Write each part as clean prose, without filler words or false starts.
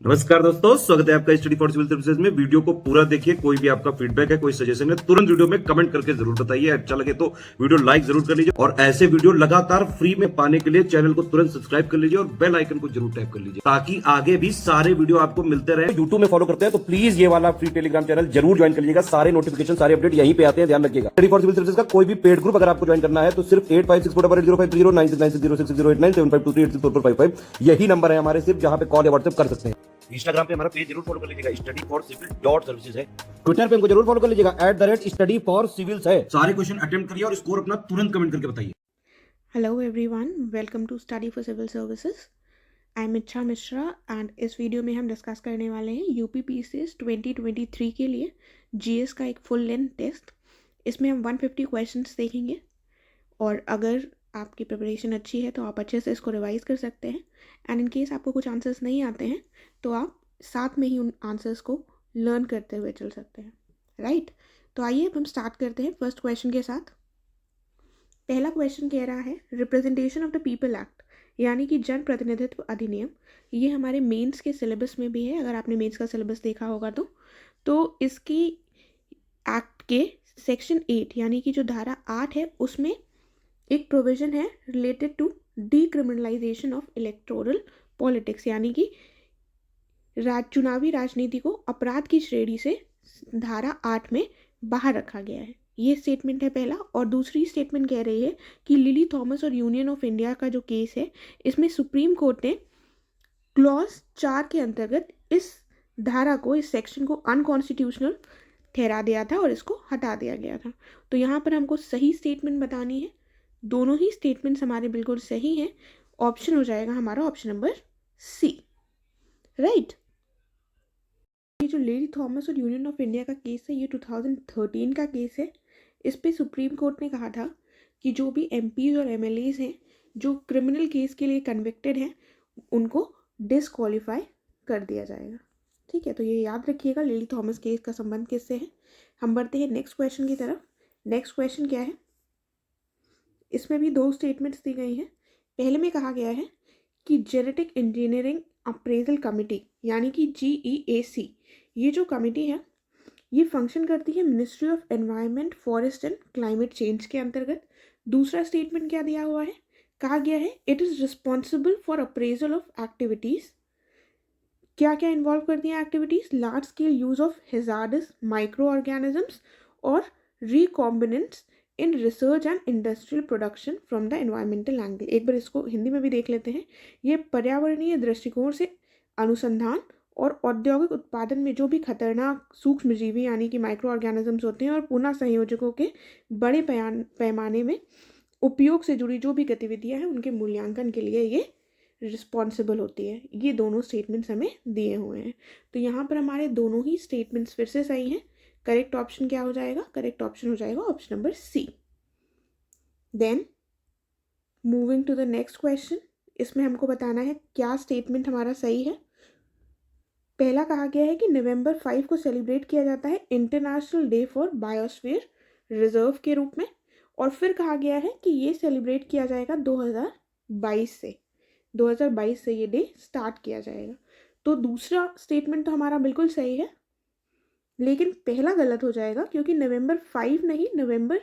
नमस्कार दोस्तों, स्वागत है आपका स्टडी फॉर सिविल सर्विसेज में। वीडियो को पूरा देखिए। कोई भी आपका फीडबैक है, कोई सजेशन है, तुरंत वीडियो में कमेंट करके जरूर बताइए। अच्छा लगे तो वीडियो लाइक जरूर कर लीजिए और ऐसे वीडियो लगातार फ्री में पाने के लिए चैनल को तुरंत सब्सक्राइब कर लीजिए और बेल आइकन को जरूर टैप कर लीजिए ताकि आगे भी सारे वीडियो आपको मिलते रहे। यूट्यूब में फॉलो करते हैं तो प्लीज ये वाला फ्री टेलीग्राम चैनल जरूर ज्वाइन कर लीजिएगा। सारे नोटिफिकेशन, सारे अपडेट यहीं पे आते हैं, ध्यान रखिएगा। स्टडी फॉर सिविल सर्विसेज का कोई भी पेड ग्रुप अगर आपको ज्वाइन करना है तो सिर्फ 856480560660897523864455 यही नंबर है हमारे, सिर्फ जहां पे कॉल या व्हाट्सएप कर सकते हैं। इंस्टाग्राम पे हमारा पेज जरूर फॉलो कर लीजिएगा, studyforcivil.services है। ट्विटर पे हमको जरूर फॉलो कर लीजिएगा, @studyforcivils है। सारे क्वेश्चन अटेम्प्ट करिए और स्कोर अपना तुरंत कमेंट करके बताइए। Hello everyone, welcome to Study for Civil Services. I'm इच्छा मिश्रा एंड इस वीडियो में हम डिस्कस करने वाले हैं यूपीपीसीएस 2023 के लिए जीएस का एक फुल लेंथ टेस्ट। इसमें हम 150 क्वेश्चंस देखेंगे और अगर आपकी प्रिपरेशन अच्छी है तो आप अच्छे से इसको रिवाइज कर सकते हैं एंड इन केस आपको कुछ आंसर्स नहीं आते हैं तो आप साथ में ही उन आंसर्स को लर्न करते हुए चल सकते हैं, राइट। तो आइए अब हम स्टार्ट करते हैं फर्स्ट क्वेश्चन के साथ। पहला क्वेश्चन कह रहा है representation of the people act यानी कि जन प्रतिनिधित्व अधिनियम। ये हमारे मेंस के सिलेबस में भी है, अगर आपने मेंस का सिलेबस देखा होगा तो इसकी एक्ट के सेक्शन 8 यानी कि जो धारा 8 है उसमें एक प्रोविजन है related to decriminalisation of electoral politics, यानी कि चुनावी राजनीति को अपराध की श्रेणी से धारा 8 में बाहर रखा गया है। ये स्टेटमेंट है पहला। और दूसरी स्टेटमेंट कह रही है कि लिली थॉमस और यूनियन ऑफ इंडिया का जो केस है इसमें सुप्रीम कोर्ट ने क्लॉज 4 के अंतर्गत इस धारा को, इस सेक्शन को अनकॉन्स्टिट्यूशनल ठहरा दिया था और इसको हटा दिया गया था। तो यहाँ पर हमको सही स्टेटमेंट बतानी है। दोनों ही स्टेटमेंट्स हमारे बिल्कुल सही हैं। ऑप्शन हो जाएगा हमारा ऑप्शन नंबर सी, राइट। ये जो लेडी थॉमस और यूनियन ऑफ इंडिया का केस है ये 2013 का केस है। इस पे सुप्रीम कोर्ट ने कहा था कि जो भी एमपीज और एमएलएज हैं जो क्रिमिनल केस के लिए कन्विक्टेड हैं उनको डिसक्वालीफाई कर दिया जाएगा, ठीक है। तो ये याद रखिएगा, लेडी थॉमस केस का संबंध किससे है। हम बढ़ते हैं नेक्स्ट क्वेश्चन की तरफ। नेक्स्ट क्वेश्चन क्या है, इसमें भी दो स्टेटमेंट्स दी गई हैं। पहले में कहा गया है कि जेनेटिक इंजीनियरिंग अप्रेजल कमेटी यानी कि GEAC, ये जो कमेटी है ये फंक्शन करती है ministry of environment, forest and climate change के अंतर्गत। दूसरा स्टेटमेंट क्या दिया हुआ है, कहा गया है it is responsible for appraisal of activities. क्या क्या इन्वॉल्व करती हैं activities, large scale use of hazardous micro organisms और recombinants in research and industrial production from the environmental angle. एक बार इसको हिंदी में भी देख लेते हैं। ये पर्यावरणीय दृष्टिकोण से अनुसंधान और औद्योगिक उत्पादन में जो भी खतरनाक सूक्ष्मजीवी यानी कि माइक्रो ऑर्गेनिजम्स होते हैं और पुनः संयोजकों के बड़े पैमाने में उपयोग से जुड़ी जो भी गतिविधियां हैं उनके मूल्यांकन के लिए ये रिस्पॉन्सिबल होती है। ये दोनों स्टेटमेंट्स हमें दिए हुए हैं। तो यहाँ पर हमारे दोनों ही स्टेटमेंट्स फिर से सही हैं। करेक्ट ऑप्शन क्या हो जाएगा, करेक्ट ऑप्शन हो जाएगा option number C. Then moving to the next question, इसमें हमको बताना है क्या स्टेटमेंट हमारा सही है। पहला कहा गया है कि नवंबर 5 को सेलिब्रेट किया जाता है international day for biosphere reserve के रूप में, और फिर कहा गया है कि ये सेलिब्रेट किया जाएगा 2022 से। 2022 से ये डे स्टार्ट किया जाएगा। तो दूसरा स्टेटमेंट तो हमारा बिल्कुल सही है, लेकिन पहला गलत हो जाएगा क्योंकि नवंबर 5 नहीं, नवंबर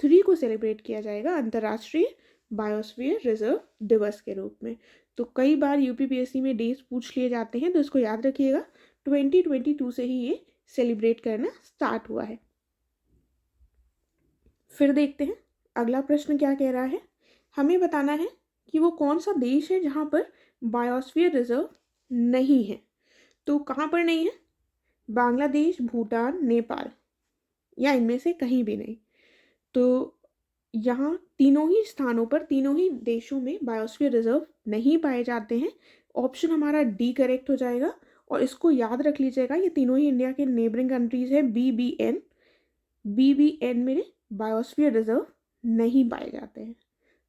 3 को सेलिब्रेट किया जाएगा अंतर्राष्ट्रीय बायोस्फीयर रिजर्व दिवस के रूप में। तो कई बार यूपीपीएससी में डेज पूछ लिए जाते हैं, तो इसको याद रखिएगा 2022 से ही ये सेलिब्रेट करना स्टार्ट हुआ है। फिर देखते हैं अगला प्रश्न क्या कह रहा है। हमें बताना है कि वो कौन सा देश है जहाँ पर बायोस्फीयर रिजर्व नहीं है। तो कहाँ पर नहीं है, बांग्लादेश, भूटान, नेपाल या इनमें से कहीं भी नहीं। तो यहाँ तीनों ही स्थानों पर, तीनों ही देशों में बायोस्फीयर रिजर्व नहीं पाए जाते हैं। ऑप्शन हमारा डी करेक्ट हो जाएगा। और इसको याद रख लीजिएगा, ये तीनों ही इंडिया के नेबरिंग कंट्रीज है। BBN में बायोस्फीयर रिजर्व नहीं पाए जाते हैं,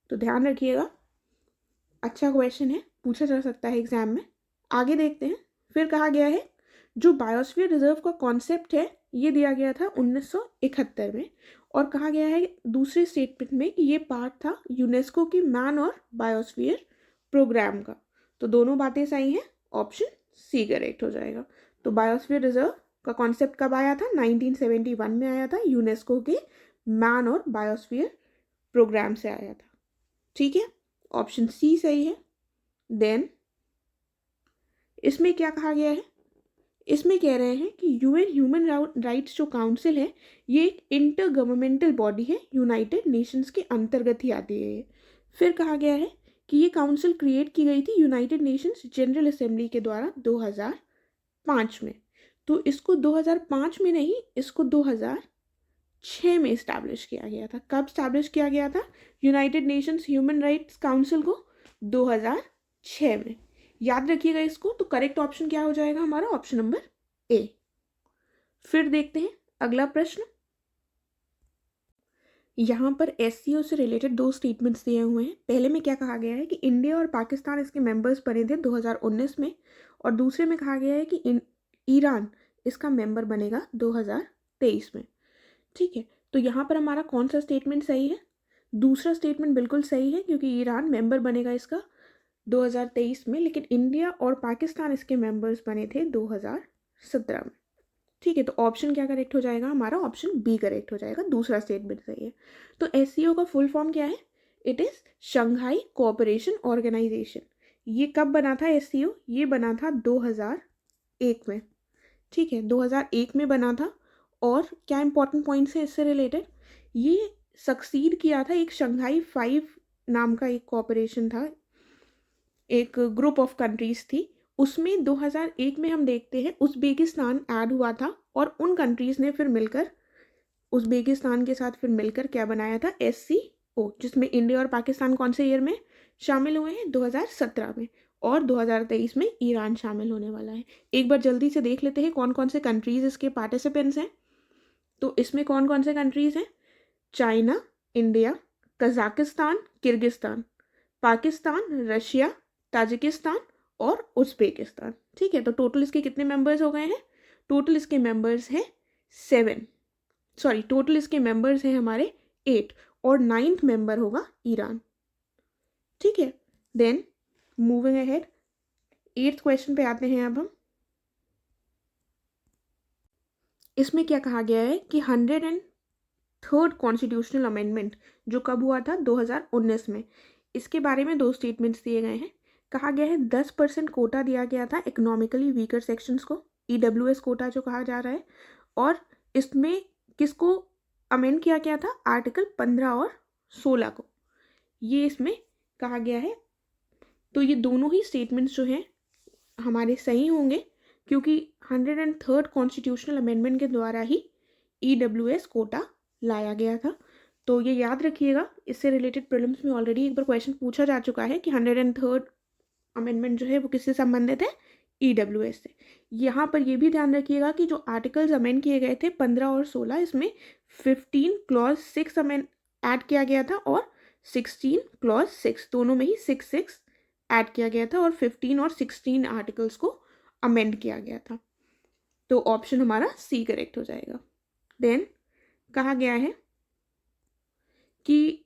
तो ध्यान रखिएगा। अच्छा क्वेश्चन है, पूछा जा सकता है एग्जाम में। आगे देखते हैं। फिर कहा गया है जो बायोस्फीयर रिजर्व का कॉन्सेप्ट है ये दिया गया था 1971 में, और कहा गया है दूसरे स्टेटमेंट में कि ये पार्ट था यूनेस्को की मैन और बायोस्फीयर प्रोग्राम का। तो दोनों बातें सही हैं, ऑप्शन सी करेक्ट हो जाएगा। तो बायोस्फीयर रिजर्व का कॉन्सेप्ट कब आया था? 1971 में आया था, यूनेस्को के मैन और बायोस्फीयर प्रोग्राम से आया था। ठीक है, ऑप्शन सी सही है। देन इसमें क्या कहा गया है? इसमें कह रहे हैं कि यूएन ह्यूमन राइट्स जो काउंसिल है ये एक इंटर गवर्नमेंटल बॉडी है, यूनाइटेड नेशंस के अंतर्गत ही आती है ये। फिर कहा गया है कि ये काउंसिल क्रिएट की गई थी यूनाइटेड नेशंस जनरल असेंबली के द्वारा 2005 में। तो इसको 2005 में नहीं, इसको 2006 में इस्टेब्लिश किया गया था। कब इस्टेब्लिश किया गया था United Nations human rights council को? 2006 में। याद रखिएगा इसको। तो करेक्ट ऑप्शन क्या हो जाएगा हमारा? Option number A. फिर देखते हैं अगला प्रश्न। यहाँ पर एससीओ से रिलेटेड दो स्टेटमेंट्स दिए हुए हैं। पहले में क्या कहा गया है कि इंडिया और पाकिस्तान इसके मेंबर्स बने थे 2019 में, और दूसरे में कहा गया है कि ईरान इसका मेंबर बनेगा 2023 में। ठीक है, तो यहाँ पर हमारा कौन सा स्टेटमेंट सही है? दूसरा स्टेटमेंट बिल्कुल सही है, क्योंकि ईरान मेंबर बनेगा इसका 2023 में, लेकिन इंडिया और पाकिस्तान इसके मेंबर्स बने थे 2017 में। ठीक है, तो ऑप्शन क्या करेक्ट हो जाएगा हमारा? ऑप्शन बी करेक्ट हो जाएगा, दूसरा स्टेटमेंट सही है। तो एससीओ का फुल फॉर्म क्या है? It is Shanghai cooperation organisation. ये कब बना था एससीओ? ये बना था 2001 में। ठीक है, 2001 में बना था। और क्या इंपॉर्टेंट पॉइंट्स है इससे रिलेटेड? ये सक्सीड किया था एक शंघाई 5 नाम का एक कोऑपरेशन था, एक ग्रुप ऑफ कंट्रीज थी। उसमें 2001 में हम देखते हैं उज़्बेकिस्तान ऐड हुआ था, और उन कंट्रीज ने फिर मिलकर उज़्बेकिस्तान के साथ फिर मिलकर क्या बनाया था? एससीओ, जिसमें इंडिया और पाकिस्तान कौन से ईयर में शामिल हुए हैं? 2017 में। और 2023 में ईरान शामिल होने वाला है। एक बार जल्दी से देख लेते हैं कौन कौन से कंट्रीज इसके पार्टिसिपेंट्स हैं। तो इसमें कौन कौन से कंट्रीज हैं? China, India, Kazakhstan, Kyrgyzstan, Pakistan, Russia, Tajikistan और उज़्बेकिस्तान। ठीक है, तो टोटल इसके कितने मेंबर्स हो गए हैं? टोटल इसके मेंबर्स हैं 7, सॉरी टोटल इसके मेंबर्स हैं हमारे 8, और 9th मेंबर होगा ईरान। ठीक है, then moving ahead 8th question पे आते हैं अब हम। इसमें क्या कहा गया है कि 103rd कॉन्स्टिट्यूशनल अमेंडमेंट जो कब हुआ था? 2019 में। इसके बारे में दो स्टेटमेंट्स दिए गए हैं। कहा गया है 10% कोटा दिया गया था इकोनॉमिकली वीकर सेक्शंस को, ईडब्ल्यूएस कोटा जो कहा जा रहा है। और इसमें किसको अमेंड किया गया था? आर्टिकल 15 और 16 को, ये इसमें कहा गया है। तो ये दोनों ही स्टेटमेंट्स जो हैं हमारे सही होंगे, क्योंकि 103rd कॉन्स्टिट्यूशनल अमेंडमेंट के द्वारा ही ईडब्ल्यूएस कोटा लाया गया था। तो ये याद रखिएगा, इससे रिलेटेड प्रीलिम्स में ऑलरेडी एक बार क्वेश्चन पूछा जा चुका है कि 103rd अमेंडमेंट जो है वो किससे संबंधित है? ईडब्ल्यूएस से। यहाँ पर ये भी ध्यान रखिएगा कि जो आर्टिकल्स अमेंड किए गए थे 15 और 16, इसमें 15 क्लॉज 6 अमेंड ऐड किया गया था, और 16 क्लॉज 6, दोनों में ही 6 ऐड किया गया था, और 15 और 16 आर्टिकल्स को अमेंड किया गया था। तो ऑप्शन हमारा सी करेक्ट हो जाएगा। देन कहा गया है कि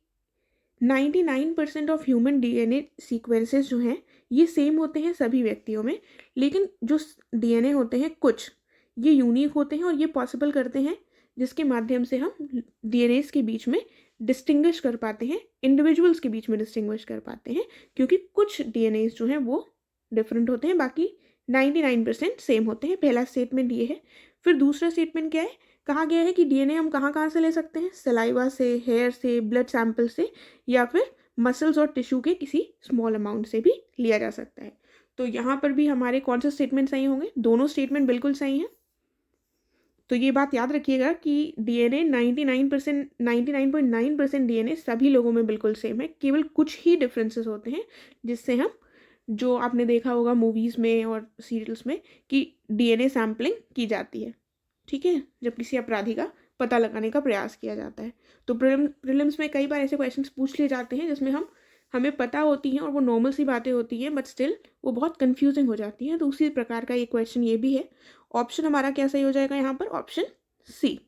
99% ऑफ ह्यूमन डीएनए सीक्वेंसेस जो हैं ये सेम होते हैं सभी व्यक्तियों में, लेकिन जो डीएनए होते हैं कुछ ये यूनिक होते हैं, और ये पॉसिबल करते हैं जिसके माध्यम से हम डीएनएस के बीच में डिस्टिंग्विश कर पाते हैं, इंडिविजुअल्स के बीच में डिस्टिंग्विश कर पाते हैं, क्योंकि कुछ डीएनएस जो हैं वो डिफरेंट होते हैं, बाकी 99% सेम होते हैं। पहला स्टेटमेंट ये है। फिर दूसरा स्टेटमेंट क्या है? कहा गया है कि डीएनए हम कहाँ कहाँ से ले सकते हैं? सलाइवा से, हेयर से, ब्लड सैंपल से, या फिर मसल्स और टिश्यू के किसी स्मॉल अमाउंट से भी लिया जा सकता है। तो यहाँ पर भी हमारे कौन से स्टेटमेंट सही होंगे? दोनों स्टेटमेंट बिल्कुल सही हैं। तो ये बात याद रखिएगा कि डीएनए 99.9% डीएनए सभी लोगों में बिल्कुल सेम है, केवल कुछ ही डिफरेंसेस होते हैं, जिससे हम, जो आपने देखा होगा मूवीज़ में और सीरियल्स में, कि डीएनए सैम्पलिंग की जाती है। ठीक है, जब किसी अपराधी का पता लगाने का प्रयास किया जाता है। तो प्रीलिम्स में कई बार ऐसे क्वेश्चंस पूछ लिए जाते हैं जिसमें हमें पता होती हैं और वो नॉर्मल सी बातें होती हैं, बट स्टिल वो बहुत कंफ्यूजिंग हो जाती हैं। तो उसी प्रकार का एक क्वेश्चन ये भी है। ऑप्शन हमारा क्या सही हो जाएगा यहाँ पर? Option C.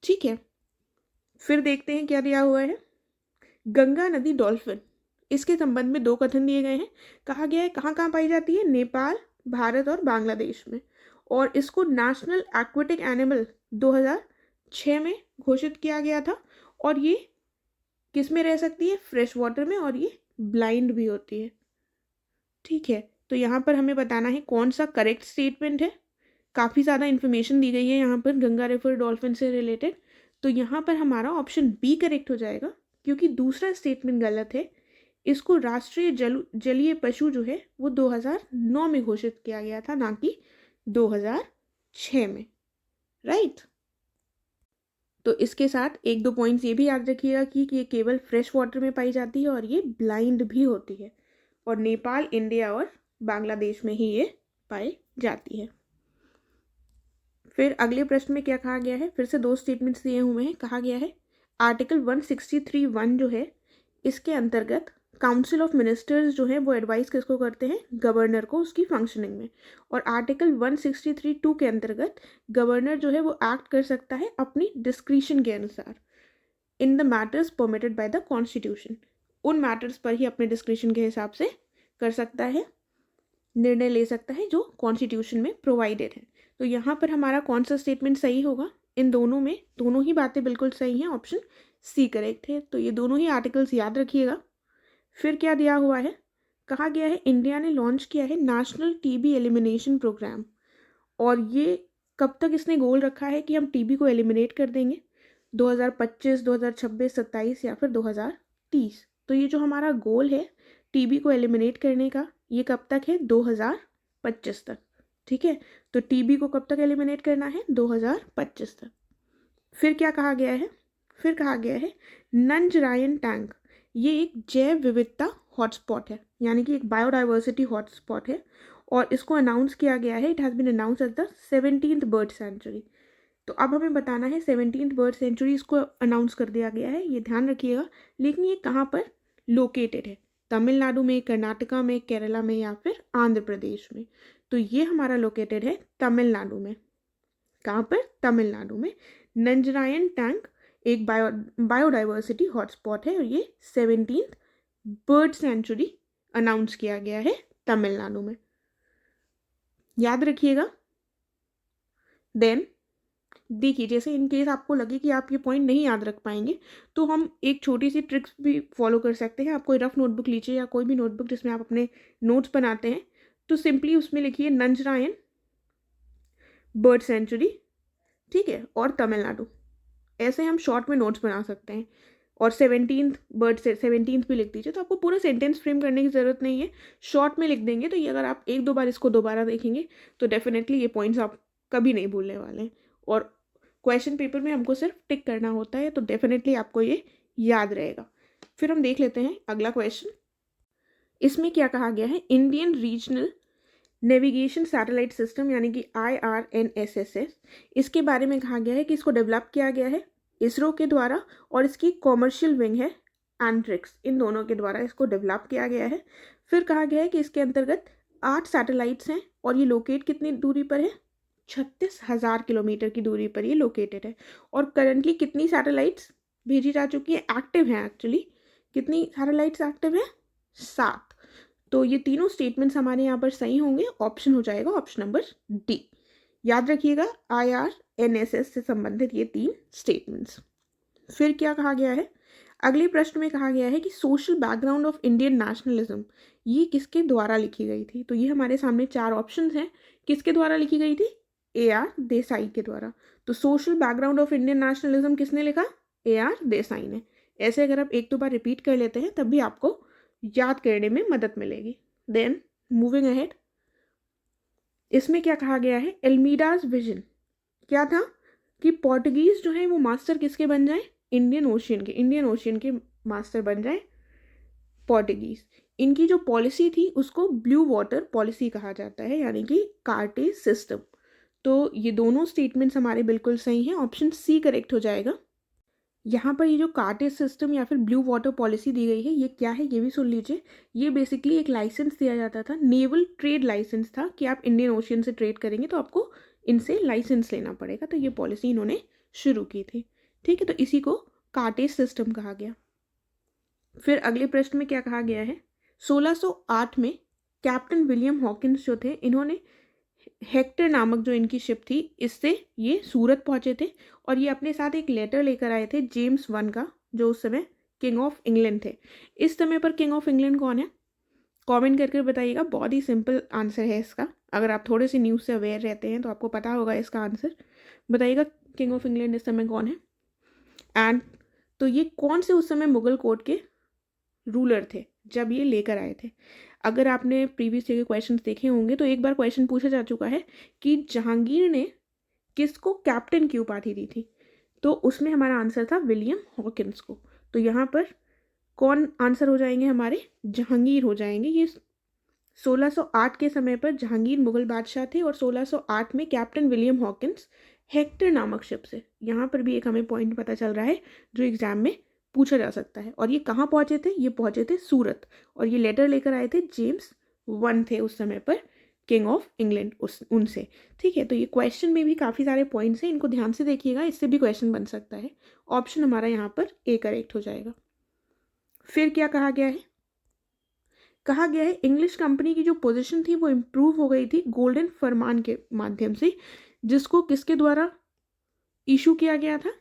ठीक है, फिर देखते हैं क्या दिया हुआ है। गंगा नदी डॉल्फिन, इसके संबंध में दो कथन दिए गए हैं। कहा गया है कहाँ कहाँ पाई जाती है? नेपाल, भारत और बांग्लादेश में। और इसको नेशनल एक्वेटिक एनिमल 2006 में घोषित किया गया था। और ये किस में रह सकती है? फ्रेश वाटर में, और ये ब्लाइंड भी होती है। ठीक है, तो यहाँ पर हमें बताना है कौन सा करेक्ट स्टेटमेंट है। काफ़ी ज़्यादा इन्फॉर्मेशन दी गई है यहाँ पर गंगा रिवर डॉल्फिन से रिलेटेड। तो यहाँ पर हमारा ऑप्शन बी करेक्ट हो जाएगा, क्योंकि दूसरा स्टेटमेंट गलत है। इसको राष्ट्रीय जलीय पशु जो है वो 2009 में घोषित किया गया था, ना कि 2006 में। राइट। तो इसके साथ एक दो पॉइंट्स ये भी याद रखिएगा कि ये केवल फ्रेश वाटर में पाई जाती है और ये ब्लाइंड भी होती है, और नेपाल, इंडिया और बांग्लादेश में ही ये पाई जाती है। फिर अगले प्रश्न में क्या कहा गया है? फिर से दो स्टेटमेंट्स दिए हुए हैं। कहा गया है आर्टिकल 163(1) जो है, इसके अंतर्गत काउंसिल ऑफ मिनिस्टर्स जो है वो एडवाइस किसको करते हैं? गवर्नर को, उसकी फंक्शनिंग में। और आर्टिकल 163(2) के अंतर्गत गवर्नर जो है वो एक्ट कर सकता है अपनी डिस्क्रिशन के अनुसार in the matters permitted by the constitution. उन मैटर्स पर ही अपने डिस्क्रिशन के हिसाब से कर सकता है, निर्णय ले सकता है जो कॉन्स्टिट्यूशन में प्रोवाइडेड है। तो यहाँ पर हमारा कौन सा स्टेटमेंट सही होगा? इन दोनों में दोनों ही बातें बिल्कुल सही हैं, ऑप्शन सी करेक्ट है। तो ये दोनों ही आर्टिकल्स याद रखिएगा। फिर क्या दिया हुआ है? कहा गया है इंडिया ने लॉन्च किया है नेशनल टीबी एलिमिनेशन प्रोग्राम। और ये कब तक इसने गोल रखा है कि हम टीबी को एलिमिनेट कर देंगे? 2025, 2026, 27 या फिर 2030। तो ये जो हमारा गोल है टीबी को एलिमिनेट करने का, ये कब तक है? 2025 तक। ठीक है, तो टीबी को कब तक एलिमिनेट करना है? 2025 तक। फिर क्या कहा गया है? फिर कहा गया है नंजरायन टैंक ये एक जैव विविधता हॉटस्पॉट है, यानी कि एक बायोडाइवर्सिटी हॉटस्पॉट है, और इसको अनाउंस किया गया है, it has been announce as the 17th bird century. तो अब हमें बताना है 17th बर्ड सेंचुरी इसको अनाउंस कर दिया गया है, ये ध्यान रखिएगा। लेकिन ये कहाँ पर लोकेटेड है? तमिलनाडु में, कर्नाटका में, केरला में या फिर आंध्र प्रदेश में? तो ये हमारा लोकेटेड है तमिलनाडु में। कहाँ पर? तमिलनाडु में। नंजरायन टैंक एक बायोडाइवर्सिटी हॉटस्पॉट है, और ये 17th बर्ड सेंचुरी अनाउंस किया गया है तमिलनाडु में। याद रखिएगा। देन देखिए, जैसे इन केस आपको लगे कि आप ये पॉइंट नहीं याद रख पाएंगे, तो हम एक छोटी सी ट्रिक्स भी फॉलो कर सकते हैं। आप कोई रफ नोटबुक लीजिए या कोई भी नोटबुक जिसमें आप अपने नोट्स बनाते हैं, तो सिंपली उसमें लिखिए नंजरायन बर्ड सेंचुरी, ठीक है, और तमिलनाडु। ऐसे हम शॉर्ट में नोट्स बना सकते हैं। और 17th बर्ड से 17th भी लिख दीजिए, तो आपको पूरा सेंटेंस फ्रेम करने की ज़रूरत नहीं है, शॉर्ट में लिख देंगे। तो ये अगर आप एक दो बार इसको दोबारा देखेंगे तो डेफिनेटली ये पॉइंट्स आप कभी नहीं भूलने वाले हैं। और क्वेश्चन पेपर में हमको सिर्फ टिक करना होता है, तो डेफिनेटली आपको ये याद रहेगा। फिर हम देख लेते हैं अगला क्वेश्चन। इसमें क्या कहा गया है? Indian regional navigation satellite system यानी कि IRNSS, इसके बारे में कहा गया है कि इसको डेवलप किया गया है इसरो के द्वारा, और इसकी कॉमर्शियल विंग है एंट्रिक्स, इन दोनों के द्वारा इसको डेवलप किया गया है। फिर कहा गया है कि इसके अंतर्गत 8 सैटेलाइट्स हैं, और ये लोकेट कितनी दूरी पर है? 36,000 किलोमीटर की दूरी पर ये लोकेटेड है। और करंटली कितनी सैटेलाइट्स भेजी जा चुकी है? एक्टिव हैं एक्चुअली। कितनी सैटेलाइट्स एक्टिव हैं? 7। तो ये तीनों स्टेटमेंट्स हमारे यहाँ पर सही होंगे। ऑप्शन हो जाएगा ऑप्शन नंबर डी। याद रखिएगा IRNSS से संबंधित ये 3 स्टेटमेंट्स। फिर क्या कहा गया है? अगले प्रश्न में कहा गया है कि social background of Indian nationalism ये किसके द्वारा लिखी गई थी? तो ये हमारे सामने 4 ऑप्शंस हैं। किसके द्वारा लिखी गई थी? AR देसाई के द्वारा। तो social background of Indian nationalism किसने लिखा? AR देसाई ने। ऐसे अगर आप एक दो बार रिपीट कर लेते हैं तब भी आपको याद करने में मदद मिलेगी। देन मूविंग अहेड, इसमें क्या कहा गया है? एल्मीडाज विजन क्या था कि पोर्टुगीज जो है वो मास्टर किसके बन जाए? इंडियन ओशियन के मास्टर बन जाए पोर्टुगीज। इनकी जो पॉलिसी थी उसको ब्लू वाटर पॉलिसी कहा जाता है, यानी कि कार्टेज सिस्टम। तो ये दोनों स्टेटमेंट्स हमारे बिल्कुल सही हैं, ऑप्शन सी करेक्ट हो जाएगा। यहाँ पर ये जो कार्टेज सिस्टम या फिर ब्लू वाटर पॉलिसी दी गई है, ये क्या है ये भी सुन लीजिए। ये बेसिकली एक लाइसेंस दिया जाता था, नेवल ट्रेड लाइसेंस था, कि आप इंडियन ओशियन से ट्रेड करेंगे तो आपको इनसे लाइसेंस लेना पड़ेगा। तो ये पॉलिसी इन्होंने शुरू की थी, ठीक है। तो इसी को कार्टेज सिस्टम कहा गया। फिर अगले प्रश्न में क्या कहा गया है? 1608 में कैप्टन विलियम हॉकिंस जो थे, इन्होंने हेक्टर नामक जो इनकी शिप थी, इससे ये सूरत पहुंचे थे और ये अपने साथ एक लेटर लेकर आए थे जेम्स वन का, जो उस समय किंग ऑफ इंग्लैंड थे। इस समय पर किंग ऑफ इंग्लैंड कौन है? कमेंट करके बताइएगा। बहुत ही सिंपल आंसर है इसका। अगर आप थोड़े से न्यूज़ से अवेयर रहते हैं तो आपको पता होगा इसका आंसर। बताइएगा किंग ऑफ इंग्लैंड इस समय कौन है। एंड तो ये कौन से उस समय मुगल कोर्ट के रूलर थे जब ये लेकर आए थे? अगर आपने प्रीवियस ईयर के क्वेश्चंस देखे होंगे तो एक बार क्वेश्चन पूछा जा चुका है कि जहांगीर ने किसको कैप्टन की उपाधि दी थी, तो उसमें हमारा आंसर था विलियम हॉकिंस को। तो यहाँ पर कौन आंसर हो जाएंगे हमारे? जहांगीर हो जाएंगे। ये 1608 के समय पर जहांगीर मुगल बादशाह थे और 1608 में कैप्टन विलियम हॉकिंस हेक्टर नामक शिप से। यहाँ पर भी एक हमें पॉइंट पता चल रहा है जो एग्जाम में पूछा जा सकता है। और ये कहाँ पहुँचे थे? ये पहुँचे थे सूरत, और ये लेटर लेकर आए थे जेम्स वन थे उस समय पर किंग ऑफ इंग्लैंड उनसे। ठीक है, तो ये क्वेश्चन में भी काफ़ी सारे पॉइंट्स हैं, इनको ध्यान से देखिएगा, इससे भी क्वेश्चन बन सकता है। ऑप्शन हमारा यहाँ पर ए करेक्ट हो जाएगा। फिर क्या कहा गया है? कहा गया है इंग्लिश कंपनी की जो पोजीशन थी वो इम्प्रूव हो गई थी गोल्डन फरमान के माध्यम से, जिसको किसके द्वारा इशू किया गया था?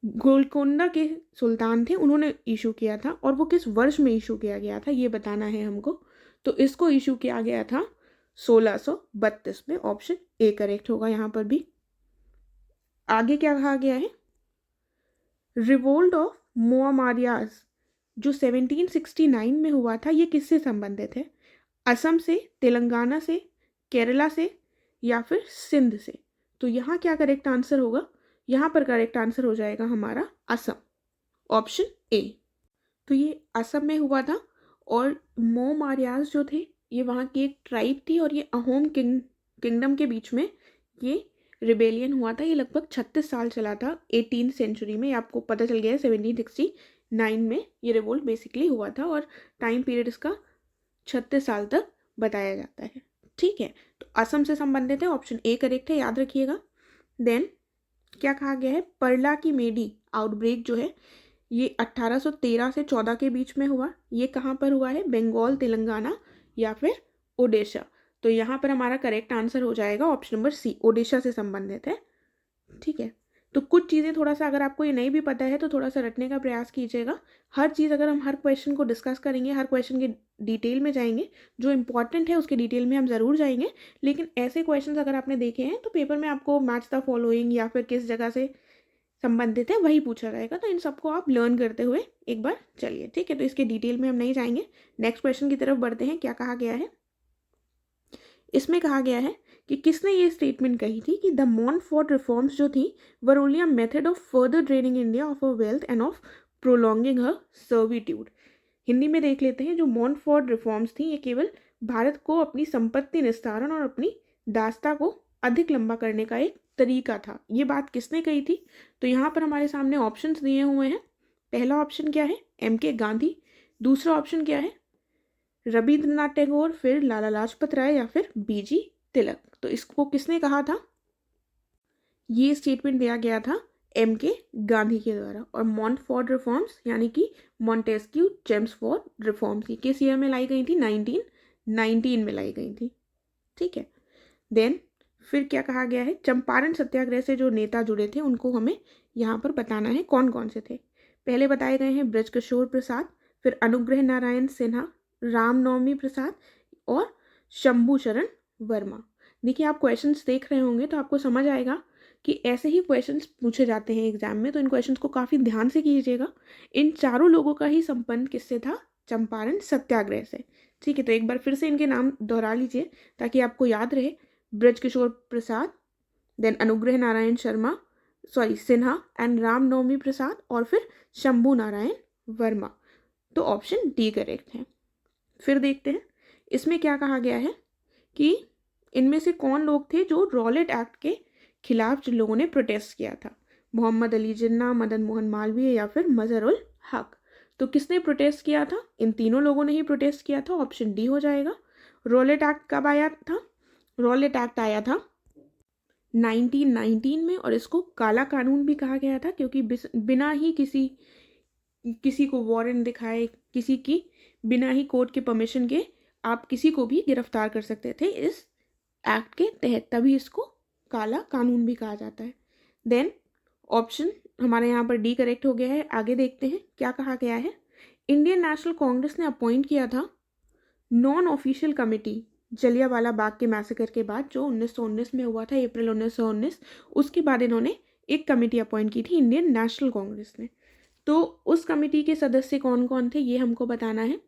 गोलकोंडा के सुल्तान थे, उन्होंने इशू किया था। और वो किस वर्ष में इशू किया गया था ये बताना है हमको। तो इसको इशू किया गया था 1632 में। ऑप्शन ए करेक्ट होगा यहाँ पर भी। आगे क्या कहा गया है? रिवोल्ट ऑफ मोआमारियाज जो 1769 में हुआ था, ये किससे संबंधित है? असम से, तेलंगाना से, केरला से या फिर सिंध से? तो यहाँ क्या करेक्ट आंसर होगा? यहाँ पर करेक्ट आंसर हो जाएगा हमारा असम, ऑप्शन ए। तो ये असम में हुआ था और मोमारियाज जो थे ये वहाँ की एक ट्राइब थी और ये अहोम किंगडम के बीच में ये रिबेलियन हुआ था। ये लगभग 36 साल चला था 18th सेंचुरी में। आपको पता चल गया है 1769 में ये रिवोल्ट बेसिकली हुआ था और टाइम पीरियड इसका 36 साल तक बताया जाता है। ठीक है, तो असम से संबंधित है, ऑप्शन ए करेक्ट है, याद रखिएगा। देन क्या कहा गया है? परला की मेडी आउटब्रेक जो है ये 1813 से 14 के बीच में हुआ। ये कहाँ पर हुआ है? बंगाल, तेलंगाना या फिर ओडिशा? तो यहाँ पर हमारा करेक्ट आंसर हो जाएगा ऑप्शन नंबर सी, ओडिशा से संबंधित है। ठीक है, तो कुछ चीज़ें थोड़ा सा अगर आपको ये नहीं भी पता है तो थोड़ा सा रटने का प्रयास कीजिएगा। हर चीज़ अगर हम हर क्वेश्चन को डिस्कस करेंगे, हर क्वेश्चन के डिटेल में जाएंगे, जो इंपॉर्टेंट है उसके डिटेल में हम ज़रूर जाएंगे। लेकिन ऐसे क्वेश्चंस अगर आपने देखे हैं तो पेपर में आपको मैच द फॉलोइंग या फिर किस जगह से संबंधित है वही पूछा जाएगा। तो इन सबको आप लर्न करते हुए एक बार चलिए। ठीक है, तो इसके डिटेल में हम नहीं जाएंगे, नेक्स्ट क्वेश्चन की तरफ बढ़ते हैं। क्या कहा गया है? इसमें कहा गया है कि किसने ये स्टेटमेंट कही थी कि द मॉन्टफोर्ट रिफॉर्म्स जो थी were only a method of further draining India of a wealth end of prolonging her servitude. Hindi में देख लेते हैं। जो मॉन्टफोर्ट रिफॉर्म्स थी ये केवल भारत को अपनी संपत्ति निस्तारण और अपनी दास्ता को अधिक लंबा करने का एक तरीका था। ये बात किसने कही थी? तो यहाँ पर हमारे सामने ऑप्शंस दिए हुए हैं। पहला ऑप्शन क्या है? एम.के. गांधी। दूसरा ऑप्शन क्या है? रविंद्रनाथ टैगोर, फिर लाला लाजपत राय या फिर बीजी तिलक। तो इसको किसने कहा था? ये स्टेटमेंट दिया गया था एम.के. गांधी के द्वारा। और मॉन्टफोर्ट रिफॉर्म्स यानी कि मॉन्टेस्क्यू चेम्सफोर्ड रिफॉर्म्स की किस ईयर में लाई गई थी? 1919 में लाई गई थी। ठीक है, देन फिर क्या कहा गया है? चंपारण सत्याग्रह से जो नेता जुड़े थे उनको हमें यहाँ पर बताना है कौन कौन से थे। पहले बताए गए हैं ब्रजकिशोर प्रसाद, फिर अनुग्रह नारायण सिन्हा, रामनवमी प्रसाद और शंभू शरण वर्मा। देखिए, आप क्वेश्चंस देख रहे होंगे तो आपको समझ आएगा कि ऐसे ही क्वेश्चंस पूछे जाते हैं एग्जाम में, तो इन क्वेश्चंस को काफ़ी ध्यान से कीजिएगा। इन चारों लोगों का ही संबंध किससे था? चंपारण सत्याग्रह से। ठीक है, तो एक बार फिर से इनके नाम दोहरा लीजिए ताकि आपको याद रहे। ब्रजकिशोर प्रसाद, देन अनुग्रह नारायण सिन्हा एंड रामनवमी प्रसाद और फिर शंभू नारायण वर्मा। तो ऑप्शन डी करेक्ट है। फिर देखते हैं इसमें क्या कहा गया है कि इनमें से कौन लोग थे जो रॉलेट एक्ट के खिलाफ जिन लोगों ने प्रोटेस्ट किया था? मोहम्मद अली जिन्ना, मदन मोहन मालवीय या फिर मजहर उल हक। तो किसने प्रोटेस्ट किया था? इन तीनों लोगों ने ही प्रोटेस्ट किया था, ऑप्शन डी हो जाएगा। रॉलेट एक्ट कब आया था? रॉलेट एक्ट आया था 1919 में और इसको काला कानून भी कहा गया था क्योंकि बिना ही किसी को वारंट दिखाए, किसी की बिना ही कोर्ट के परमिशन के आप किसी को भी गिरफ्तार कर सकते थे इस एक्ट के तहत, तभी इसको काला कानून भी कहा जाता है। देन ऑप्शन हमारे यहाँ पर डी करेक्ट हो गया है। आगे देखते हैं क्या कहा गया है। इंडियन नेशनल कांग्रेस ने अपॉइंट किया था non official committee Jallianwala Bagh के मैसेकर के बाद, जो 1919 में हुआ था, अप्रैल 1919। उसके बाद इन्होंने एक कमेटी अपॉइंट की थी इंडियन नेशनल कांग्रेस ने। तो उस कमेटी के सदस्य कौन कौन थे ये हमको बताना है।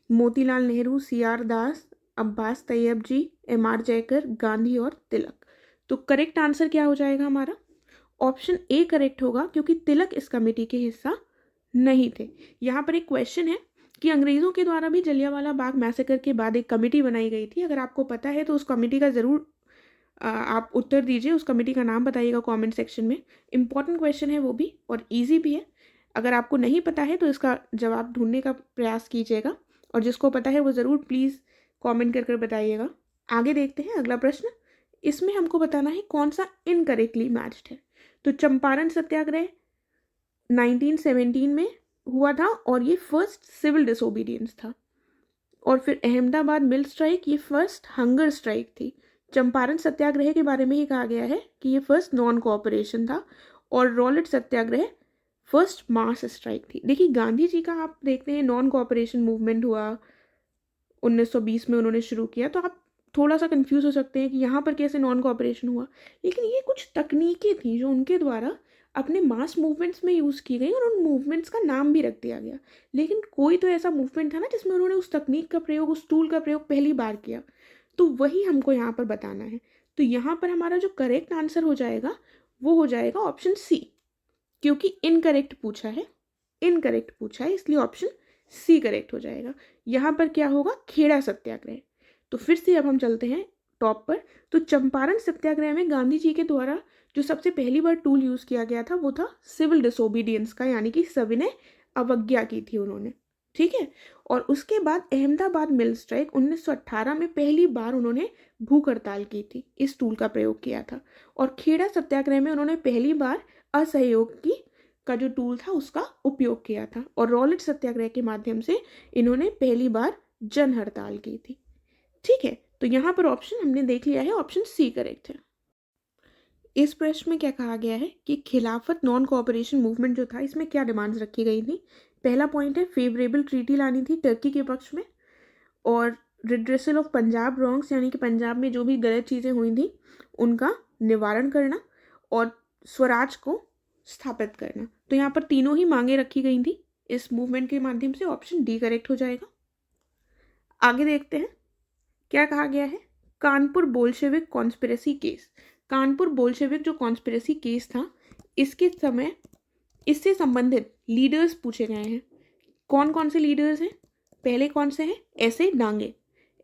मोतीलाल नेहरू, CR दास, अब्बास तैयब जी, MR जयकर, गांधी और तिलक। तो करेक्ट आंसर क्या हो जाएगा हमारा? ऑप्शन ए करेक्ट होगा, क्योंकि तिलक इस कमेटी के हिस्सा नहीं थे। यहाँ पर एक क्वेश्चन है कि अंग्रेज़ों के द्वारा भी जलियांवाला बाग मैसेकर के बाद एक कमेटी बनाई गई थी। अगर आपको पता है तो उस कमेटी का ज़रूर आप उत्तर दीजिए, उस कमेटी का नाम बताइएगा कमेंट सेक्शन में। इम्पॉर्टेंट क्वेश्चन है वो भी, और इजी भी है। अगर आपको नहीं पता है तो इसका जवाब ढूंढने का प्रयास कीजिएगा, और जिसको पता है वो ज़रूर प्लीज़ कमेंट कर बताइएगा। आगे देखते हैं अगला प्रश्न। इसमें हमको बताना है कौन सा इनकरेक्टली मैच्ड है। तो चंपारण सत्याग्रह 1917 में हुआ था, और ये फर्स्ट सिविल डिसोबीडियंस था। और फिर अहमदाबाद मिल स्ट्राइक, ये फर्स्ट हंगर स्ट्राइक थी। चंपारण सत्याग्रह के बारे में ही कहा गया है कि ये फर्स्ट नॉन कोऑपरेशन था, और रॉलेट सत्याग्रह फर्स्ट मास स्ट्राइक थी। देखिए गांधी जी का आप देखते हैं नॉन कोऑपरेशन मूवमेंट हुआ 1920 में, उन्होंने शुरू किया। तो आप थोड़ा सा कंफ्यूज हो सकते हैं कि यहाँ पर कैसे नॉन कोऑपरेशन हुआ, लेकिन ये कुछ तकनीकें थी जो उनके द्वारा अपने मास मूवमेंट्स में यूज़ की गई, और उन मूवमेंट्स का नाम भी रख दिया गया। लेकिन कोई तो ऐसा मूवमेंट था ना जिसमें उन्होंने उस तकनीक का प्रयोग, उस टूल का प्रयोग पहली बार किया, तो वही हमको यहाँ पर बताना है। तो यहाँ पर हमारा जो करेक्ट आंसर हो जाएगा वो हो जाएगा ऑप्शन सी, क्योंकि इनकरेक्ट पूछा है, इनकरेक्ट पूछा है, इसलिए ऑप्शन सी करेक्ट हो जाएगा। यहाँ पर क्या होगा? खेड़ा सत्याग्रह। तो फिर से अब हम चलते हैं टॉप पर। तो चंपारण सत्याग्रह में गांधी जी के द्वारा जो सबसे पहली बार टूल यूज़ किया गया था वो था सिविल डिसोबीडियंस का, यानी कि सविनय अवज्ञा की थी उन्होंने, ठीक है। और उसके बाद अहमदाबाद मिल स्ट्राइक 1918 में पहली बार उन्होंने भूख हड़ताल की थी, इस टूल का प्रयोग किया था। और खेड़ा सत्याग्रह में उन्होंने पहली बार असहयोग की का जो टूल था उसका उपयोग किया था। और रॉलेट सत्याग्रह के माध्यम से इन्होंने पहली बार जन हड़ताल की थी, ठीक है। तो यहाँ पर ऑप्शन हमने देख लिया है, ऑप्शन सी करेक्ट है। इस प्रश्न में क्या कहा गया है कि खिलाफत नॉन कोऑपरेशन मूवमेंट जो था, इसमें क्या डिमांड्स रखी गई थी। पहला पॉइंट है फेवरेबल ट्रीटी लानी थी टर्की के पक्ष में, और रिड्रेसल ऑफ पंजाब रॉन्ग्स, यानी कि पंजाब में जो भी गलत चीज़ें हुई थी उनका निवारण करना, और स्वराज को स्थापित करना। तो यहाँ पर तीनों ही मांगे रखी गई थी इस मूवमेंट के माध्यम से। ऑप्शन डी करेक्ट हो जाएगा। आगे देखते हैं क्या कहा गया है। Kanpur Bolshevik conspiracy case, Kanpur Bolshevik जो कॉन्स्पिरेसी केस था, इसके समय इससे संबंधित लीडर्स पूछे गए हैं। कौन कौन से लीडर्स हैं? पहले कौन से हैं? ऐसे डांगे,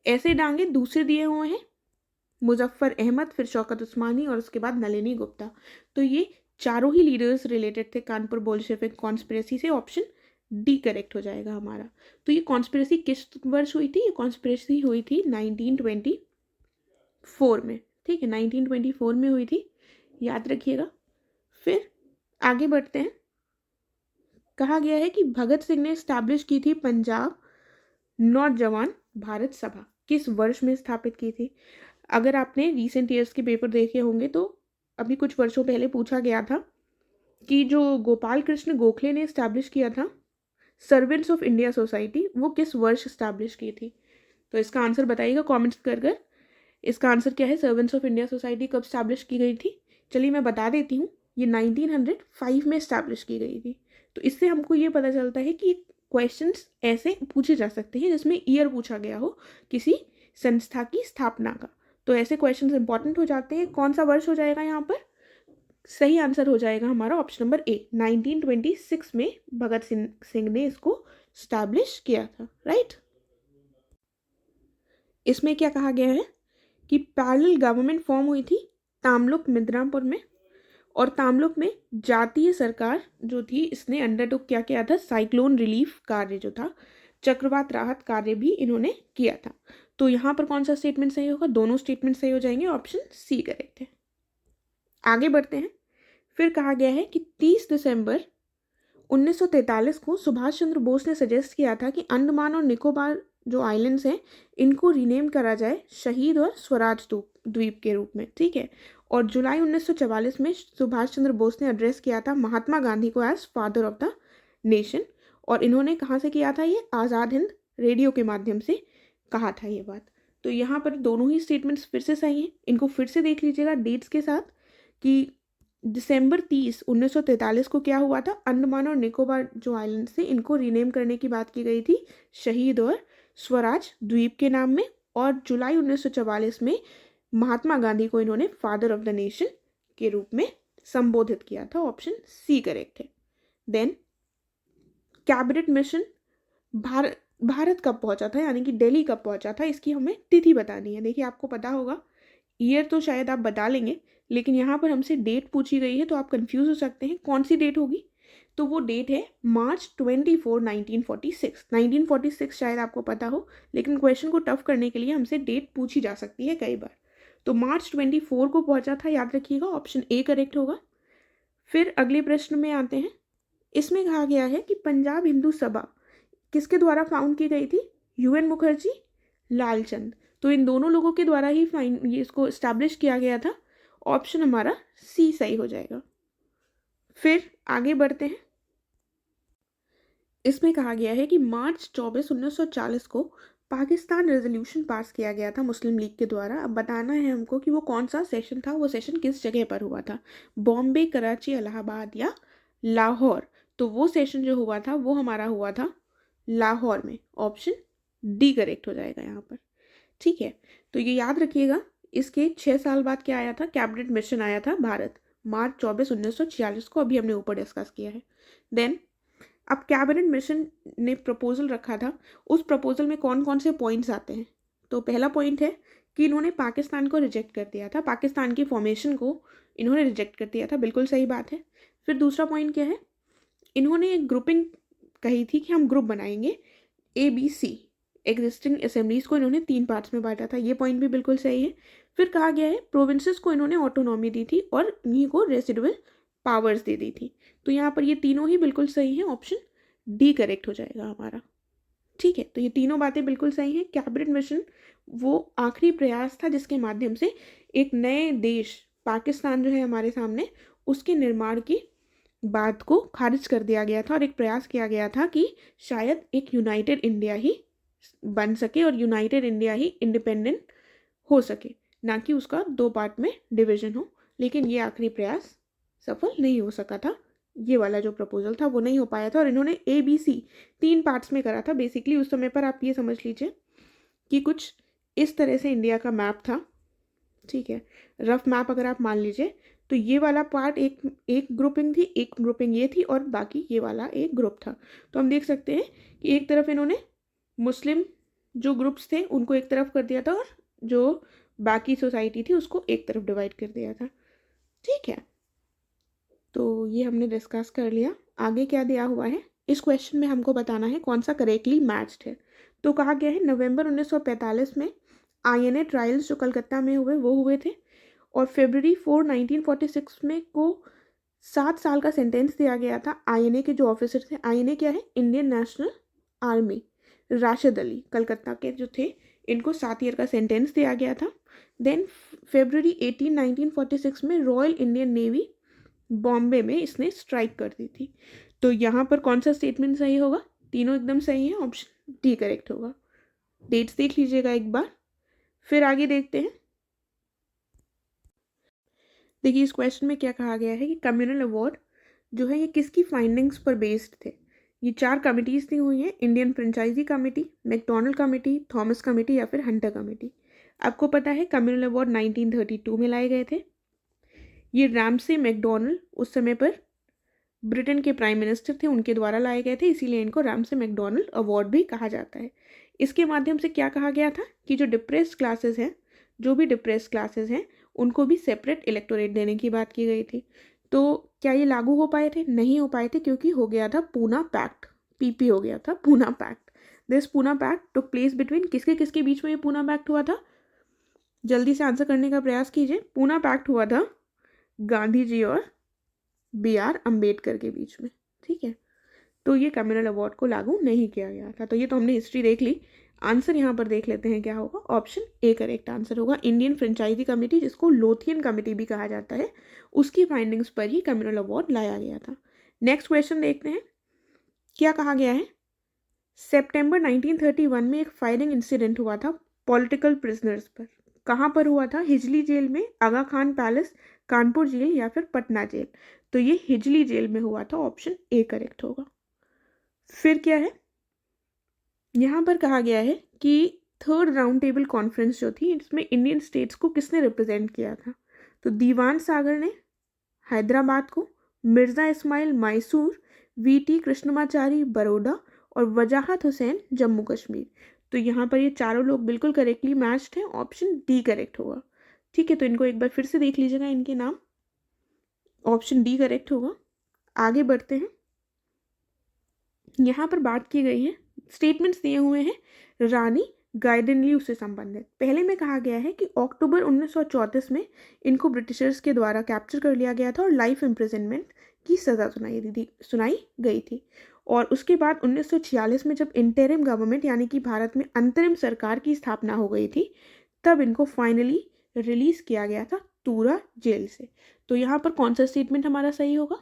ऐसे डांगे दूसरे दिए हुए हैं मुजफ्फर अहमद, फिर शौकत उस्मानी, और उसके बाद नलिनी गुप्ता। तो ये चारों ही लीडर्स रिलेटेड थे कानपुर बोल्शेविक कॉन्स्पिरेसी से। ऑप्शन डी करेक्ट हो जाएगा हमारा। तो ये कॉन्स्पिरेसी किस वर्ष हुई थी? ये कॉन्स्पिरेसी हुई थी 1924 में, ठीक है, 1924 में हुई थी, याद रखिएगा। फिर आगे बढ़ते हैं। कहा गया है कि भगत सिंह ने स्टैब्लिश की थी पंजाब नौजवान भारत सभा, किस वर्ष में स्थापित की थी? अगर आपने रिसेंट ईयर्स के पेपर देखे होंगे तो अभी कुछ वर्षों पहले पूछा गया था कि जो गोपाल कृष्ण गोखले ने स्टैब्लिश किया था सर्वेंट्स ऑफ इंडिया सोसाइटी, वो किस वर्ष स्टैब्लिश की थी? तो इसका आंसर बताइएगा कमेंट्स कर। इसका आंसर क्या है? सर्वेंट्स ऑफ इंडिया सोसाइटी कब स्टैब्लिश की गई थी? चलिए मैं बता देती हूँ, ये 1905 में स्टैब्लिश की गई थी। तो इससे हमको ये पता चलता है कि क्वेश्चंस ऐसे पूछे जा सकते हैं जिसमें ईयर पूछा गया हो किसी संस्था की स्थापना का। तो ऐसे क्वेश्चंस इंपॉर्टेंट हो जाते हैं। कौन सा वर्ष हो जाएगा यहाँ पर? सही आंसर हो जाएगा हमारा ऑप्शन नंबर ए, 1926 में भगत सिंह ने इसको स्टैब्लिश किया था, राइट। इसमें क्या कहा गया है कि पैरेलल गवर्नमेंट फॉर्म हुई थी तामलुक मिदनापुर में, और तामलुक में जातीय सरकार जो थी इसने अंडरटुक क्या किया था? साइक्लोन रिलीफ कार्य जो था, चक्रवात राहत कार्य भी इन्होंने किया था। तो यहाँ पर कौन सा स्टेटमेंट सही होगा? दोनों स्टेटमेंट सही हो जाएंगे, ऑप्शन सी करेक्ट है। आगे बढ़ते हैं। फिर कहा गया है कि 30 दिसंबर 1943 को सुभाष चंद्र बोस ने सजेस्ट किया था कि अंडमान और निकोबार जो आइलैंड्स हैं इनको रीनेम करा जाए शहीद और स्वराज द्वीप के रूप में, ठीक है। और जुलाई 1944 में सुभाष चंद्र बोस ने एड्रेस किया था महात्मा गांधी को as father of the nation. और इन्होंने कहाँ से किया था ये? आज़ाद हिंद रेडियो के माध्यम से कहा था ये बात। तो यहाँ पर दोनों ही स्टेटमेंट्स फिर से सही हैं। इनको फिर से देख लीजिएगा डेट्स के साथ कि दिसंबर 30, 1943 को क्या हुआ था? अंडमान और निकोबार जो आइलैंड्स थे इनको रीनेम करने की बात की गई थी शहीद और स्वराज द्वीप के नाम में। और जुलाई 1944 में महात्मा गांधी को इन्होंने फादर ऑफ द नेशन के रूप में संबोधित किया था। ऑप्शन सी करेक्ट है। देन कैबिनेट मिशन भारत कब पहुंचा था, यानी कि दिल्ली कब पहुंचा था, इसकी हमें तिथि बतानी है। देखिए आपको पता होगा, ईयर तो शायद आप बता लेंगे, लेकिन यहाँ पर हमसे डेट पूछी गई है तो आप कंफ्यूज हो सकते हैं कौन सी डेट होगी। तो वो डेट है मार्च 24, 1946। 1946 शायद आपको पता हो, लेकिन क्वेश्चन को टफ करने के लिए हमसे डेट पूछी जा सकती है कई बार। तो मार्च 24 को पहुंचा था, याद रखिएगा, ऑप्शन ए करेक्ट होगा। फिर अगले प्रश्न में आते हैं। इसमें कहा गया है कि पंजाब हिंदू सभा किसके द्वारा फाउंड की गई थी? UN मुखर्जी, लालचंद। तो इन दोनों लोगों के द्वारा ही ये इसको इस्टेब्लिश किया गया था। ऑप्शन हमारा सी सही हो जाएगा। फिर आगे बढ़ते हैं। इसमें कहा गया है कि मार्च 24, 1940 को पाकिस्तान रेजोल्यूशन पास किया गया था मुस्लिम लीग के द्वारा। अब बताना है हमको कि वो कौन सा सेशन था, वो सेशन किस जगह पर हुआ था, बॉम्बे, कराची, इलाहाबाद या लाहौर। तो वो सेशन जो हुआ था वो हमारा हुआ था लाहौर में। ऑप्शन डी करेक्ट हो जाएगा यहाँ पर, ठीक है। तो ये याद रखिएगा। इसके 6 साल बाद क्या आया था? कैबिनेट मिशन आया था भारत, मार्च 24, 1946 को, अभी हमने ऊपर डिस्कस किया है। देन अब कैबिनेट मिशन ने प्रपोजल रखा था, उस प्रपोजल में कौन कौन से पॉइंट्स आते हैं? तो पहला पॉइंट है कि इन्होंने पाकिस्तान को रिजेक्ट कर दिया था, पाकिस्तान की फॉर्मेशन को इन्होंने रिजेक्ट कर दिया था, बिल्कुल सही बात है। फिर दूसरा पॉइंट क्या है? इन्होंने एक ग्रुपिंग कही थी कि हम ग्रुप बनाएंगे ABC, एग्जिस्टिंग असेंबलीज को इन्होंने 3 पार्ट्स में बांटा था, ये पॉइंट भी बिल्कुल सही है। फिर कहा गया है प्रोविंसेस को इन्होंने ऑटोनॉमी दी थी और इन्हीं को रेसिडुअल पावर्स दे दी थी। तो यहाँ पर ये तीनों ही बिल्कुल सही हैं, ऑप्शन डी करेक्ट हो जाएगा हमारा, ठीक है। तो ये तीनों बातें बिल्कुल सही हैं। कैबिनेट मिशन वो आखिरी प्रयास था जिसके माध्यम से एक नए देश पाकिस्तान जो है हमारे सामने, उसके निर्माण की बात को खारिज कर दिया गया था और एक प्रयास किया गया था कि शायद एक यूनाइटेड इंडिया ही बन सके और यूनाइटेड इंडिया ही इंडिपेंडेंट हो सके, ना कि उसका 2 पार्ट में डिवीजन हो। लेकिन ये आखिरी प्रयास सफल नहीं हो सका था, ये वाला जो प्रपोजल था वो नहीं हो पाया था। और इन्होंने ABC 3 पार्ट्स में करा था। बेसिकली उस समय पर आप ये समझ लीजिए कि कुछ इस तरह से इंडिया का मैप था, ठीक है, रफ मैप अगर आप मान लीजिए। तो ये वाला पार्ट एक ग्रुपिंग थी, एक ग्रुपिंग ये थी और बाकी ये वाला एक ग्रुप था। तो हम देख सकते हैं कि एक तरफ इन्होंने मुस्लिम जो ग्रुप्स थे उनको एक तरफ कर दिया था और जो बाकी सोसाइटी थी उसको एक तरफ डिवाइड कर दिया था, ठीक है। तो ये हमने डिस्कस कर लिया। आगे क्या दिया हुआ है? इस क्वेश्चन में हमको बताना है कौन सा करेक्टली मैच्ड है। तो कहा गया है नवंबर 1945 में INA ट्रायल्स जो कलकत्ता में हुए वो हुए थे और फरवरी 4, 1946 में को 7 साल का सेंटेंस दिया गया था। INA के जो ऑफिसर थे, INA क्या है? Indian national army, Rashid Ali Calcutta के जो थे, इनको 7 ईयर का सेंटेंस दिया गया था। देन फरवरी 18, 1946 में रॉयल इंडियन नेवी बॉम्बे में इसने स्ट्राइक कर दी थी। तो यहाँ पर कौन सा स्टेटमेंट सही होगा? तीनों एकदम सही है, ऑप्शन डी करेक्ट होगा। डेट्स देख लीजिएगा एक बार। फिर आगे देखते हैं। देखिए इस क्वेश्चन में क्या कहा गया है कि कम्युनल अवार्ड जो है ये किसकी फाइंडिंग्स पर बेस्ड थे? ये 4 कमिटीज़ दी हुई हैं, Indian franchise committee, McDonald committee, Thomas committee या फिर हंटर कमेटी। आपको पता है कम्युनल अवार्ड 1932 में लाए गए थे। ये रैमसे मैकडोनल्ड उस समय पर ब्रिटेन के प्राइम मिनिस्टर थे, उनके द्वारा लाए गए थे, इसीलिए इनको रैमसे मैकडोनल्ड अवार्ड भी कहा जाता है। इसके माध्यम से क्या कहा गया था कि जो डिप्रेस्ड क्लासेस हैं, जो भी डिप्रेस्ड क्लासेस हैं उनको भी सेपरेट इलेक्टोरेट देने की बात की गई थी। तो क्या ये लागू हो पाए थे? नहीं हो पाए थे, क्योंकि हो गया था पूना पैक्ट, PP हो गया था Poona pact. This Poona pact took place between किसके किसके बीच में ये पूना पैक्ट हुआ था? जल्दी से आंसर करने का प्रयास कीजिए। पूना पैक्ट हुआ था गांधी जी और BR अम्बेडकर के बीच में, ठीक है। तो ये कम्युनल अवार्ड को लागू नहीं किया गया था। तो ये तो हमने हिस्ट्री देख ली। आंसर यहाँ पर देख लेते हैं क्या होगा। ऑप्शन ए करेक्ट आंसर होगा। इंडियन फ्रेंचाइजी कमेटी, जिसको लोथियन कमेटी भी कहा जाता है, उसकी फाइंडिंग्स पर ही कम्युनल अवार्ड लाया गया था। नेक्स्ट क्वेश्चन देखते हैं क्या कहा गया है। सितंबर 1931 में एक फायरिंग इंसिडेंट हुआ था पॉलिटिकल प्रिजनर्स पर। कहाँ पर हुआ था? हिजली जेल में, आगा खान पैलेस, कानपुर जेल या फिर पटना जेल। तो ये हिजली जेल में हुआ था। ऑप्शन ए करेक्ट होगा। फिर क्या है, यहाँ पर कहा गया है कि थर्ड राउंड टेबल कॉन्फ्रेंस जो थी, इसमें इंडियन स्टेट्स को किसने रिप्रेजेंट किया था? तो दीवान सागर ने हैदराबाद को, मिर्ज़ा इस्माइल मैसूर, वीटी कृष्णमाचारी बड़ौदा और वजाहत हुसैन जम्मू कश्मीर। तो यहाँ पर ये चारों लोग बिल्कुल करेक्टली मैच्ड हैं। ऑप्शन डी करेक्ट होगा। ठीक है, तो इनको एक बार फिर से देख लीजिएगा, इनके नाम। ऑप्शन डी करेक्ट होगा। आगे बढ़ते हैं। यहाँ पर बात की गई है, स्टेटमेंट्स दिए हुए हैं रानी गाइडिनल्यू से संबंधित। पहले में कहा गया है कि अक्टूबर 1934 में इनको ब्रिटिशर्स के द्वारा कैप्चर कर लिया गया था और लाइफ इम्प्रिजनमेंट की सज़ा सुनाई गई थी। और उसके बाद 1946 में जब इंटरिम गवर्नमेंट यानी कि भारत में अंतरिम सरकार की स्थापना हो गई थी, तब इनको फाइनली रिलीज किया गया था तूरा जेल से। तो यहाँ पर कौन सा स्टेटमेंट हमारा सही होगा?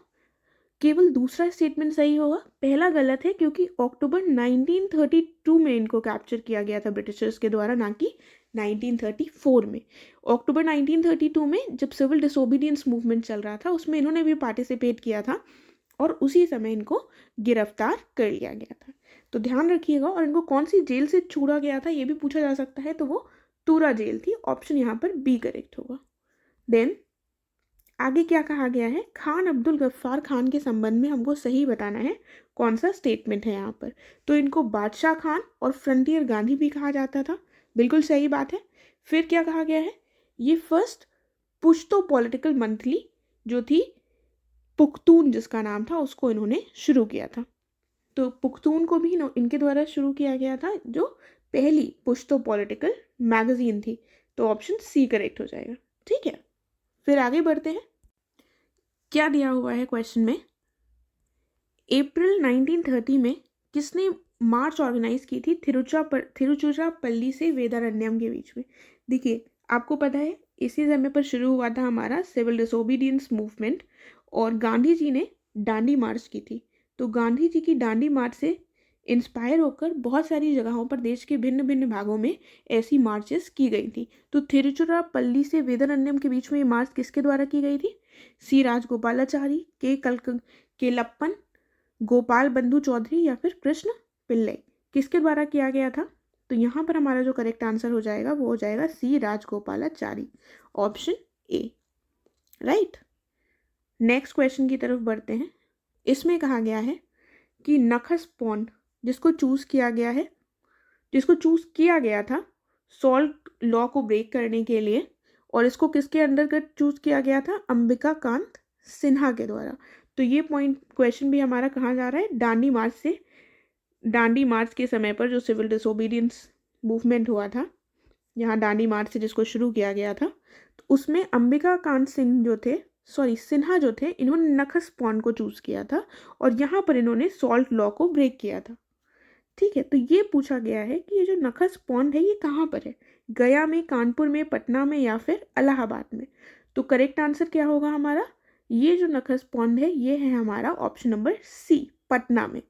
केवल दूसरा स्टेटमेंट सही होगा, पहला गलत है, क्योंकि अक्टूबर 1932 में इनको कैप्चर किया गया था ब्रिटिशर्स के द्वारा, ना कि 1934 में। अक्टूबर 1932 में जब सिविल डिसोबीडियंस मूवमेंट चल रहा था, उसमें इन्होंने भी पार्टिसिपेट किया था और उसी समय इनको गिरफ्तार कर लिया गया था। तो ध्यान रखिएगा। और इनको कौन सी जेल से छोड़ा गया था ये भी पूछा जा सकता है, तो वो तूरा जेल थी। ऑप्शन यहाँ पर बी करेक्ट होगा। देन आगे क्या कहा गया है, खान अब्दुल गफ्फार खान के संबंध में हमको सही बताना है कौन सा स्टेटमेंट है यहाँ पर। तो इनको बादशाह खान और फ्रंटियर गांधी भी कहा जाता था, बिल्कुल सही बात है। फिर क्या कहा गया है, ये फर्स्ट पुश्तो पॉलिटिकल मंथली जो थी पुख्तून जिसका नाम था, उसको इन्होंने शुरू किया था। तो पुख्तून को भी इनके द्वारा शुरू किया गया था, जो पहली पुश्तो पॉलिटिकल मैगजीन थी। तो ऑप्शन सी करेक्ट हो जाएगा। ठीक है, फिर आगे बढ़ते हैं। क्या दिया हुआ है क्वेश्चन में, अप्रैल 1930 में किसने मार्च ऑर्गेनाइज की थी तिरुचिरापल्ली से वेदारण्यम के बीच में? देखिए, आपको पता है इसी समय पर शुरू हुआ था हमारा सिविल डिसोबीडियंस मूवमेंट और गांधी जी ने डांडी मार्च की थी। तो गांधी जी की डांडी मार्च से इंस्पायर होकर बहुत सारी जगहों पर देश के भिन्न भिन्न भागों में ऐसी मार्चेस की गई थी। तो तिरुचिरापल्ली से वेदारण्यम के बीच में ये मार्च किसके द्वारा की गई थी? सी राजगोपालाचारी, केलप्पन, गोपाल बंधु चौधरी या फिर कृष्ण पिल्लई, किसके द्वारा किया गया था? तो यहाँ पर हमारा जो करेक्ट आंसर हो जाएगा वो हो जाएगा C Rajagopalachari. Option A right. Next question की तरफ बढ़ते हैं। इसमें कहा गया है कि नखस पॉन्ड जिसको चूज किया गया था सॉल्ट लॉ को ब्रेक करने के लिए, और इसको किसके अंडर चूज किया गया था? अंबिका कांत सिन्हा के द्वारा। तो ये पॉइंट क्वेश्चन भी हमारा कहाँ जा रहा है? डांडी मार्च से। डांडी मार्च के समय पर जो सिविल डिसोबीडियंस मूवमेंट हुआ था, यहाँ डांडी मार्च से जिसको शुरू किया गया था, तो उसमें अंबिका कांत सिन्हा जो थे, इन्होंने नखस पॉन्ड को चूज किया था और यहाँ पर इन्होंने सॉल्ट लॉ को ब्रेक किया था। ठीक है, तो ये पूछा गया है कि ये जो नखस पॉन्ड है ये कहाँ पर है? गया में, कानपुर में, पटना में या फिर इलाहाबाद में? तो करेक्ट आंसर क्या होगा हमारा? ये जो नखस पॉन्ड है ये है हमारा ऑप्शन नंबर सी, पटना में।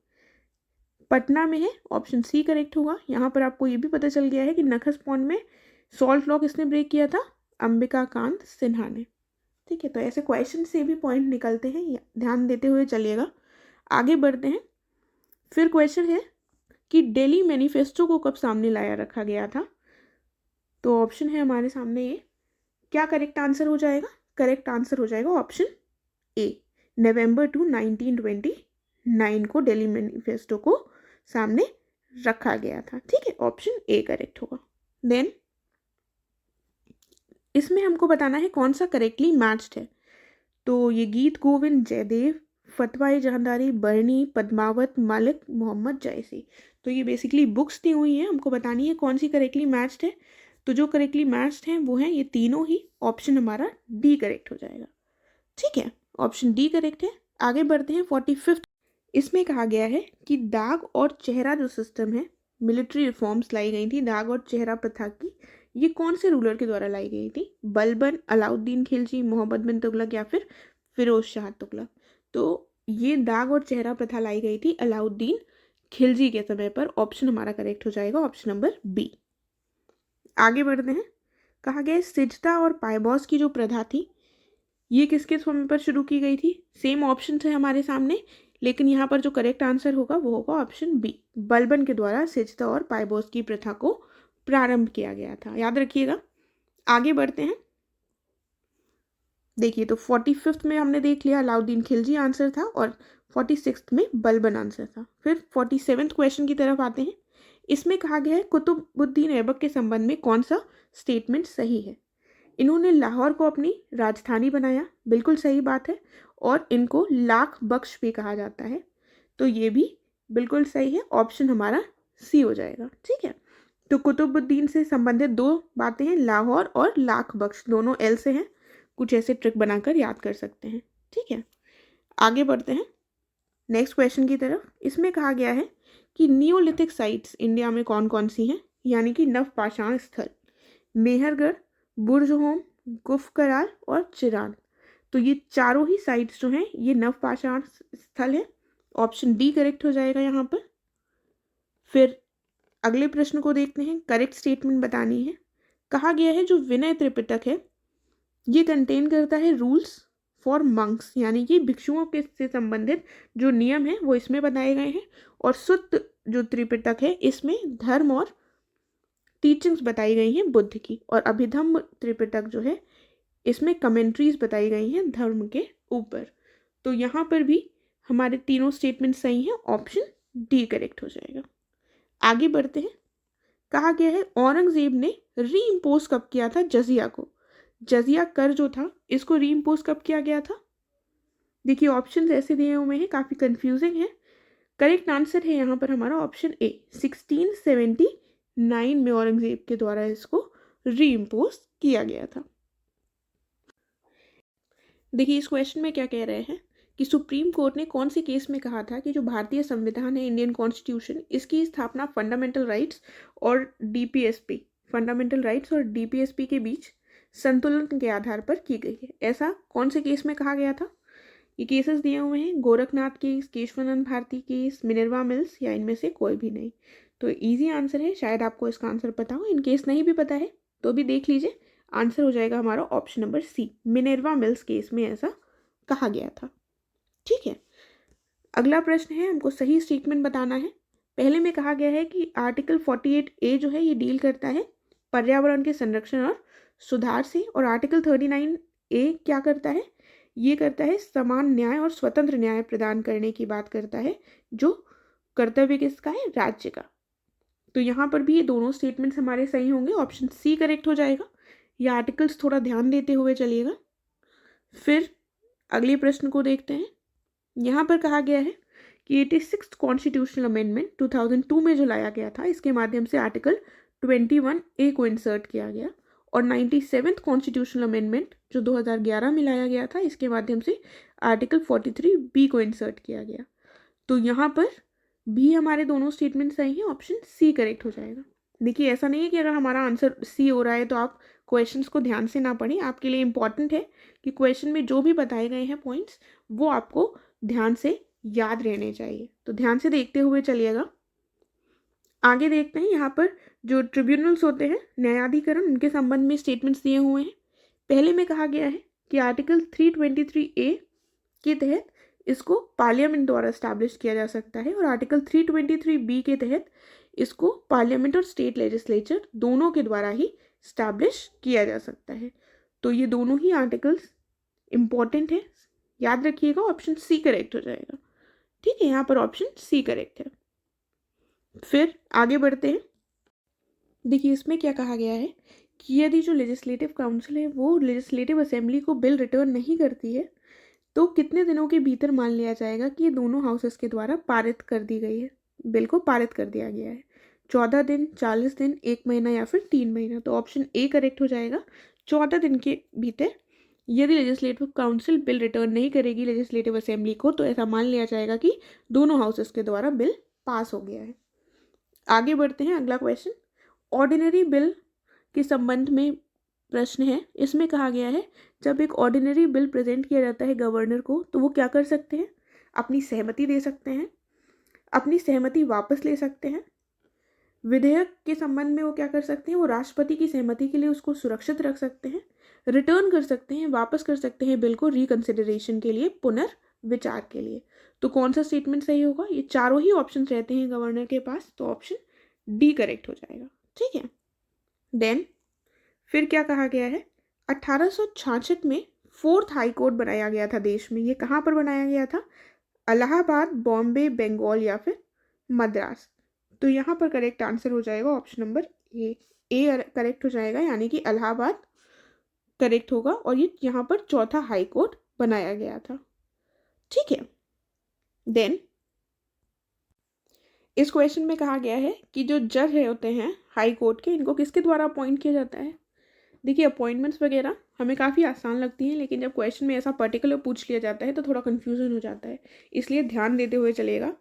पटना में है, ऑप्शन सी करेक्ट होगा। यहाँ पर आपको ये भी पता चल गया है कि नखस पॉन्ड में सॉल्ट लॉ किसने ब्रेक किया था? अंबिका कांत सिन्हा ने। ठीक है, तो ऐसे क्वेश्चन से भी पॉइंट निकलते हैं, ध्यान देते हुए चलिएगा। आगे बढ़ते हैं। फिर क्वेश्चन है कि दिल्ली मैनिफेस्टो को कब सामने लाया रखा गया था? तो ऑप्शन है हमारे सामने ये। क्या करेक्ट आंसर हो जाएगा? करेक्ट आंसर हो जाएगा ऑप्शन ए, नवंबर 2, 1929 को दिल्ली मैनिफेस्टो को सामने रखा गया था। ठीक है, ऑप्शन ए करेक्ट होगा। देन इसमें हमको बताना है कौन सा करेक्टली मैच्ड है। तो ये गीत गोविंद जयदेव, फतवाए जहांदारी, बरनी, पद्मावत, मालिक, मोहम्मद जायसी। तो ये बेसिकली बुक्स दी हुई हैं, हमको बतानी है कौन सी करेक्टली मैच्ड है। तो जो करेक्टली मैच्ड हैं वो हैं ये तीनों ही। ऑप्शन हमारा डी करेक्ट हो जाएगा। ठीक है, ऑप्शन डी करेक्ट है। आगे बढ़ते हैं 45th। इसमें कहा गया है कि दाग और चेहरा जो सिस्टम है मिलिट्री रिफॉर्म्स लाई गई थी दाग और चेहरा प्रथा की, ये कौन से रूलर के द्वारा लाई गई थी? बलबन, अलाउद्दीन खिलजी, मोहम्मद बिन तुगलक या फिर फिरोज शाह तुगलक? तो ये दाग और चेहरा प्रथा लाई गई थी अलाउद्दीन खिलजी के समय पर। ऑप्शन हमारा करेक्ट हो जाएगा ऑप्शन नंबर बी। आगे बढ़ते हैं। कहा गया है सिजदा और पायबॉस की जो प्रथा थी ये किसके समय पर शुरू की गई थी? सेम ऑप्शन है हमारे सामने, लेकिन यहाँ पर जो करेक्ट आंसर होगा वो होगा ऑप्शन बी। बलबन के द्वारा सिजदा और पायबॉस की प्रथा को प्रारंभ किया गया था, याद रखिएगा। आगे बढ़ते हैं। देखिए तो 45th में हमने देख लिया अलाउद्दीन खिलजी आंसर था और 46th में बलबन आंसर था। फिर 47th क्वेश्चन की तरफ आते हैं। इसमें कहा गया है कुतुबुद्दीन ऐबक के संबंध में कौन सा स्टेटमेंट सही है? इन्होंने लाहौर को अपनी राजधानी बनाया, बिल्कुल सही बात है, और इनको लाख बख्श भी कहा जाता है, तो ये भी बिल्कुल सही है। ऑप्शन हमारा सी हो जाएगा। ठीक है, तो कुतुबुद्दीन से संबंधित दो बातें हैं, लाहौर और लाख बख्श, दोनों एल से हैं। कुछ ऐसे ट्रिक बनाकर याद कर सकते हैं। ठीक है, आगे बढ़ते हैं नेक्स्ट क्वेश्चन की तरफ। इसमें कहा गया है कि नियोलिथिक साइट्स इंडिया में कौन कौन सी हैं, यानी कि नवपाषाण स्थल? मेहरगढ़, बुर्जहोम, गुफ करार और चिरान। तो ये चारों ही साइट्स जो हैं ये नवपाषाण स्थल है। ऑप्शन डी करेक्ट हो जाएगा यहाँ पर। फिर अगले प्रश्न को देखते हैं, करेक्ट स्टेटमेंट बतानी है। कहा गया है जो विनय त्रिपिटक है ये कंटेन करता है रूल्स फॉर मंक्स, यानी कि भिक्षुओं के से संबंधित जो नियम है वो इसमें बताए गए हैं। और सुत्त जो त्रिपिटक है इसमें धर्म और टीचिंग्स बताई गई हैं बुद्ध की। और अभिधम्म त्रिपिटक जो है इसमें कमेंट्रीज बताई गई हैं धर्म के ऊपर। तो यहाँ पर भी हमारे तीनों स्टेटमेंट सही हैं, ऑप्शन डी करेक्ट हो जाएगा। आगे बढ़ते हैं। कहा गया है औरंगजेब ने री इम्पोज कब किया था जजिया को? जजिया कर जो था इसको री इम्पोज कब किया गया था? देखिए ऑप्शन ऐसे दिए हुए हैं, काफ़ी कंफ्यूजिंग है। करेक्ट आंसर है यहाँ पर हमारा ऑप्शन ए, 1679 में औरंगजेब के द्वारा इसको री इम्पोज किया गया था। देखिए इस क्वेश्चन में क्या कह रहे हैं कि सुप्रीम कोर्ट ने कौन से केस में कहा था कि जो भारतीय संविधान है इंडियन कॉन्स्टिट्यूशन इसकी स्थापना फंडामेंटल राइट्स और डीपीएसपी फंडामेंटल राइट्स और डीपीएसपी के बीच संतुलन के आधार पर की गई है। ऐसा कौन से केस में कहा गया था? ये केसेस दिए हुए हैं, Gorakhnath case, Kesavananda Bharati case, Minerva mills, या इनमें से कोई भी नहीं। तो इजी आंसर है, शायद आपको इसका आंसर पता हो, इन केस नहीं भी पता है तो भी देख लीजिए। आंसर हो जाएगा हमारा option number C, Minerva mills case में ऐसा कहा गया था। ठीक है, अगला प्रश्न है, हमको सही स्टेटमेंट बताना है। पहले में कहा गया है कि आर्टिकल 48A जो है ये डील करता है पर्यावरण के संरक्षण और सुधार से, और आर्टिकल 39A क्या करता है? ये करता है समान न्याय और स्वतंत्र न्याय प्रदान करने की बात करता है, जो कर्तव्य किसका है? राज्य का। तो यहाँ पर भी ये दोनों स्टेटमेंट्स हमारे सही होंगे, ऑप्शन सी करेक्ट हो जाएगा। ये आर्टिकल्स थोड़ा ध्यान देते हुए चलिएगा। फिर अगले प्रश्न को देखते हैं। यहाँ पर कहा गया है कि 86th कॉन्स्टिट्यूशनल अमेंडमेंट 2002 में जो लाया गया था इसके माध्यम से आर्टिकल 21A को इंसर्ट किया गया, और 97th कॉन्स्टिट्यूशनल अमेंडमेंट जो 2011 में लाया गया था इसके माध्यम से आर्टिकल 43B को इंसर्ट किया गया। तो यहाँ पर भी हमारे दोनों स्टेटमेंट सही हैं, ऑप्शन सी करेक्ट हो जाएगा। देखिए ऐसा नहीं है कि अगर हमारा आंसर सी हो रहा है तो आप क्वेश्चंस को ध्यान से ना पढ़ें। आपके लिए इम्पॉर्टेंट है कि क्वेश्चन में जो भी बताए गए हैं पॉइंट्स वो आपको ध्यान से याद रहने चाहिए, तो ध्यान से देखते हुए चलिएगा। आगे देखते हैं, यहाँ पर जो ट्रिब्यूनल्स होते हैं न्यायाधिकरण उनके संबंध में स्टेटमेंट्स दिए हुए हैं। पहले में कहा गया है कि आर्टिकल 323A के तहत इसको पार्लियामेंट द्वारा इस्टेब्लिश किया जा सकता है, और आर्टिकल 323B के तहत इसको पार्लियामेंट और स्टेट लेजिस्लेचर दोनों के द्वारा ही इस्टेब्लिश किया जा सकता है। तो ये दोनों ही आर्टिकल्स इम्पॉर्टेंट है, याद रखिएगा, ऑप्शन सी करेक्ट हो जाएगा। ठीक है, यहाँ पर ऑप्शन सी करेक्ट है। फिर आगे बढ़ते हैं। देखिए इसमें क्या कहा गया है कि यदि जो लेजिस्लेटिव काउंसिल है वो लेजिस्लेटिव असेंबली को बिल रिटर्न नहीं करती है तो कितने दिनों के भीतर मान लिया जाएगा कि ये दोनों हाउसेस के द्वारा पारित कर दी गई है, बिल को पारित कर दिया गया है? 14 दिन, 40 दिन, 1 महीना या फिर 3 महीना? तो ऑप्शन ए करेक्ट हो जाएगा, 14 दिन के भीतर यदि लेजिस्लेटिव काउंसिल बिल रिटर्न नहीं करेगी लेजिस्लेटिव असेंबली को तो ऐसा मान लिया जाएगा कि दोनों हाउसेस के द्वारा बिल पास हो गया है। आगे बढ़ते हैं, अगला क्वेश्चन ऑर्डिनरी बिल के संबंध में प्रश्न है। इसमें कहा गया है जब एक ऑर्डिनरी बिल प्रेजेंट किया जाता है गवर्नर को तो वो क्या कर सकते हैं, अपनी सहमति दे सकते हैं, अपनी सहमति वापस ले सकते हैं। विधेयक के संबंध में वो क्या कर सकते हैं, वो राष्ट्रपति की सहमति के लिए उसको सुरक्षित रख सकते हैं, रिटर्न कर सकते हैं, वापस कर सकते हैं बिल को रिकंसिडरेशन के लिए, पुनर्विचार के लिए। तो कौन सा स्टेटमेंट सही होगा, ये चारों ही ऑप्शन रहते हैं गवर्नर के पास, तो ऑप्शन डी करेक्ट हो जाएगा। ठीक है, देन फिर क्या कहा गया है, 1866 में 4th हाई कोर्ट बनाया गया था देश में। ये कहाँ पर बनाया गया था, इलाहाबाद, बॉम्बे, बंगाल या फिर मद्रास। तो यहाँ पर करेक्ट आंसर हो जाएगा ऑप्शन नंबर ए करेक्ट हो जाएगा, यानी कि इलाहाबाद करेक्ट होगा और ये यहाँ पर 4था हाई कोर्ट बनाया गया था। ठीक है, देन इस क्वेश्चन में कहा गया है कि जो जज होते हैं हाई कोर्ट के, इनको किसके द्वारा अपॉइंट किया जाता है। देखिए अपॉइंटमेंट्स वगैरह हमें काफ़ी आसान लगती हैं, लेकिन जब क्वेश्चन में ऐसा पर्टिकुलर पूछ लिया जाता है तो थोड़ा कन्फ्यूजन हो जाता है, इसलिए ध्यान देते हुए चलेगा।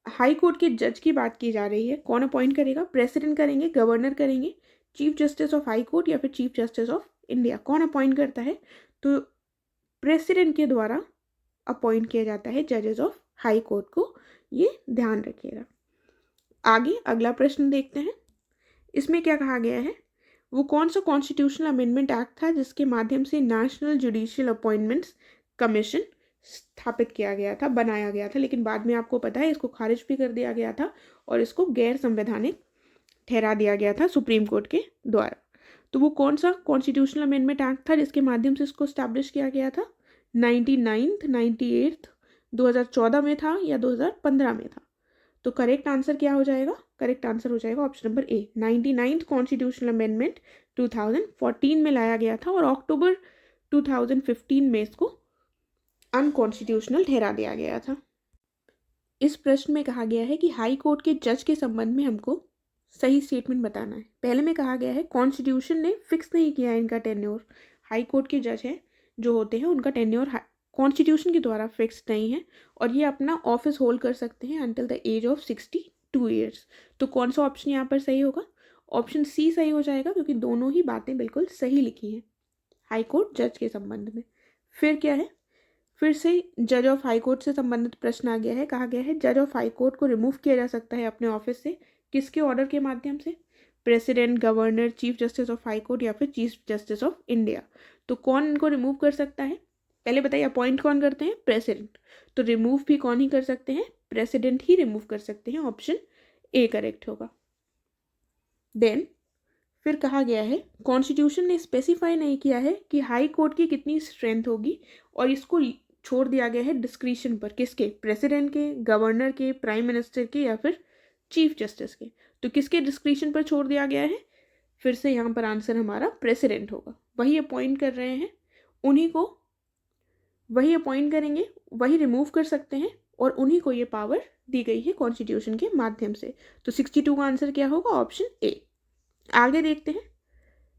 हाई कोर्ट के जज की बात की जा रही है, कौन अपॉइंट करेगा, प्रेसिडेंट करेंगे, गवर्नर करेंगे, chief justice of high court या फिर चीफ जस्टिस ऑफ इंडिया, कौन अपॉइंट करता है, तो प्रेसिडेंट के द्वारा अपॉइंट किया जाता है जजेस ऑफ हाई कोर्ट को, ये ध्यान रखिएगा। आगे अगला प्रश्न देखते हैं, इसमें क्या कहा गया है, वो कौन सा कॉन्स्टिट्यूशनल अमेंडमेंट एक्ट था जिसके माध्यम से नेशनल जुडिशियल अपॉइंटमेंट्स कमीशन स्थापित किया गया था, बनाया गया था, लेकिन बाद में आपको पता है इसको खारिज भी कर दिया गया था और इसको गैर संवैधानिक ठहरा दिया गया था सुप्रीम कोर्ट के द्वारा। तो वो कौन सा कॉन्स्टिट्यूशनल अमेंडमेंट एक्ट था जिसके माध्यम से इसको स्टैब्लिश किया गया था, 99th, 98th, 2014 में था या 2015 में था। तो करेक्ट आंसर क्या हो जाएगा, करेक्ट आंसर हो जाएगा option number A, 99th constitutional amendment 2014 में लाया गया था और अक्टूबर 2015 में इसको अनकॉन्स्टिट्यूशनल ठहरा दिया गया था। इस प्रश्न में कहा गया है कि हाई कोर्ट के जज के संबंध में हमको सही स्टेटमेंट बताना है। पहले में कहा गया है कॉन्स्टिट्यूशन ने फिक्स नहीं किया है इनका टेन्योर, हाई कोर्ट के जज हैं जो होते हैं उनका टेन्योर कॉन्स्टिट्यूशन के द्वारा फिक्स नहीं है और ये अपना ऑफिस होल्ड कर सकते हैं until the age of 62 years. तो कौन सा ऑप्शन यहाँ पर सही होगा, ऑप्शन सी सही हो जाएगा, क्योंकि दोनों ही बातें बिल्कुल सही लिखी हैं हाई कोर्ट जज के संबंध में। फिर क्या है, फिर से जज ऑफ हाई कोर्ट से संबंधित प्रश्न आ गया है, कहा गया है जज ऑफ हाई कोर्ट को रिमूव किया जा सकता है अपने ऑफिस से, किसके ऑर्डर के माध्यम से, president, governor, chief justice of high court या फिर चीफ जस्टिस ऑफ इंडिया। तो कौन इनको रिमूव कर सकता है, पहले बताइए, अपॉइंट कौन करते हैं, प्रेसिडेंट, तो रिमूव भी कौन ही कर सकते हैं, प्रेसिडेंट ही रिमूव कर सकते हैं, ऑप्शन ए करेक्ट होगा। देन फिर कहा गया है कॉन्स्टिट्यूशन ने स्पेसिफाई नहीं किया है कि हाई कोर्ट की कितनी स्ट्रेंथ होगी और इसको छोड़ दिया गया है डिस्क्रिशन पर, किसके, प्रेसिडेंट के, गवर्नर के, प्राइम मिनिस्टर के या फिर चीफ जस्टिस के। तो किसके डिस्क्रिशन पर छोड़ दिया गया है, फिर से यहाँ पर आंसर हमारा प्रेसिडेंट होगा, वही अपॉइंट कर रहे हैं, उन्हीं को वही अपॉइंट करेंगे, वही रिमूव कर सकते हैं और उन्हीं को ये पावर दी गई है कॉन्स्टिट्यूशन के माध्यम से। तो 62 का आंसर क्या होगा, ऑप्शन ए। आगे देखते हैं,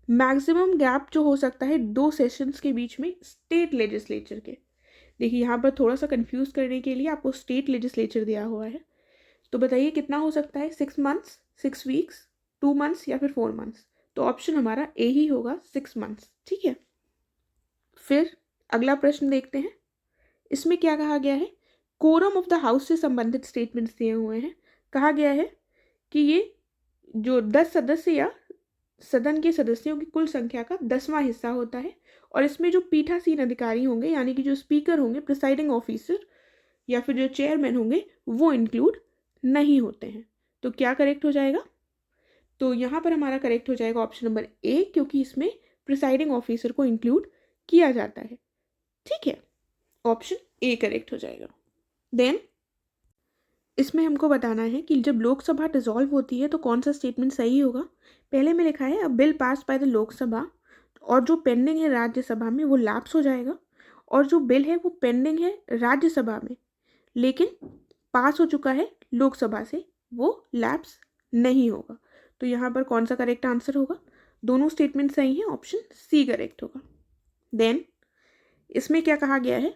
मैक्सिमम गैप जो हो सकता है 2 सेशंस के बीच में स्टेट लेजिस्लेचर के। देखिए यहाँ पर थोड़ा सा कंफ्यूज करने के लिए आपको स्टेट लेजिस्लेचर दिया हुआ है, तो बताइए कितना हो सकता है, 6 months, 6 weeks, 2 months या फिर 4 months। तो ऑप्शन हमारा ए ही होगा, 6 months। ठीक है, फिर अगला प्रश्न देखते हैं, इसमें क्या कहा गया है, कोरम ऑफ द हाउस से संबंधित स्टेटमेंट्स दिए हुए हैं। कहा गया है कि ये जो 10 सदस्य या सदन के सदस्यों की कुल संख्या का 10वां हिस्सा होता है और इसमें जो पीठासीन अधिकारी होंगे, यानी कि जो स्पीकर होंगे, प्रिसाइडिंग ऑफिसर या फिर जो चेयरमैन होंगे, वो इंक्लूड नहीं होते हैं। तो क्या करेक्ट हो जाएगा, तो यहाँ पर हमारा करेक्ट हो जाएगा ऑप्शन नंबर ए, क्योंकि इसमें प्रिसाइडिंग ऑफिसर को इंक्लूड किया जाता है। ठीक है, ऑप्शन ए करेक्ट हो जाएगा। देन इसमें हमको बताना है कि जब लोकसभा डिसॉल्व होती है तो कौन सा स्टेटमेंट सही होगा। पहले में लिखा है अ bill pass by the Lok Sabha और जो पेंडिंग है राज्यसभा में वो लैप्स हो जाएगा, और जो बिल है वो पेंडिंग है राज्यसभा में लेकिन पास हो चुका है लोकसभा से, वो लैप्स नहीं होगा। तो यहाँ पर कौन सा करेक्ट आंसर होगा, दोनों स्टेटमेंट सही हैं, ऑप्शन सी करेक्ट होगा। देन इसमें क्या कहा गया है,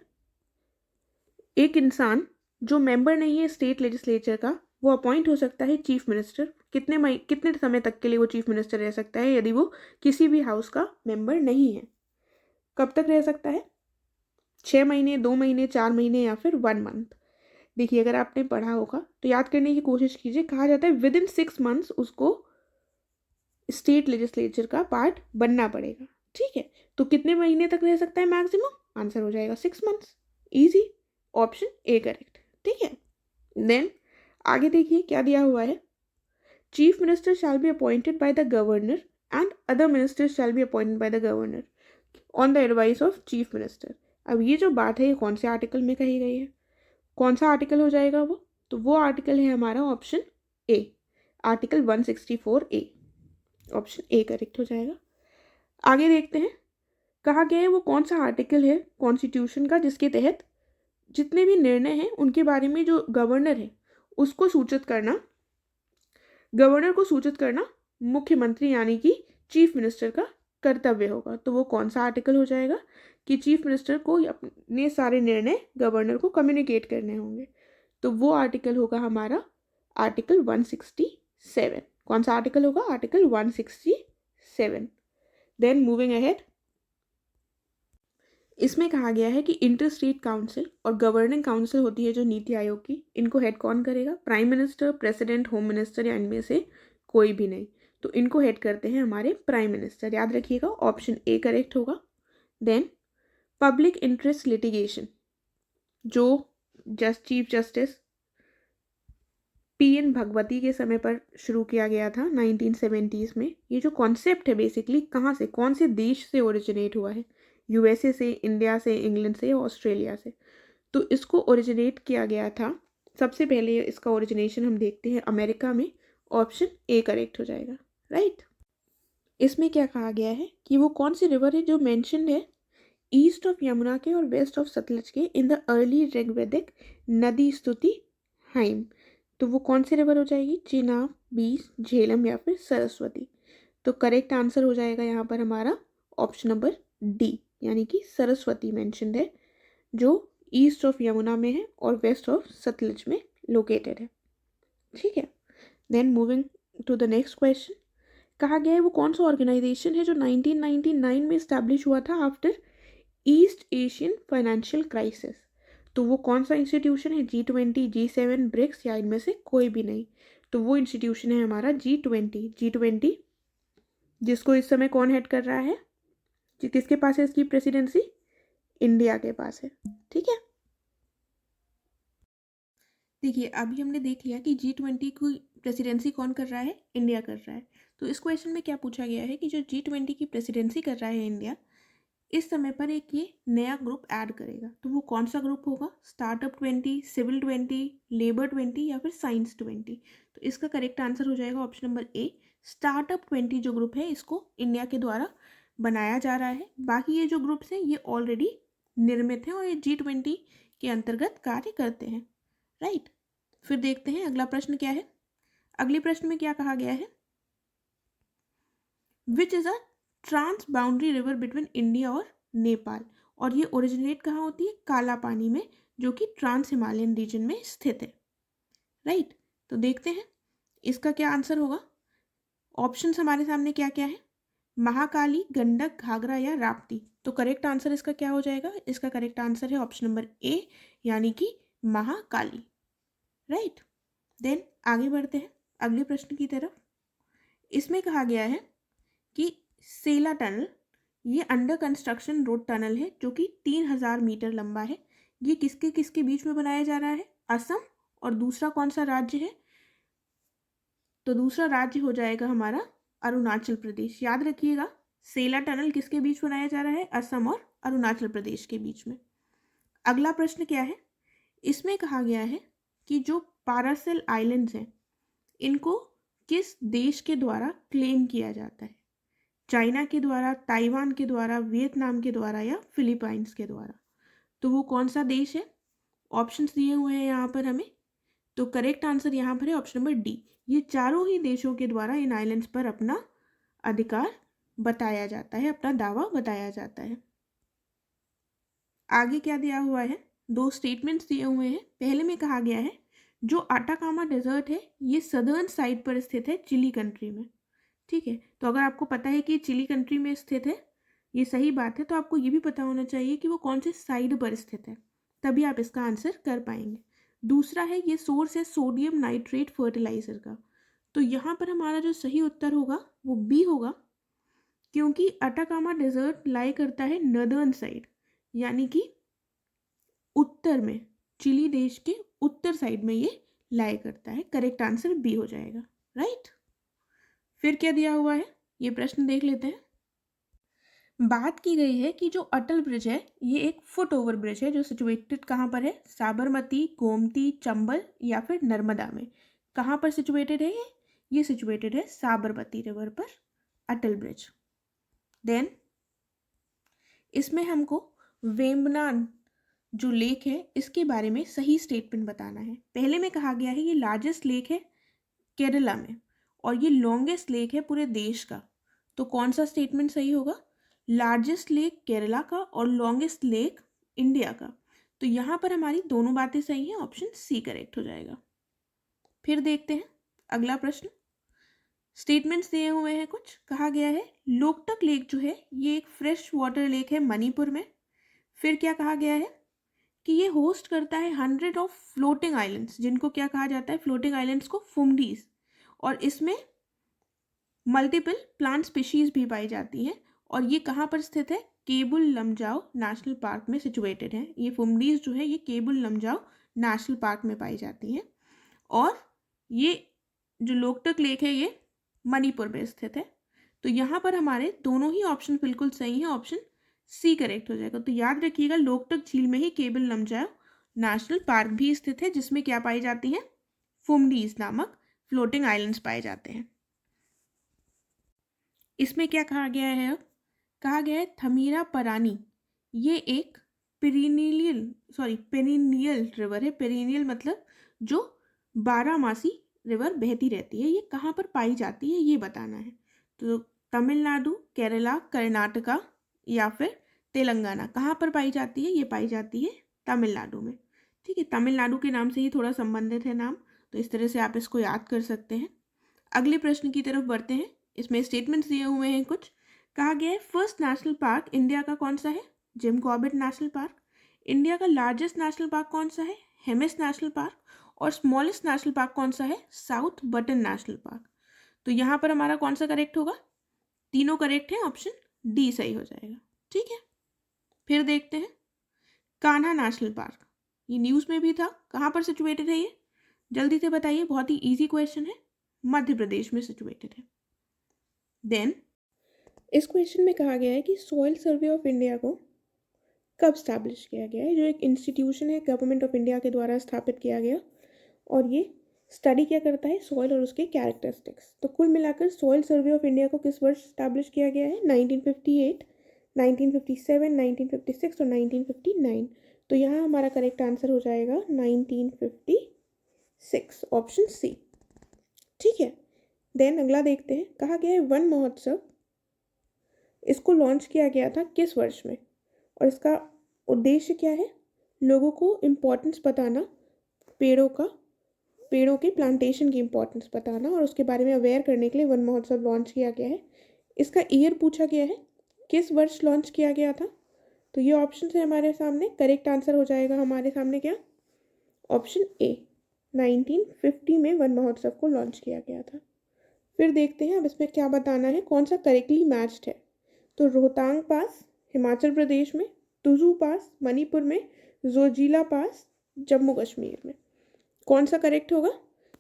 एक इंसान जो मेंबर नहीं है स्टेट लेजिस्लेचर का, वो अपॉइंट हो सकता है चीफ मिनिस्टर। कितने समय तक के लिए वो चीफ मिनिस्टर रह सकता है यदि वो किसी भी हाउस का मेंबर नहीं है? कब तक रह सकता है? 6 महीने, 2 महीने, 4 महीने या फिर 1 मंथ। देखिए, अगर आपने पढ़ा होगा तो याद करने की कोशिश कीजिए। कहा जाता है विद इन 6 मंथ्स उसको स्टेट लेजिस्लेचर का पार्ट बनना पड़ेगा। ठीक है, तो कितने महीने तक रह सकता है मैक्सिमम? आंसर हो जाएगा 6 months. Easy, option A correct. ठीक है, देन आगे देखिए क्या दिया हुआ है। Chief minister shall be appointed by the governor and other ministers shall be appointed by the governor on the advice of chief minister. अब ये जो बात है ये कौन से आर्टिकल में कही गई है? कौन सा आर्टिकल हो जाएगा वो? तो वो आर्टिकल है हमारा option A, article 164 A. Option A correct हो जाएगा। आगे देखते हैं, कहा गया है वो कौन सा आर्टिकल है कॉन्स्टिट्यूशन का जिसके तहत जितने भी निर्णय हैं उनके बारे में जो गवर्नर है उसको सूचित करना, गवर्नर को सूचित करना मुख्यमंत्री यानी कि चीफ मिनिस्टर का कर्तव्य होगा। तो वो कौन सा आर्टिकल हो जाएगा कि चीफ मिनिस्टर को अपने सारे निर्णय गवर्नर को कम्युनिकेट करने होंगे? तो वो आर्टिकल होगा हमारा आर्टिकल 167। कौन सा आर्टिकल होगा? आर्टिकल 167। देन मूविंग अहेड, इसमें कहा गया है कि इंटर स्टेट काउंसिल और गवर्निंग काउंसिल होती है जो नीति आयोग की, इनको हेड कौन करेगा? Prime minister, president, home minister या इनमें से कोई भी नहीं। तो इनको हेड करते हैं हमारे प्राइम मिनिस्टर। याद रखिएगा, ऑप्शन ए करेक्ट होगा। देन पब्लिक इंटरेस्ट लिटिगेशन, जो चीफ जस्टिस पीएन भगवती के समय पर शुरू किया गया था 1970s में। ये जो कॉन्सेप्ट है बेसिकली कहाँ से, कौन से देश से ओरिजिनेट हुआ है? यूएसए से, इंडिया से, इंग्लैंड से, ऑस्ट्रेलिया से। तो इसको ओरिजिनेट किया गया था, सबसे पहले इसका ओरिजिनेशन हम देखते हैं अमेरिका में। ऑप्शन ए करेक्ट हो जाएगा, राइट। इसमें क्या कहा गया है कि वो कौन सी रिवर है जो मेंशन्ड है ईस्ट ऑफ यमुना के और वेस्ट ऑफ सतलज के इन द अर्ली ऋग्वैदिक नदी स्तुति हाइम। तो वो कौन सी रिवर हो जाएगी? चेनाब, बीस, झेलम या फिर सरस्वती। तो करेक्ट आंसर हो जाएगा यहाँ पर हमारा ऑप्शन नंबर डी, यानी कि सरस्वती मेंशन्ड है जो ईस्ट ऑफ यमुना में है और वेस्ट ऑफ सतलज में लोकेटेड है। ठीक है, then moving to the next question, कहा गया है वो कौन सा ऑर्गेनाइजेशन है जो 1999 में इस्टेब्लिश हुआ था after east Asian financial crisis? तो वो कौन सा इंस्टीट्यूशन है? G20, G7, ब्रिक्स या इनमें से कोई भी नहीं? तो वो इंस्टीट्यूशन है हमारा G20 जिसको इस समय कौन हेड कर रहा है? किसके पास है इसकी प्रेसिडेंसी? इंडिया के पास है। ठीक है, देखिए अभी हमने देख लिया कि G20 की प्रेसिडेंसी कौन कर रहा है? इंडिया कर रहा है। तो इस क्वेश्चन में क्या पूछा गया है कि जो G20 की प्रेसिडेंसी कर रहा है इंडिया, इस समय पर एक ये नया ग्रुप ऐड करेगा। तो वो कौन सा ग्रुप होगा? स्टार्टअप 20, सिविल 20, लेबर 20 या फिर साइंस 20? तो इसका करेक्ट आंसर हो जाएगा ऑप्शन नंबर ए, स्टार्टअप 20 जो ग्रुप है इसको इंडिया के द्वारा बनाया जा रहा है। बाकी ये जो ग्रुप्स हैं ये ऑलरेडी निर्मित हैं और ये G20 के अंतर्गत कार्य करते हैं, राइट। फिर देखते हैं अगला प्रश्न क्या है। अगले प्रश्न में क्या कहा गया है? Which is a trans boundary river between India और नेपाल, और ये ओरिजिनेट कहाँ होती है? काला पानी में, जो कि ट्रांस हिमालयन रीजन में स्थित है, राइट। तो देखते हैं इसका क्या आंसर होगा। ऑप्शंस हमारे सामने क्या क्या है? महाकाली, गंडक, घाघरा या राप्ती। तो करेक्ट आंसर इसका क्या हो जाएगा? इसका करेक्ट आंसर है ऑप्शन नंबर ए, यानी कि महाकाली, राइट। देन आगे बढ़ते हैं अगले प्रश्न की तरफ। इसमें कहा गया है कि सेला टनल ये अंडर कंस्ट्रक्शन रोड टनल है जो कि 3000 मीटर लंबा है। ये किसके किसके बीच में बनाया जा रहा है? असम और दूसरा कौन सा राज्य है? तो दूसरा राज्य हो जाएगा हमारा अरुणाचल प्रदेश। याद रखिएगा, सेला टनल किसके बीच बनाया जा रहा है? असम और अरुणाचल प्रदेश के बीच में। अगला प्रश्न क्या है? इसमें कहा गया है कि जो पारासेल आइलैंड्स हैं इनको किस देश के द्वारा क्लेम किया जाता है? चाइना के द्वारा, ताइवान के द्वारा, वियतनाम के द्वारा या फिलीपाइंस के द्वारा? तो वो कौन सा देश है? ऑप्शंस दिए हुए हैं यहाँ पर हमें। तो करेक्ट आंसर यहाँ पर है ऑप्शन नंबर डी, ये चारों ही देशों के द्वारा इन आइलैंड्स पर अपना अधिकार बताया जाता है, अपना दावा बताया जाता है। आगे क्या दिया हुआ है? दो स्टेटमेंट्स दिए हुए हैं। पहले में कहा गया है जो अटाकामा डेजर्ट है ये सदर्न साइड पर स्थित है चिली कंट्री में। ठीक है, तो अगर आपको पता है कि ये चिली कंट्री में स्थित है, ये सही बात है, तो आपको ये भी पता होना चाहिए कि वो कौन से साइड पर स्थित है, तभी आप इसका आंसर कर पाएंगे। दूसरा है ये सोर्स है सोडियम नाइट्रेट फर्टिलाइजर का। तो यहाँ पर हमारा जो सही उत्तर होगा वो बी होगा, क्योंकि अटाकामा डेजर्ट लाई करता है नदर्न साइड, यानी कि उत्तर में, चिली देश के उत्तर साइड में ये लाई करता है। करेक्ट आंसर बी हो जाएगा, राइट। फिर क्या दिया हुआ है ये प्रश्न देख लेते हैं। बात की गई है कि जो अटल ब्रिज है ये एक फुट ओवर ब्रिज है जो सिचुएटेड कहाँ पर है, साबरमती, गोमती, चंबल या फिर नर्मदा में। कहाँ पर सिचुएटेड है ये सिचुएटेड है साबरमती रिवर पर अटल ब्रिज। देन इसमें हमको वेम्बनाड जो लेक है इसके बारे में सही स्टेटमेंट बताना है। पहले में कहा गया है ये लार्जेस्ट लेक है केरला में और ये लॉन्गेस्ट लेक है पूरे देश का। तो कौन सा स्टेटमेंट सही होगा, लार्जेस्ट लेक केरला का और लॉन्गेस्ट लेक इंडिया का। तो यहाँ पर हमारी दोनों बातें सही हैं, ऑप्शन सी करेक्ट हो जाएगा। फिर देखते हैं अगला प्रश्न। स्टेटमेंट्स दिए हुए हैं कुछ। कहा गया है लोकटक लेक जो है ये एक फ्रेश वाटर लेक है मणिपुर में। फिर क्या कहा गया है कि ये होस्ट करता है 100 ऑफ फ्लोटिंग आइलैंड्स, जिनको क्या कहा जाता है, फ्लोटिंग आइलैंड्स को फुमडीज, और इसमें मल्टीपल प्लांट स्पीशीज भी पाई जाती हैं। और ये कहाँ पर स्थित है, केबुल लमजाओ नेशनल पार्क में सिचुएटेड है। ये फुमडीज जो है ये केबुल लमजाओ नेशनल पार्क में पाई जाती हैं। और ये जो लोकटक लेक है ये मणिपुर में स्थित है। तो यहाँ पर हमारे दोनों ही ऑप्शन बिल्कुल सही हैं, ऑप्शन सी करेक्ट हो जाएगा। तो याद रखिएगा लोकटक झील में ही केबुल लमजाओ नेशनल पार्क भी स्थित है, जिसमें क्या पाई जाती है, फुमडीज नामक फ्लोटिंग आइलैंड्स पाए जाते हैं। इसमें क्या कहा गया है, अब कहा गया है थमीरा परानी ये एक पेरिनियल रिवर है। पेरिनियल मतलब जो 12 मासी रिवर बहती रहती है। ये कहाँ पर पाई जाती है ये बताना है। तो तमिलनाडु, केरला, कर्नाटका या फिर तेलंगाना, कहाँ पर पाई जाती है, ये पाई जाती है तमिलनाडु में। ठीक है, तमिलनाडु के नाम से ही थोड़ा संबंधित है नाम, तो इस तरह से आप इसको याद कर सकते हैं। अगले प्रश्न की तरफ बढ़ते हैं। इसमें स्टेटमेंट्स दिए हुए हैं कुछ। कहा गया है फर्स्ट नेशनल पार्क इंडिया का कौन सा है, Jim Corbett national park. India का लार्जेस्ट नेशनल पार्क कौन सा है, हेमिस नेशनल पार्क। और स्मॉलेस्ट नेशनल पार्क कौन सा है, साउथ बटन नेशनल पार्क। तो यहाँ पर हमारा कौन सा करेक्ट होगा, तीनों करेक्ट है, ऑप्शन डी सही हो जाएगा। ठीक है, फिर देखते हैं कान्हा नेशनल पार्क। ये न्यूज़ में भी था, कहाँ पर सिचुएटेड है ये, जल्दी से बताइए, बहुत ही इजी क्वेश्चन है, मध्य प्रदेश में सिचुएटेड है। देन इस क्वेश्चन में कहा गया है कि सॉइल सर्वे ऑफ इंडिया को कब स्टैब्लिश किया गया है, जो एक इंस्टीट्यूशन है गवर्नमेंट ऑफ इंडिया के द्वारा स्थापित किया गया, और ये स्टडी क्या करता है, सॉइल और उसके कैरेक्टरिस्टिक्स। तो कुल मिलाकर सॉइल सर्वे ऑफ इंडिया को किस वर्ष स्टैब्लिश किया गया है, 1958, 1957, 1956 और 1959। तो यहाँ हमारा करेक्ट आंसर हो जाएगा 1956, ऑप्शन सी। ठीक है, देन अगला देखते हैं। कहा गया है वन महोत्सव, इसको लॉन्च किया गया था किस वर्ष में, और इसका उद्देश्य क्या है, लोगों को इम्पोर्टेंस बताना, पेड़ों के प्लांटेशन की इम्पोर्टेंस बताना और उसके बारे में अवेयर करने के लिए वन महोत्सव लॉन्च किया गया है। इसका ईयर पूछा गया है, किस वर्ष लॉन्च किया गया था। तो ये ऑप्शन है हमारे सामने, करेक्ट आंसर हो जाएगा हमारे सामने क्या, ऑप्शन ए, 1950 में वन महोत्सव को लॉन्च किया गया था। फिर देखते हैं अब इसमें क्या बताना है, कौन सा करेक्टली मैच्ड है। तो रोहतांग पास हिमाचल प्रदेश में, तुजू पास मणिपुर में, जोजिला पास जम्मू कश्मीर में, कौन सा करेक्ट होगा।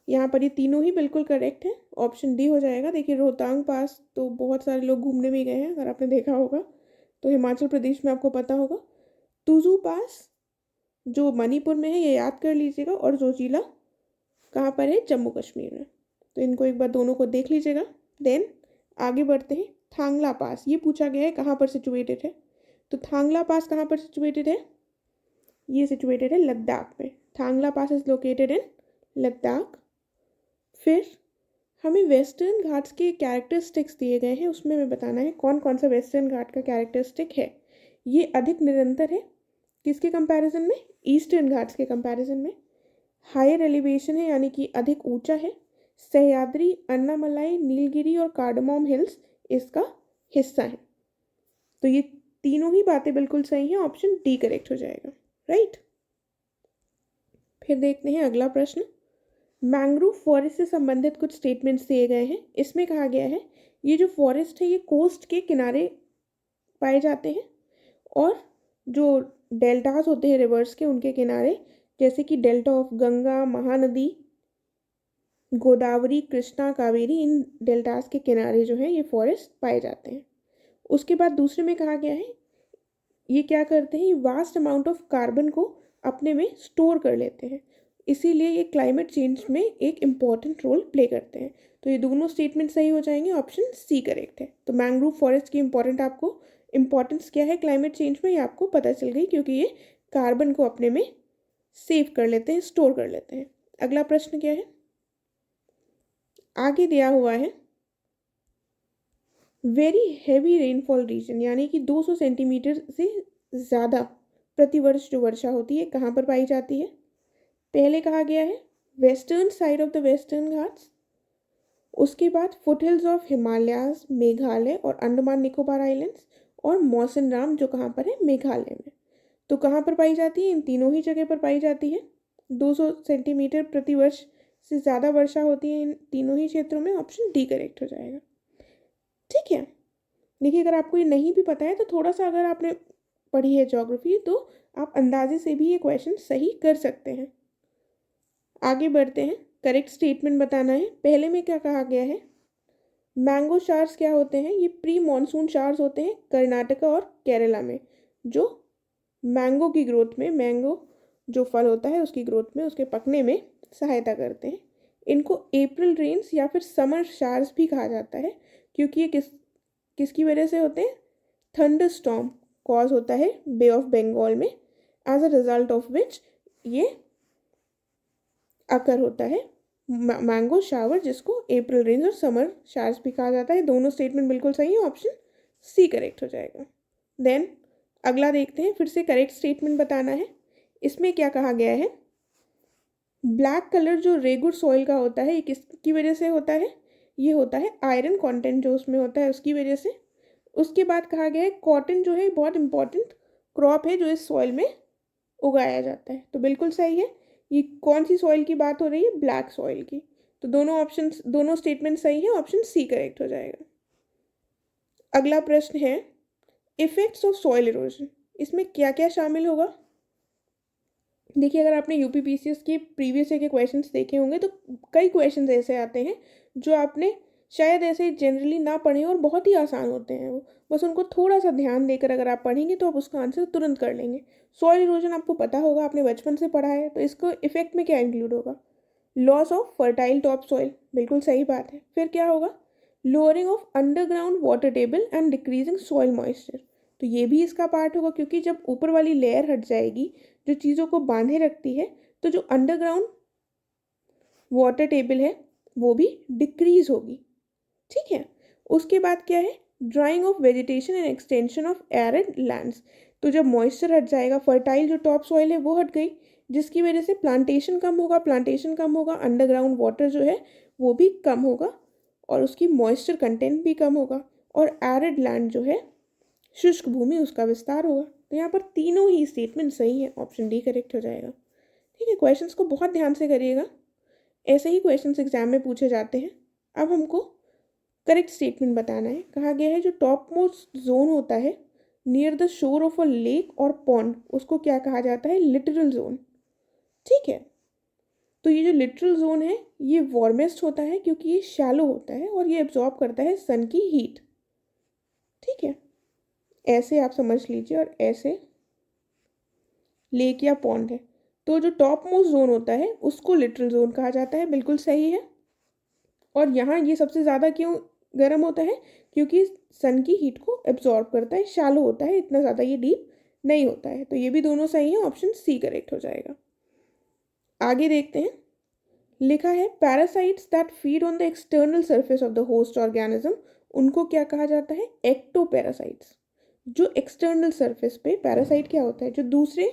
यहाँ पर ये तीनों ही बिल्कुल करेक्ट है, ऑप्शन डी हो जाएगा। देखिए रोहतांग पास तो बहुत सारे लोग घूमने भी गए हैं, अगर आपने देखा होगा तो हिमाचल प्रदेश में आपको पता होगा। तुजू पास जो मणिपुर में है ये याद कर लीजिएगा, और जोजिला कहाँ पर है, जम्मू कश्मीर में। तो इनको एक बार दोनों को देख लीजिएगा। देन आगे बढ़ते हैं, थांगला पास ये पूछा गया है कहाँ पर सिचुएटेड है। तो थांगला पास कहाँ पर सिचुएटेड है, ये सिचुएटेड है लद्दाख में। थांगला पास इज लोकेटेड इन लद्दाख। फिर हमें वेस्टर्न घाट्स के कैरेक्टरिस्टिक्स दिए गए हैं, उसमें हमें बताना है कौन कौन सा वेस्टर्न घाट का कैरेक्टरिस्टिक है। ये अधिक निरंतर है किसके कंपैरिजन में, ईस्टर्न घाट्स के कंपैरिजन में। हायर एलिवेशन है यानी कि अधिक ऊंचा है। सह्याद्री, अन्नामलाई, नीलगिरी और कार्डमम हिल्स इसका हिस्सा है। तो ये तीनों ही बातें बिल्कुल सही हैं, ऑप्शन डी करेक्ट हो जाएगा, राइट। फिर देखते हैं अगला प्रश्न। मैंग्रोव फॉरेस्ट से संबंधित कुछ स्टेटमेंट्स दिए गए हैं। इसमें कहा गया है ये जो फॉरेस्ट है ये कोस्ट के किनारे पाए जाते हैं और जो डेल्टास होते हैं रिवर्स के उनके किनारे, जैसे कि delta of Ganga, Mahanadi, Godavari, Krishna, Kaveri, in deltas के किनारे जो है ये फॉरेस्ट पाए जाते हैं। उसके बाद दूसरे में कहा गया है ये क्या करते हैं, ये वास्ट अमाउंट ऑफ कार्बन को अपने में स्टोर कर लेते हैं, इसीलिए ये क्लाइमेट चेंज में एक इम्पॉर्टेंट रोल प्ले करते हैं। तो ये दोनों स्टेटमेंट सही हो जाएंगे, ऑप्शन सी करेक्ट है। तो मैंग्रोव फॉरेस्ट की इम्पोर्टेंस क्या है क्लाइमेट चेंज में, ये आपको पता चल गई, क्योंकि ये कार्बन को अपने में सेव कर लेते हैं, स्टोर कर लेते हैं। अगला प्रश्न क्या है, आगे दिया हुआ है वेरी हैवी रेनफॉल रीजन यानी कि 200 सेंटीमीटर से ज़्यादा प्रतिवर्ष जो वर्षा होती है कहाँ पर पाई जाती है। पहले कहा गया है western side of the western Ghats, उसके बाद फुटहिल्स ऑफ हिमालयाज, मेघालय और अंडमान निकोबार आइलैंड्स, और मौसिन राम जो कहाँ पर है, मेघालय में। तो कहाँ पर पाई जाती है, इन तीनों ही जगह पर पाई जाती है। 200 सेंटीमीटर प्रतिवर्ष से ज़्यादा वर्षा होती है इन तीनों ही क्षेत्रों में, ऑप्शन डी करेक्ट हो जाएगा, ठीक है। देखिए अगर आपको ये नहीं भी पता है तो थोड़ा सा अगर आपने पढ़ी है ज्योग्राफी तो आप अंदाजे से भी ये क्वेश्चन सही कर सकते हैं। आगे बढ़ते हैं, करेक्ट स्टेटमेंट बताना है। पहले में क्या कहा गया है, मैंगो शार्स क्या होते हैं, ये प्री मॉनसून शार्स होते हैं कर्नाटका और केरला में, जो मैंगो की ग्रोथ में, मैंगो जो फल होता है उसकी ग्रोथ में, उसके पकने में सहायता करते हैं। इनको अप्रैल रेन्स या फिर समर शार्स भी कहा जाता है, क्योंकि ये किसकी वजह से होते हैं, थंडर स्टॉर्म कॉज होता है बे ऑफ बंगाल में, as a result of which ये अकर होता है मैंगो शावर, जिसको अप्रैल रेन्स और समर शावर्स भी कहा जाता है। दोनों स्टेटमेंट बिल्कुल सही है, ऑप्शन सी करेक्ट हो जाएगा। देन अगला देखते हैं, फिर से करेक्ट स्टेटमेंट बताना है। इसमें क्या कहा गया है, ब्लैक कलर जो रेगुड सॉइल का होता है ये किसकी वजह से होता है, ये होता है आयरन कंटेंट जो उसमें होता है उसकी वजह से। उसके बाद कहा गया है कॉटन जो है बहुत इंपॉर्टेंट क्रॉप है जो इस सॉइल में उगाया जाता है, तो बिल्कुल सही है। ये कौन सी सॉइल की बात हो रही है, ब्लैक सॉइल की। तो दोनों स्टेटमेंट सही है, ऑप्शन सी करेक्ट हो जाएगा। अगला प्रश्न है इफेक्ट्स ऑफ सॉइल इरोजन, इसमें क्या क्या शामिल होगा। देखिए अगर आपने यूपीपीसीएस के प्रीवियस ईयर के क्वेश्चंस देखे होंगे तो कई क्वेश्चंस ऐसे आते हैं जो आपने शायद ऐसे जनरली ना पढ़े और बहुत ही आसान होते हैं, वो बस उनको थोड़ा सा ध्यान देकर अगर आप पढ़ेंगे तो आप उसका आंसर तुरंत कर लेंगे। सॉइल इरोजन आपको पता होगा, आपने बचपन से पढ़ा है, तो इसको इफेक्ट में क्या इंक्लूड होगा, loss of fertile top soil, बिल्कुल सही बात है। फिर क्या होगा, lowering of underground water table and decreasing soil moisture, तो ये भी इसका पार्ट होगा, क्योंकि जब ऊपर वाली लेयर हट जाएगी जो चीज़ों को बांधे रखती है तो जो अंडरग्राउंड वाटर टेबल है वो भी डिक्रीज होगी, ठीक है। उसके बाद क्या है, drying of vegetation and extension of arid lands, तो जब मॉइस्चर हट जाएगा, फर्टाइल जो टॉप सॉइल है वो हट गई, जिसकी वजह से प्लांटेशन कम होगा, अंडरग्राउंड वाटर जो है वो भी कम होगा और उसकी मॉइस्चर कंटेंट भी कम होगा, और एरिड लैंड जो है शुष्क भूमि उसका विस्तार होगा। तो यहाँ पर तीनों ही स्टेटमेंट सही है, ऑप्शन डी करेक्ट हो जाएगा, ठीक है। क्वेश्चंस को बहुत ध्यान से करिएगा, ऐसे ही क्वेश्चंस एग्जाम में पूछे जाते हैं। अब हमको करेक्ट स्टेटमेंट बताना है। कहा गया है जो टॉप मोस्ट जोन होता है near the shore of a lake और पॉन्ड, उसको क्या कहा जाता है, लिटरल जोन, ठीक है। तो ये जो लिटरल जोन है ये वार्मेस्ट होता है क्योंकि ये शैलो होता है और ये एब्जॉर्ब करता है सन की हीट, ठीक है। ऐसे आप समझ लीजिए, और ऐसे लेक या पॉन्ड है, तो जो टॉप मोस्ट जोन होता है उसको लिटरल जोन कहा जाता है, बिल्कुल सही है। और यहाँ ये सबसे ज़्यादा क्यों गर्म होता है, क्योंकि सन की हीट को एब्जॉर्ब करता है, शैलो होता है, इतना ज़्यादा ये डीप नहीं होता है। तो ये भी दोनों सही है, ऑप्शन सी करेक्ट हो जाएगा। आगे देखते हैं, लिखा है parasites that feed on the external surface of the host organism, उनको क्या कहा जाता है, एक्टोपैरासाइट्स। जो एक्सटर्नल सरफेस पे पैरासाइट क्या होता है, जो दूसरे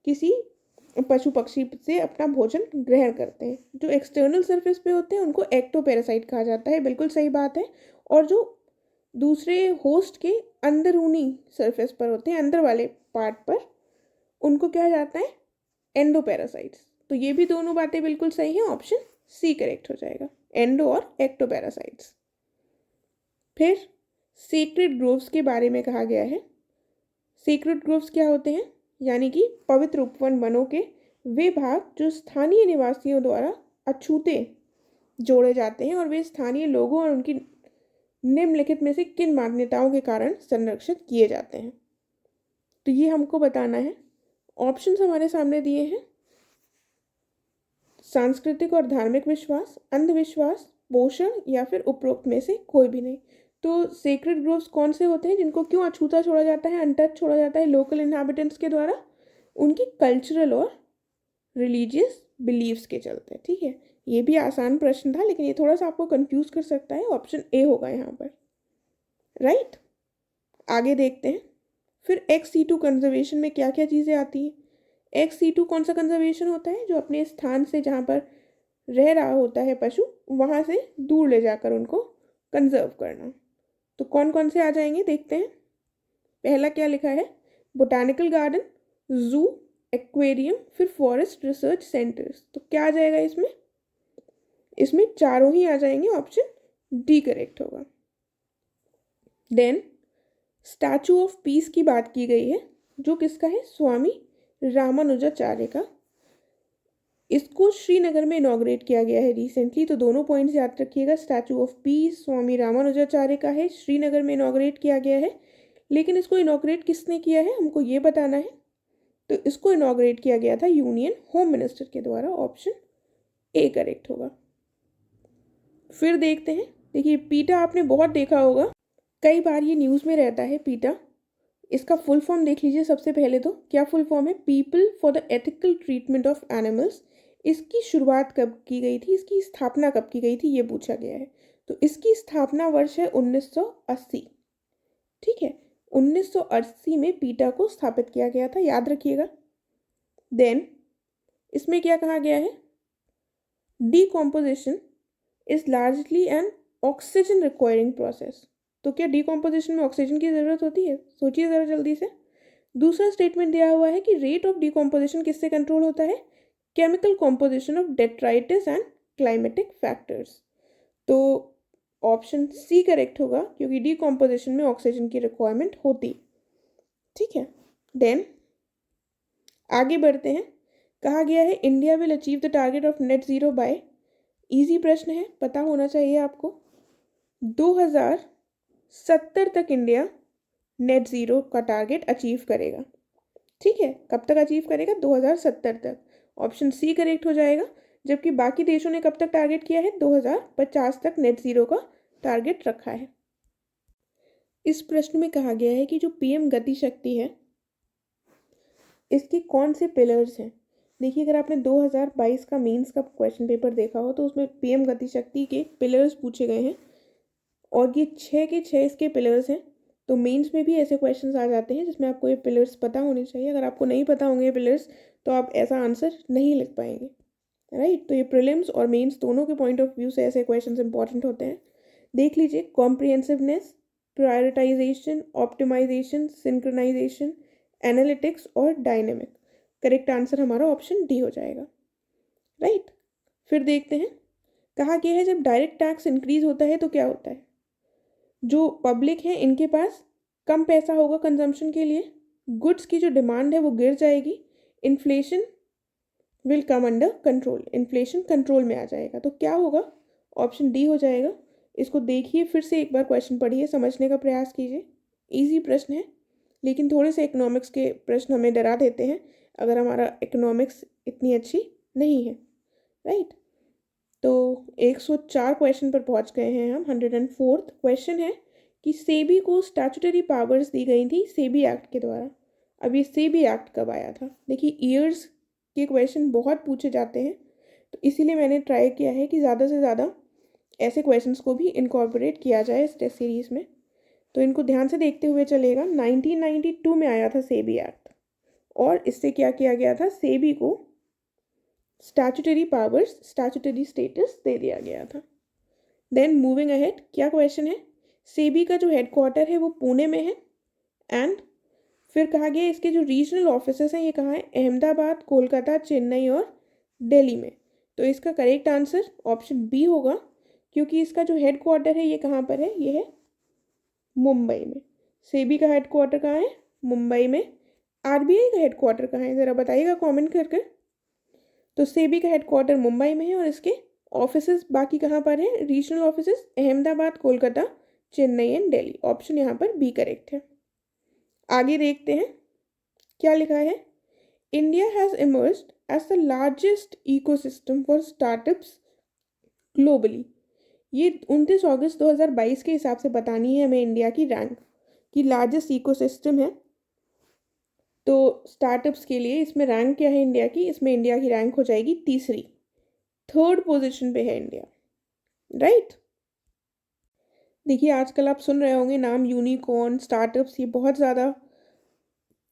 किसी पशु पक्षी से अपना भोजन ग्रहण करते हैं। जो एक्सटर्नल सरफेस पे होते हैं उनको एक्टोपैरासाइट कहा जाता है, बिल्कुल सही बात है। और जो दूसरे होस्ट के अंदरूनी सरफेस पर होते हैं, अंदर वाले पार्ट पर, उनको क्या जाता है, एंडोपैरासाइट्स। तो ये भी दोनों बातें बिल्कुल सही हैं, ऑप्शन सी करेक्ट हो जाएगा, एंडो और एक्टोपैरासाइट्स। फिर सीक्रेट ग्रोव्स के बारे में कहा गया है। सीक्रेट ग्रोव्स क्या होते हैं, यानी कि पवित्र उपवन वनों के वे भाग जो स्थानीय निवासियों द्वारा अछूते जोड़े जाते हैं और वे स्थानीय लोगों और उनकी निम्नलिखित में से किन मान्यताओं के कारण संरक्षित किए जाते हैं। तो ये हमको बताना है। ऑप्शंस हमारे सामने दिए हैं, सांस्कृतिक और धार्मिक विश्वास, अंधविश्वास, पोषण या फिर उपरोक्त में से कोई भी नहीं। तो सेक्रेड ग्रोव्स कौन से होते हैं जिनको क्यों अछूता छोड़ा जाता है, अनटच छोड़ा जाता है लोकल इन्हाबिटेंट्स के द्वारा? उनकी कल्चरल और रिलीजियस बिलीव्स के चलते। ठीक है, ये भी आसान प्रश्न था लेकिन ये थोड़ा सा आपको कंफ्यूज कर सकता है। ऑप्शन ए होगा यहाँ पर, राइट। आगे देखते हैं। फिर XC2 कंजर्वेशन में क्या क्या चीज़ें आती हैं। XC2 कौन सा कंजर्वेशन होता है, जो अपने स्थान से जहाँ पर रह रहा होता है पशु, वहाँ से दूर ले जाकर उनको कंजर्व करना। तो कौन कौन से आ जाएंगे देखते हैं। पहला क्या लिखा है, बोटानिकल गार्डन, जू, एक्वेरियम, फिर फॉरेस्ट रिसर्च सेंटर्स। तो क्या आ जाएगा इसमें, इसमें चारों ही आ जाएंगे, ऑप्शन डी करेक्ट होगा। देन स्टैचू ऑफ पीस की बात की गई है, जो किसका है, स्वामी रामानुजाचार्य का। इसको श्रीनगर में इनॉग्रेट किया गया है रिसेंटली। तो दोनों पॉइंट्स याद रखिएगा, स्टैचू ऑफ पीस स्वामी रामानुजाचार्य का है, श्रीनगर में इनॉग्रेट किया गया है। लेकिन इसको इनॉग्रेट किसने किया है, हमको ये बताना है। तो इसको इनॉग्रेट किया गया था यूनियन होम मिनिस्टर के द्वारा, ऑप्शन ए करेक्ट होगा। फिर देखते हैं, देखिए पीटा आपने बहुत देखा होगा, कई बार ये न्यूज़ में रहता है पीटा। इसका फुल फॉर्म देख लीजिए सबसे पहले। तो क्या फुल फॉर्म है, people for the ethical treatment of animals. इसकी शुरुआत कब की गई थी, इसकी स्थापना कब की गई थी, ये पूछा गया है। तो इसकी स्थापना वर्ष है 1980। ठीक है, 1980 में पीटा को स्थापित किया गया था, याद रखिएगा। देन इसमें क्या कहा गया है, decomposition is largely N oxygen requiring process. तो क्या डीकॉम्पोजिशन में ऑक्सीजन की ज़रूरत होती है, सोचिए ज़रा जल्दी से। दूसरा स्टेटमेंट दिया हुआ है कि रेट ऑफ डीकॉम्पोजिशन किससे कंट्रोल होता है, chemical composition of detritus and climatic factors. तो ऑप्शन सी करेक्ट होगा, क्योंकि डीकॉम्पोजिशन में ऑक्सीजन की रिक्वायरमेंट होती। ठीक है, देन आगे बढ़ते हैं। कहा गया है India will achieve the target of net zero bye, easy प्रश्न है, पता होना चाहिए आपको। 2070 तक इंडिया नेट ज़ीरो का टारगेट अचीव करेगा। ठीक है, कब तक अचीव करेगा, 2070 तक। ऑप्शन सी करेक्ट हो जाएगा। जबकि बाकी देशों ने कब तक टारगेट किया है, 2050 तक नेट ज़ीरो का टारगेट रखा है। इस प्रश्न में कहा गया है कि जो पीएम गति शक्ति है, इसके कौन से पिलर्स हैं। देखिए, अगर आपने 2022 का मेंस का क्वेश्चन पेपर देखा हो तो उसमें पीएम गति शक्ति के पिलर्स पूछे गए हैं और ये 6 के 6 इसके पिलर्स हैं। तो मेंस में भी ऐसे क्वेश्चंस आ जाते हैं जिसमें आपको ये पिलर्स पता होने चाहिए। अगर आपको नहीं पता होंगे ये पिलर्स तो आप ऐसा आंसर नहीं लिख पाएंगे, राइट। तो ये प्रीलिम्स और मेंस दोनों के पॉइंट ऑफ व्यू से ऐसे क्वेश्चंस इंपॉर्टेंट होते हैं। देख लीजिए, कॉम्प्रिहेंसिवनेस, प्रायोरिटाइजेशन, ऑप्टिमाइजेशन, सिंक्रोनाइजेशन, एनालिटिक्स और डायनेमिक। करेक्ट आंसर हमारा ऑप्शन डी हो जाएगा, राइट। फिर देखते हैं, कहा गया है जब डायरेक्ट टैक्स इंक्रीज होता है तो क्या होता है, जो पब्लिक है इनके पास कम पैसा होगा कंजम्पशन के लिए, गुड्स की जो डिमांड है वो गिर जाएगी, inflation will come under control, inflation control में आ जाएगा। तो क्या होगा, ऑप्शन डी हो जाएगा। इसको देखिए, फिर से एक बार क्वेश्चन पढ़िए, समझने का प्रयास कीजिए। इजी प्रश्न है, लेकिन थोड़े से इकोनॉमिक्स के प्रश्न हमें डरा देते हैं अगर हमारा इकोनॉमिक्स इतनी अच्छी नहीं है, राइट। तो 104 क्वेश्चन पर पहुंच गए हैं हम। 104th क्वेश्चन है कि सेबी को स्टैट्यूटरी पावर्स दी गई थी सेबी एक्ट के द्वारा। अब ये सेबी एक्ट कब आया था, देखिए ईयर्स के क्वेश्चन बहुत पूछे जाते हैं, तो इसीलिए मैंने ट्राई किया है कि ज़्यादा से ज़्यादा ऐसे क्वेश्चंस को भी इनकॉर्पोरेट किया जाए इस टेस्ट सीरीज़ में। तो इनको ध्यान से देखते हुए चलेगा। 1992 में आया था सेबी एक्ट और इससे क्या किया गया था, सेबी को स्टैट्यूटरी पावर्स, स्टैट्यूटरी स्टेटस दे दिया गया था। देन मूविंग अहेड, क्या क्वेश्चन है, सेबी का जो हेडक्वार्टर है वो पुणे में है एंड फिर कहा गया इसके जो रीजनल ऑफिसेस हैं ये कहाँ है, अहमदाबाद, कोलकाता, चेन्नई और दिल्ली में। तो इसका करेक्ट आंसर ऑप्शन बी होगा, क्योंकि इसका जो हेडक्वार्टर है ये कहाँ पर है, ये है मुंबई में। सेबी का हेडक्वार्टर कहाँ है, मुंबई में। आरबीआई का हेडक्वार्टर कहाँ है, ज़रा बताइएगा कमेंट करके। तो सेबी का हेडक्वार्टर मुंबई में है और इसके ऑफिसेस बाकी कहाँ पर हैं, regional offices Ahmedabad, Kolkata, Chennai and Delhi. Option यहाँ पर बी करेक्ट है। आगे देखते हैं क्या लिखा है, India has emerged as the largest ecosystem for startups globally. ये 29 अगस्त 2022 के हिसाब से बतानी है हमें इंडिया की रैंक कि लार्जेस्ट इकोसिस्टम है। तो स्टार्टअप्स के लिए इसमें रैंक क्या है इंडिया की, इसमें इंडिया की रैंक हो जाएगी तीसरी, थर्ड पोजीशन पे है इंडिया, राइट। देखिए आजकल आप सुन रहे होंगे नाम यूनिकॉर्न, स्टार्टअप्स, ये बहुत ज़्यादा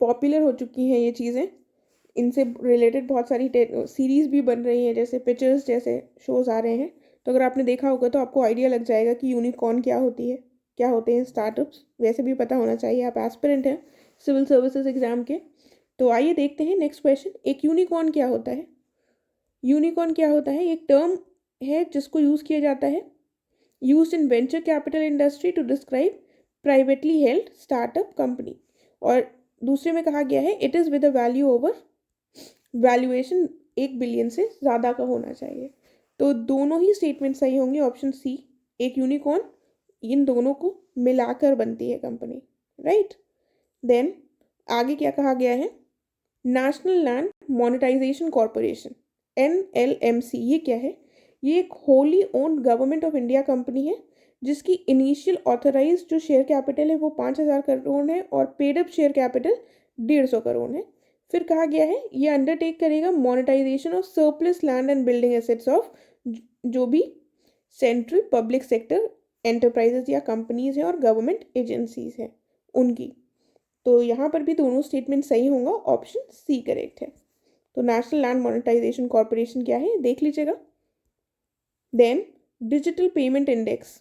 पॉपुलर हो चुकी हैं ये चीज़ें। इनसे रिलेटेड बहुत सारी सीरीज़ भी बन रही हैं, जैसे पिक्चर्स जैसे शोज़ आ रहे हैं। तो अगर आपने देखा होगा तो आपको आइडिया लग जाएगा कि यूनिकॉर्न क्या होती है, क्या होते हैं स्टार्टअप्स। वैसे भी पता होना चाहिए, आप एस्पिरेंट हैं सिविल सर्विसेज एग्ज़ाम के। तो आइए देखते हैं नेक्स्ट क्वेश्चन, एक यूनिकॉर्न क्या होता है। यूनिकॉर्न क्या होता है, एक टर्म है जिसको यूज़ किया जाता है, used in venture capital industry to describe privately held startup company. और दूसरे में कहा गया है it is with a value over, valuation 1 billion से ज़्यादा का होना चाहिए। तो दोनों ही स्टेटमेंट सही होंगे, ऑप्शन सी, एक यूनिकॉर्न इन दोनों को मिलाकर बनती है कंपनी, राइट। देन आगे क्या कहा गया है, national land monetisation corporation NLMC, ये क्या है, ये एक wholly owned government of India company है जिसकी इनिशियल ऑथराइज जो शेयर कैपिटल है वो 5,000 करोड़ है और paid up share capital 150 crore है। फिर कहा गया है ये अंडरटेक करेगा monetisation of surplus land and building assets of जो भी सेंट्रल पब्लिक सेक्टर एंटरप्राइजेज या कंपनीज हैं और गवर्नमेंट एजेंसीज हैं उनकी। तो यहाँ पर भी दोनों स्टेटमेंट सही होगा, ऑप्शन सी करेक्ट है। तो नेशनल लैंड मोनेटाइजेशन कॉरपोरेशन क्या है देख लीजिएगा। देन डिजिटल पेमेंट इंडेक्स,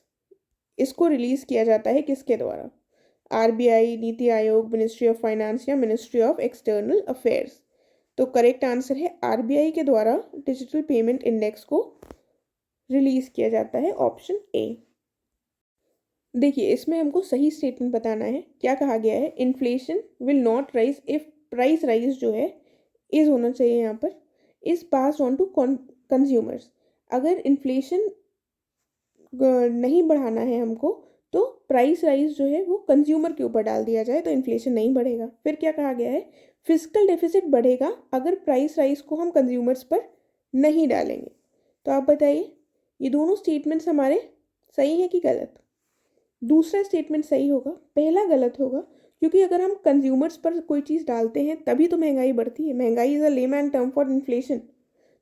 इसको रिलीज किया जाता है किसके द्वारा, RBI, NITI Aayog, ministry of finance या मिनिस्ट्री ऑफ एक्सटर्नल अफेयर्स। तो करेक्ट आंसर है आरबीआई के द्वारा डिजिटल पेमेंट इंडेक्स को रिलीज किया जाता है, ऑप्शन ए। देखिए इसमें हमको सही स्टेटमेंट बताना है, क्या कहा गया है, inflation will not rise if price rise जो है इज होना चाहिए यहाँ पर, is pass on to consumers. अगर इन्फ्लेशन नहीं बढ़ाना है हमको तो प्राइस राइज जो है वो कंज्यूमर के ऊपर डाल दिया जाए तो इन्फ्लेशन नहीं बढ़ेगा। फिर क्या कहा गया है, फिस्कल डेफिसिट बढ़ेगा अगर प्राइस राइज को हम कंज्यूमर्स पर नहीं डालेंगे। तो आप बताइए ये दोनों स्टेटमेंट्स हमारे सही है कि गलत। दूसरा स्टेटमेंट सही होगा, पहला गलत होगा, क्योंकि अगर हम कंज्यूमर्स पर कोई चीज़ डालते हैं तभी तो महंगाई बढ़ती है। महंगाई is a layman term for inflation.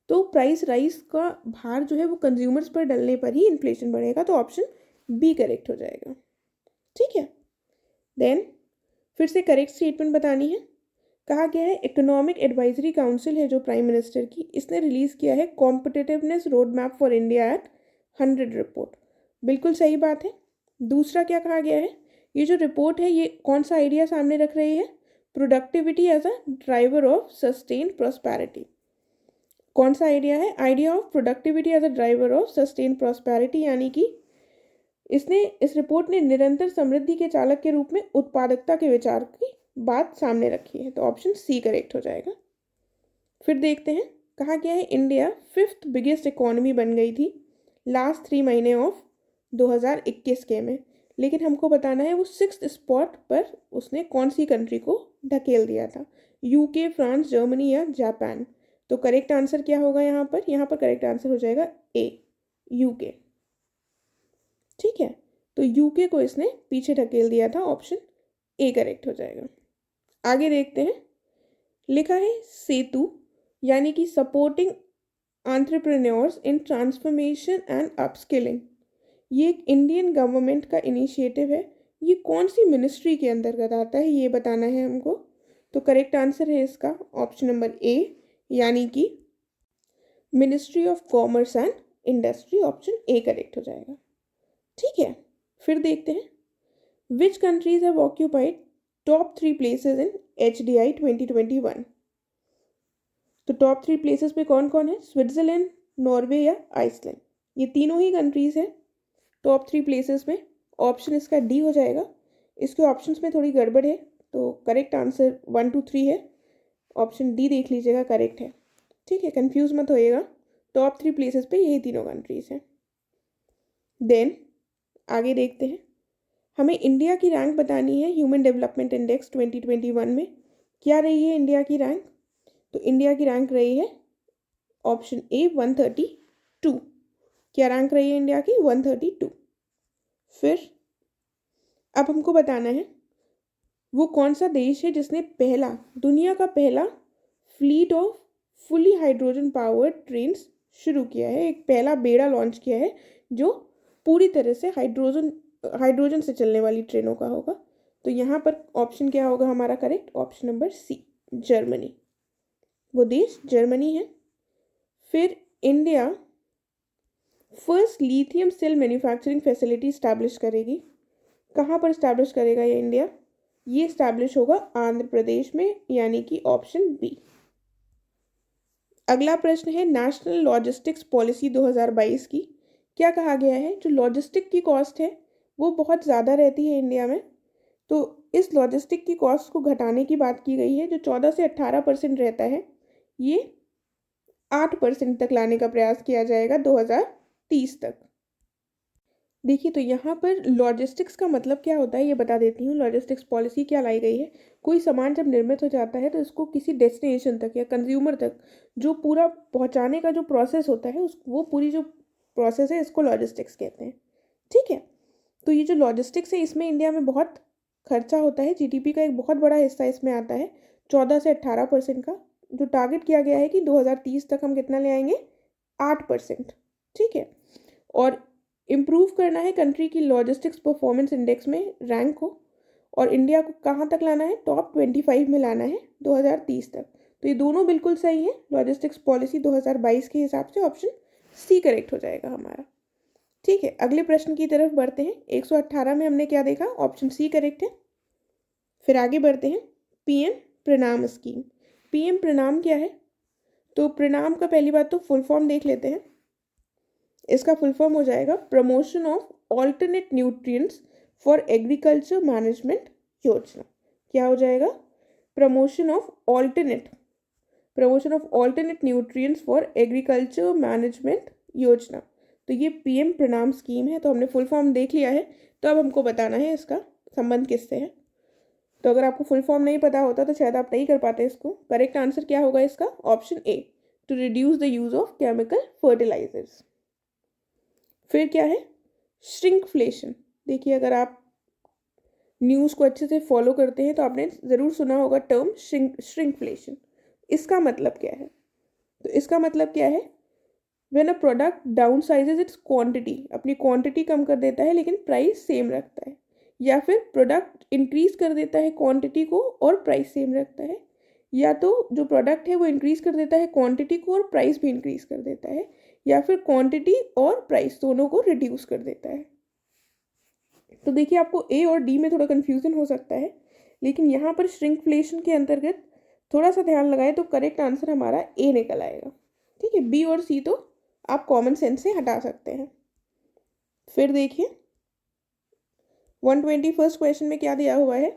तो प्राइस राइज का भार जो है वो कंज्यूमर्स पर डलने पर ही इन्फ्लेशन बढ़ेगा, तो ऑप्शन बी करेक्ट हो जाएगा, ठीक है। देन फिर से करेक्ट स्टेटमेंट बतानी है। कहा गया है इकोनॉमिक एडवाइजरी काउंसिल है जो प्राइम मिनिस्टर की, इसने रिलीज़ किया है competitiveness road map for India at 100 report. बिल्कुल सही बात है। दूसरा क्या कहा गया है, ये जो रिपोर्ट है ये कौन सा आइडिया सामने रख रही है, productivity as a driver of sustain prosperity. कौन सा आइडिया है, idea of productivity as a driver of sustain prosperity, यानी कि इस रिपोर्ट ने निरंतर समृद्धि के चालक के रूप में उत्पादकता के विचार की बात सामने रखी है, तो ऑप्शन सी करेक्ट हो जाएगा। फिर देखते हैं, कहा गया है इंडिया 5th बिगेस्ट इकोनॉमी बन गई थी लास्ट 3 महीने ऑफ 2021 के में, लेकिन हमको बताना है वो 6th स्पॉट पर उसने कौन सी कंट्री को ढकेल दिया था, यूके, फ्रांस, जर्मनी या जापान। तो करेक्ट आंसर क्या होगा यहाँ पर करेक्ट आंसर हो जाएगा ए, यूके, ठीक है। तो यूके को इसने पीछे ढकेल दिया था, ऑप्शन ए करेक्ट हो जाएगा। आगे देखते हैं, लिखा है सेतु यानी कि supporting entrepreneurs in transformation and upskilling. ये एक इंडियन गवर्नमेंट का इनिशिएटिव है, ये कौन सी मिनिस्ट्री के अंतर्गत आता है ये बताना है हमको। तो करेक्ट आंसर है इसका ऑप्शन नंबर ए, यानी कि ministry of commerce and industry, option A correct हो जाएगा। ठीक है, फिर देखते हैं which countries have occupied top 3 places in HDI 2021। तो टॉप 3 प्लेसेस पे कौन कौन है? स्विट्जरलैंड, नॉर्वे या आइसलैंड। ये तीनों ही कंट्रीज हैं टॉप 3 प्लेसेस में। ऑप्शन इसका डी हो जाएगा। इसके ऑप्शंस में थोड़ी गड़बड़ है, तो करेक्ट आंसर 1 2 3 है। ऑप्शन डी देख लीजिएगा, करेक्ट है। ठीक है, कंफ्यूज मत होइएगा, टॉप 3 प्लेसेस पे यही तीनों कंट्रीज हैं। देन आगे देखते हैं, हमें इंडिया की रैंक बतानी है ह्यूमन डेवलपमेंट इंडेक्स 2021 में। क्या रही है इंडिया की रैंक? तो इंडिया की रैंक रही है ऑप्शन ए 132। क्या रैंक रही है इंडिया की? 132। फिर अब हमको बताना है वो कौन सा देश है जिसने दुनिया का पहला fleet of fully hydrogen powered trains शुरू किया है। एक पहला बेड़ा लॉन्च किया है जो पूरी तरह से हाइड्रोजन से चलने वाली ट्रेनों का होगा। तो यहाँ पर ऑप्शन क्या होगा हमारा correct? Option number C, Germany. वो देश जर्मनी है। फिर India first lithium cell manufacturing facility establish करेगी। कहाँ पर स्टैब्लिश करेगा ये इंडिया? ये स्टैब्लिश होगा आंध्र प्रदेश में, यानी कि ऑप्शन बी। अगला प्रश्न है नेशनल लॉजिस्टिक्स पॉलिसी 2022 की। क्या कहा गया है? जो लॉजिस्टिक की कॉस्ट है वो बहुत ज़्यादा रहती है इंडिया में, तो इस लॉजिस्टिक की कॉस्ट को घटाने की बात की गई है। जो 14 से 18% रहता है, ये 8% तक लाने का प्रयास किया जाएगा 2030 तक। देखिए, तो यहाँ पर लॉजिस्टिक्स का मतलब क्या होता है ये बता देती हूँ। लॉजिस्टिक्स पॉलिसी क्या लाई गई है? कोई सामान जब निर्मित हो जाता है तो इसको किसी डेस्टिनेशन तक या कंज्यूमर तक जो पूरा पहुँचाने का जो प्रोसेस होता है वो पूरी जो प्रोसेस है इसको लॉजिस्टिक्स कहते हैं। ठीक है, तो ये जो लॉजिस्टिक्स है इसमें इंडिया में बहुत खर्चा होता है। GDP का एक बहुत बड़ा हिस्सा इसमें आता है, 14 से 18% का। जो टारगेट किया गया है कि 2030 तक हम कितना ले आएंगे? 8%। ठीक है, और इम्प्रूव करना है कंट्री की लॉजिस्टिक्स परफॉर्मेंस इंडेक्स में रैंक को, और इंडिया को कहाँ तक लाना है? टॉप 25 में लाना है 2030 तक। तो ये दोनों बिल्कुल सही है लॉजिस्टिक्स पॉलिसी 2022 के हिसाब से। ऑप्शन सी करेक्ट हो जाएगा हमारा। ठीक है, अगले प्रश्न की तरफ बढ़ते हैं। 118 में हमने क्या देखा? ऑप्शन सी करेक्ट है। फिर आगे बढ़ते हैं, PM प्रणाम स्कीम। PM प्रणाम क्या है? तो प्रणाम का पहली बात तो फुल फॉर्म देख लेते हैं। इसका फुल फॉर्म हो जाएगा promotion of alternate nutrients for agriculture management योजना। क्या हो जाएगा? Promotion of alternate nutrients for agriculture management योजना। तो ये PM प्रणाम स्कीम है। तो हमने फुल फॉर्म देख लिया है, तो अब हमको बताना है इसका संबंध किससे है। तो अगर आपको फुल फॉर्म नहीं पता होता तो शायद आप नहीं कर पाते इसको। करेक्ट आंसर क्या होगा इसका? Option A, to reduce the use of chemical fertilisers. फिर क्या है? श्रिंकफ्लेशन। देखिए, अगर आप न्यूज़ को अच्छे से फॉलो करते हैं तो आपने ज़रूर सुना होगा टर्म श्रिंकफ्लेशन। इसका मतलब क्या है? तो इसका मतलब क्या है? When a product down sizes it's quantity, अपनी क्वांटिटी कम कर देता है लेकिन प्राइस सेम रखता है, या फिर प्रोडक्ट इंक्रीज कर देता है क्वांटिटी को और प्राइस सेम रखता है, या तो जो प्रोडक्ट है वो इंक्रीज कर देता है क्वांटिटी को और प्राइस भी इंक्रीज कर देता है, या फिर क्वांटिटी और प्राइस दोनों को रिड्यूस कर देता है। तो देखिए, आपको ए और डी में थोड़ा कन्फ्यूजन हो सकता है, लेकिन यहाँ पर श्रिंकफ्लेशन के अंतर्गत थोड़ा सा ध्यान लगाए तो करेक्ट आंसर हमारा ए निकल आएगा। ठीक है, बी और सी तो आप कॉमन सेंस से हटा सकते हैं। फिर देखिए 121st क्वेश्चन में क्या दिया हुआ है?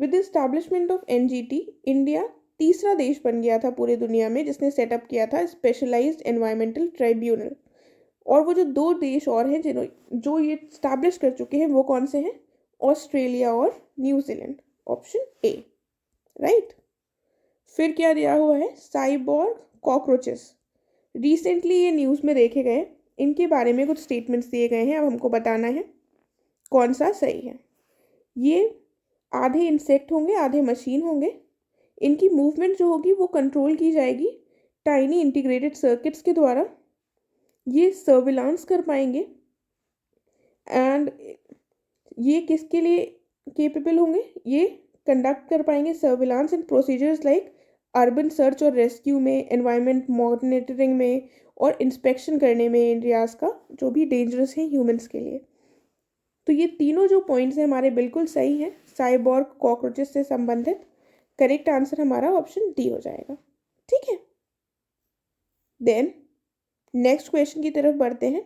With the establishment of NGT, India तीसरा देश बन गया था पूरे दुनिया में जिसने सेटअप किया था स्पेशलाइज्ड एनवायरमेंटल ट्राइब्यूनल। और वो जो 2 देश और हैं जो ये स्टैब्लिश कर चुके हैं वो कौन से हैं? ऑस्ट्रेलिया और न्यूजीलैंड। Option A, right. फिर क्या दिया हुआ है? Cyborg cockroaches. रिसेंटली ये न्यूज़ में देखे गए, इनके बारे में कुछ स्टेटमेंट्स दिए गए हैं। अब हमको बताना है कौन सा सही है। ये आधे इंसेक्ट होंगे, आधे मशीन होंगे। इनकी मूवमेंट जो होगी वो कंट्रोल की जाएगी टाइनी इंटीग्रेटेड सर्किट्स के द्वारा। ये सर्विलांस कर पाएंगे, एंड ये किसके लिए केपेबल होंगे? ये कंडक्ट कर पाएंगे surveillance and procedures like urban search और रेस्क्यू में, एनवायरनमेंट मॉनिटरिंग में और इंस्पेक्शन करने में एरियाज का जो भी डेंजरस है ह्यूमंस के लिए। तो ये तीनों जो पॉइंट्स हैं हमारे बिल्कुल सही हैं साइबोर्ग कॉकरोचेस से संबंधित। करेक्ट आंसर हमारा ऑप्शन डी हो जाएगा। ठीक है, देन नेक्स्ट क्वेश्चन की तरफ बढ़ते हैं।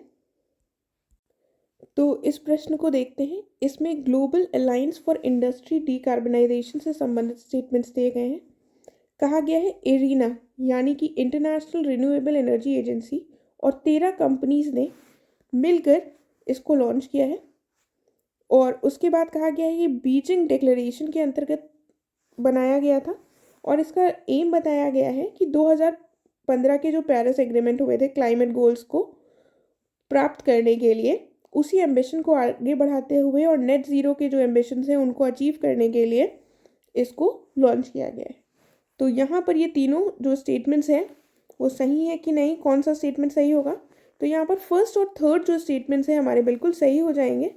तो इस प्रश्न को देखते हैं। इसमें global alliance for industry decarbonisation से संबंधित स्टेटमेंट्स दिए गए हैं। कहा गया है एरिना यानी कि इंटरनेशनल रिन्यूएबल एनर्जी एजेंसी और 13 कंपनीज ने मिलकर इसको लॉन्च किया है। और उसके बाद कहा गया है ये बीजिंग डिक्लेरेशन के अंतर्गत बनाया गया था और इसका एम बताया गया है कि 2015 के जो पेरिस एग्रीमेंट हुए थे क्लाइमेट गोल्स को प्राप्त करने के लिए, उसी एम्बिशन को आगे बढ़ाते हुए और नेट ज़ीरो के जो एम्बिशन हैं उनको अचीव करने के लिए इसको लॉन्च किया गया है। तो यहाँ पर ये तीनों जो स्टेटमेंट्स हैं वो सही है कि नहीं, कौन सा स्टेटमेंट सही होगा? तो यहाँ पर फर्स्ट और थर्ड जो स्टेटमेंट्स हैं हमारे बिल्कुल सही हो जाएंगे।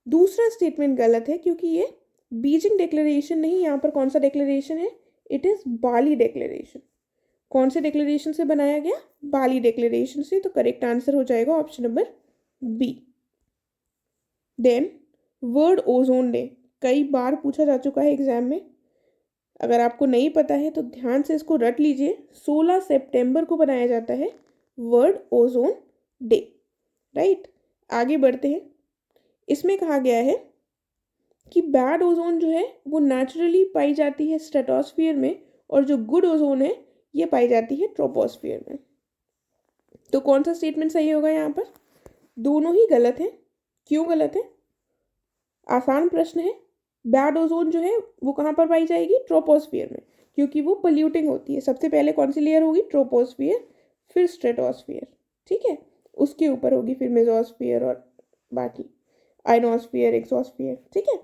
दूसरा स्टेटमेंट गलत है क्योंकि ये बीजिंग डिक्लेरेशन नहीं, यहाँ पर कौन सा डिक्लेरेशन है? It is Bali declaration. कौन से डिक्लेरेशन से बनाया गया? बाली डिक्लेरेशन से। तो करेक्ट आंसर हो जाएगा option number B. Then world ozone day कई बार पूछा जा चुका है एग्जाम में। अगर आपको नहीं पता है तो ध्यान से इसको रट लीजिए। 16 सितंबर को बनाया जाता है वर्ल्ड ओजोन डे। राइट, आगे बढ़ते हैं। इसमें कहा गया है कि बैड ओजोन जो है वो नेचुरली पाई जाती है स्ट्रेटोस्फीयर में और जो गुड ओजोन है ये पाई जाती है ट्रोपोस्फीयर में। तो कौन सा स्टेटमेंट सही होगा यहाँ पर? दोनों ही गलत हैं। क्यों गलत है? आसान प्रश्न है। बैड ओजोन जो है वो कहाँ पर पाई जाएगी? ट्रोपोस्फीयर में, क्योंकि वो पोल्यूटिंग होती है। सबसे पहले कौन सी लेयर होगी? ट्रोपोस्फीयर, फिर स्ट्रेटोस्फीयर। ठीक है, उसके ऊपर होगी फिर मेसोस्फीयर और बाकी आयनोस्फीयर, एक्सोस्फीयर। ठीक है,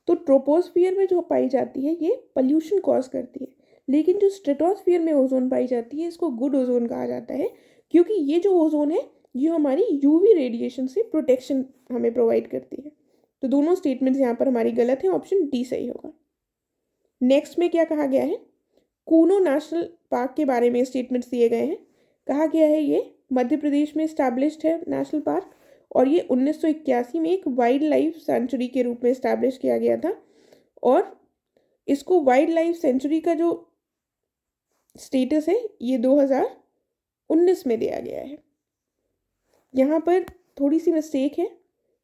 तो ट्रोपोस्फीयर में जो पाई जाती है ये पोल्यूशन कॉज करती है, लेकिन जो स्ट्रेटोस्फीयर में ओजोन पाई जाती है इसको गुड ओजोन कहा जाता है, क्योंकि ये जो ओजोन है ये हमारी यूवी रेडिएशन से प्रोटेक्शन हमें प्रोवाइड करती है। तो दोनों स्टेटमेंट्स यहाँ पर हमारी गलत हैं, ऑप्शन डी सही होगा। नेक्स्ट में क्या कहा गया है? कूनो नेशनल पार्क के बारे में स्टेटमेंट्स दिए गए हैं। कहा गया है ये मध्य प्रदेश में इस्टेब्लिश्ड है नेशनल पार्क और ये 1981 में एक वाइल्ड लाइफ सेंचुरी के रूप में इस्टेब्लिश किया गया था और इसको वाइल्ड लाइफ सेंचुरी का जो स्टेटस है ये 2019 में दिया गया है। यहाँ पर थोड़ी सी मिस्टेक है,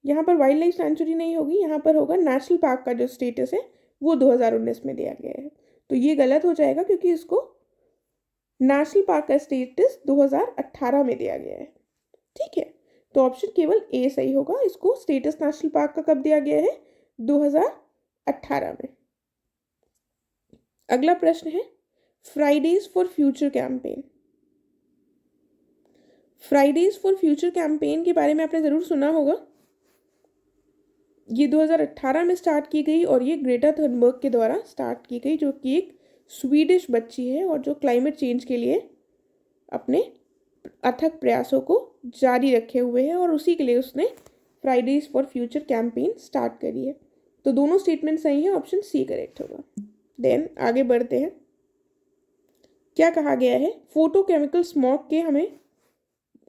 यहाँ पर वाइल्ड लाइफ सेंचुरी नहीं होगी, यहाँ पर होगा नेशनल पार्क का जो स्टेटस है वो 2019 में दिया गया है। तो ये गलत हो जाएगा क्योंकि इसको नेशनल पार्क का स्टेटस 2018 में दिया गया है। ठीक है, तो ऑप्शन केवल ए सही होगा। इसको स्टेटस नेशनल पार्क का कब दिया गया है? 2018 में। अगला प्रश्न है Fridays for future campaign. Fridays for future campaign के बारे में आपने ज़रूर सुना होगा। ये 2018 में स्टार्ट की गई और ये ग्रेटा थनबर्ग के द्वारा स्टार्ट की गई, जो कि एक स्वीडिश बच्ची है और जो क्लाइमेट चेंज के लिए अपने अथक प्रयासों को जारी रखे हुए है और उसी के लिए उसने Fridays for future campaign start करी है। तो दोनों स्टेटमेंट सही है, ऑप्शन सी करेक्ट होगा। देन आगे बढ़ते हैं। क्या कहा गया है? फोटोकेमिकल स्मॉग के हमें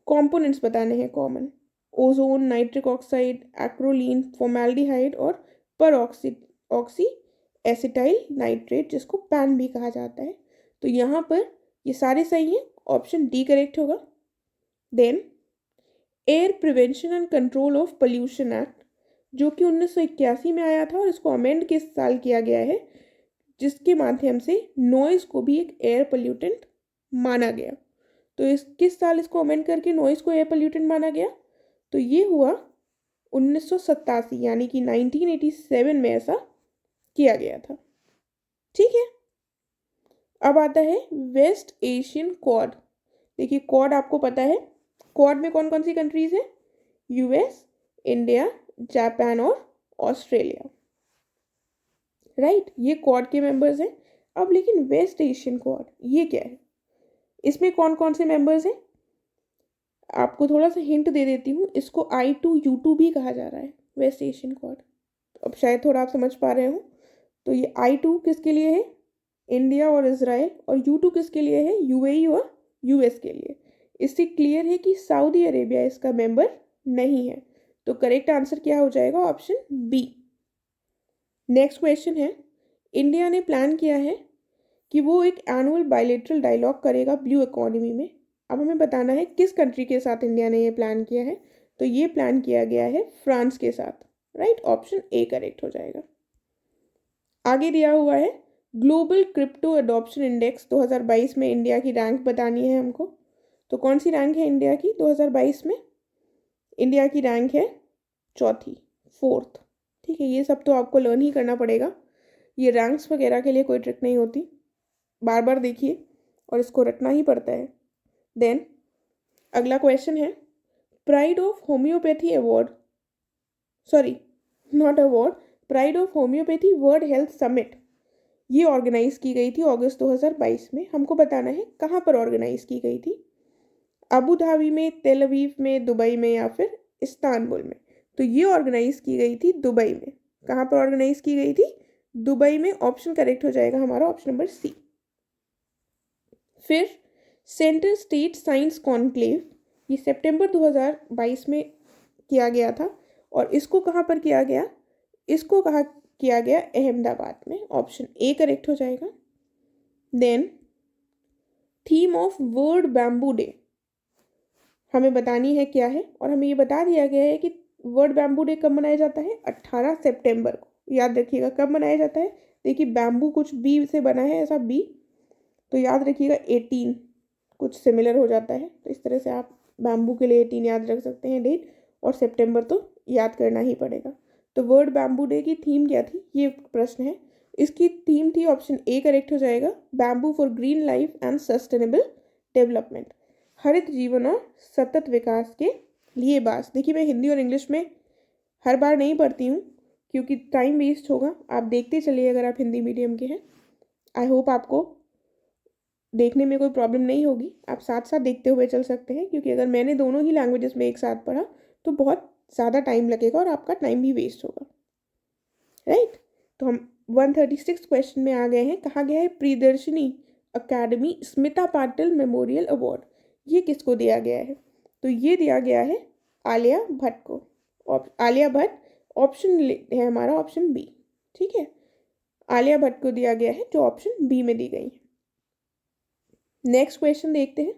कंपोनेंट्स बताने हैं common. Ozone, nitric oxide, acrolein, formaldehyde और ऑक्सी एसिटाइल नाइट्रेट, जिसको पैन भी कहा जाता है। तो यहाँ पर ये सारे सही हैं, ऑप्शन डी करेक्ट होगा। Then air prevention and control of pollution act, जो कि 1981 में आया था और इसको अमेंड किस साल किया गया है, जिसके माध्यम से नॉइज़ को भी एक एयर पोल्यूटेंट माना गया। तो इस किस साल इसको अमेंड करके नॉइज़ को एयर पोल्यूटेंट माना गया? तो ये हुआ 1987 यानी कि 1987 में ऐसा किया गया था। ठीक है, अब आता है वेस्ट एशियन क्वाड। देखिए क्वाड आपको पता है, क्वाड में कौन कौन सी कंट्रीज हैं? यूएस, इंडिया, जापान और ऑस्ट्रेलिया। राइट, ये क्वाड के मेंबर्स हैं। अब लेकिन वेस्ट एशियन क्वाड ये क्या है? इसमें कौन कौन से मेंबर्स हैं? आपको थोड़ा सा हिंट दे देती हूँ। इसको I2U2 भी कहा जा रहा है, वेस्ट एशियन क्वाड। अब शायद थोड़ा आप समझ पा रहे हो। तो ये I2 किसके लिए है, इंडिया और इजराइल, और U2 किसके लिए है, UAE और US के लिए। इससे क्लियर है कि सऊदी अरेबिया इसका मेंबर नहीं है। तो करेक्ट आंसर क्या हो जाएगा, ऑप्शन बी। नेक्स्ट क्वेश्चन है, इंडिया ने प्लान किया है कि वो एक एनुअल बायलैटरल डायलॉग करेगा ब्लू इकोनॉमी में। अब हमें बताना है किस कंट्री के साथ इंडिया ने ये प्लान किया है। तो ये प्लान किया गया है फ्रांस के साथ, राइट, ऑप्शन ए करेक्ट हो जाएगा। आगे दिया हुआ है ग्लोबल क्रिप्टो एडॉप्शन इंडेक्स 2022 में इंडिया की रैंक बतानी है हमको। तो कौन सी रैंक है इंडिया की 2022 में, इंडिया की रैंक है चौथी, फोर्थ। ठीक है, ये सब तो आपको लर्न ही करना पड़ेगा, ये रैंक्स वगैरह के लिए कोई ट्रिक नहीं होती, बार बार देखिए और इसको रटना ही पड़ता है। देन अगला क्वेश्चन है, pride of homeopathy award, sorry not award, pride of homeopathy world health summit, ये ऑर्गेनाइज की गई थी अगस्त 2022 में। हमको बताना है कहाँ पर ऑर्गेनाइज की गई थी, अबू धाबी में, तेल अवीव में, दुबई में या फिर इस्तांबुल में। तो ये ऑर्गेनाइज की गई थी दुबई में। कहाँ पर ऑर्गेनाइज की गई थी, दुबई में। ऑप्शन करेक्ट हो जाएगा हमारा ऑप्शन नंबर सी। फिर सेंट्रल स्टेट साइंस कॉन्क्लेव, ये सितंबर 2022 में किया गया था, और इसको कहाँ पर किया गया, इसको कहाँ किया गया, अहमदाबाद में। ऑप्शन ए करेक्ट हो जाएगा। Then theme of world bamboo day हमें बतानी है क्या है, और हमें ये बता दिया गया है कि वर्ल्ड बैम्बू डे कब मनाया जाता है, 18 सितंबर को। याद रखिएगा कब मनाया जाता है। देखिए बैम्बू कुछ बी से बना है, ऐसा बी, तो याद रखिएगा 18 कुछ सिमिलर हो जाता है। तो इस तरह से आप बैम्बू के लिए 18 याद रख सकते हैं डेट, और सितंबर तो याद करना ही पड़ेगा। तो वर्ल्ड बैम्बू डे की थीम क्या थी, ये प्रश्न है। इसकी थीम थी, ऑप्शन ए करेक्ट हो जाएगा, bamboo for green life and sustainable development, हरित जीवन और सतत विकास के लिए बास। देखिए मैं हिंदी और इंग्लिश में हर बार नहीं पढ़ती हूँ क्योंकि टाइम वेस्ट होगा, आप देखते चलिए अगर आप हिंदी मीडियम के हैं। आई होप आपको देखने में कोई प्रॉब्लम नहीं होगी, आप साथ साथ देखते हुए चल सकते हैं, क्योंकि अगर मैंने दोनों ही लैंग्वेजेस में एक साथ पढ़ा तो बहुत ज़्यादा टाइम लगेगा और आपका टाइम भी वेस्ट होगा, राइट। तो हम 136 क्वेश्चन में आ गए हैं। कहा गया है Priyadarshini academy Smita Patil memorial award, ये किसको दिया गया है। तो ये दिया गया है आलिया भट्ट को। आलिया भट्ट ऑप्शन है हमारा ऑप्शन बी, ठीक है, आलिया भट्ट को दिया गया है जो ऑप्शन बी में दी गई है। नेक्स्ट क्वेश्चन देखते हैं।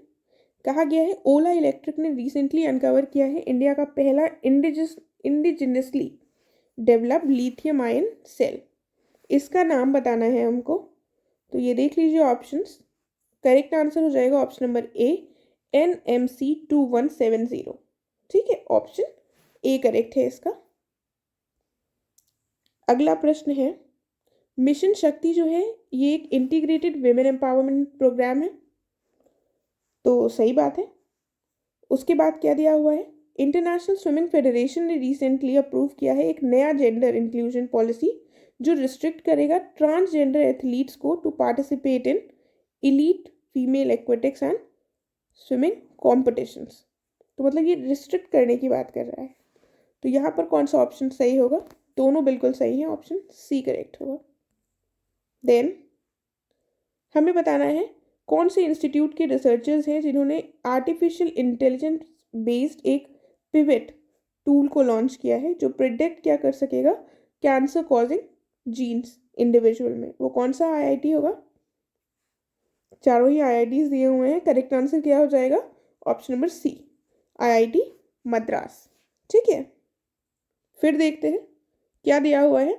कहा गया है ओला इलेक्ट्रिक ने रिसेंटली अनकवर किया है इंडिया का पहला indigenously developed lithium ion cell, इसका नाम बताना है हमको। तो ये देख लीजिए ऑप्शंस, करेक्ट आंसर हो जाएगा ऑप्शन नंबर ए NMC2170, ठीक है, ऑप्शन ए करेक्ट है इसका। अगला प्रश्न है, मिशन शक्ति जो है ये एक इंटीग्रेटेड विमेन एम्पावरमेंट प्रोग्राम है, तो सही बात है। उसके बाद क्या दिया हुआ है, इंटरनेशनल स्विमिंग फेडरेशन ने रिसेंटली अप्रूव किया है एक नया जेंडर इंक्लूजन पॉलिसी जो रिस्ट्रिक्ट करेगा ट्रांसजेंडर एथलीट्स को to participate in elite female aquatics and swimming competitions. तो मतलब ये रिस्ट्रिक्ट करने की बात कर रहा है। तो यहाँ पर कौन सा ऑप्शन सही होगा, दोनों बिल्कुल सही है, ऑप्शन सी करेक्ट होगा। देन हमें बताना है कौन से इंस्टीट्यूट के रिसर्चर्स हैं जिन्होंने आर्टिफिशियल इंटेलिजेंस बेस्ड एक पिवट टूल को लॉन्च किया है जो प्रिडिक्ट क्या कर सकेगा, कैंसर कॉजिंग जीन्स इंडिविजुअल में। वो कौन सा IIT होगा, चारों ही IITs दिए हुए हैं, करेक्ट आंसर क्या हो जाएगा option number C IIT Madras, ठीक है। फिर देखते हैं क्या दिया हुआ है।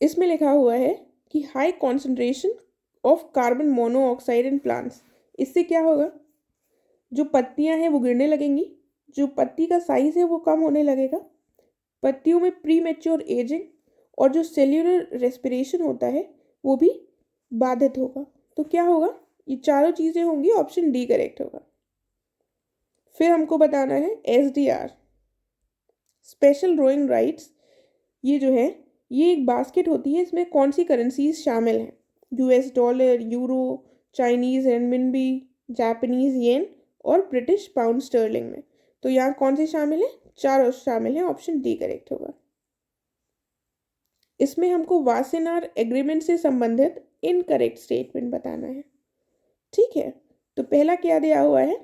इसमें लिखा हुआ है कि high concentration of carbon monoxide in plants, इससे क्या होगा, जो पत्तियां हैं वो गिरने लगेंगी, जो पत्ती का साइज है वो कम होने लगेगा, पत्तियों में प्री मैच्योर एजिंग, और जो सेल्यूलर रेस्पिरेशन होता है वो भी बाधित होगा। तो क्या होगा, ये चारों चीज़ें होंगी, ऑप्शन डी करेक्ट होगा। फिर हमको बताना है SDR स्पेशल ड्राइंग राइट्स, ये जो है ये एक बास्केट होती है, इसमें कौन सी करेंसीज शामिल हैं, US dollar, euro, Chinese renminbi, Japanese yen और ब्रिटिश पाउंड स्टर्लिंग में। तो यहाँ कौन से शामिल हैं, चारों शामिल हैं, ऑप्शन डी करेक्ट होगा। इसमें हमको वासेनार एग्रीमेंट से संबंधित इनकरेक्ट स्टेटमेंट बताना है। ठीक है, तो पहला क्या दिया हुआ है,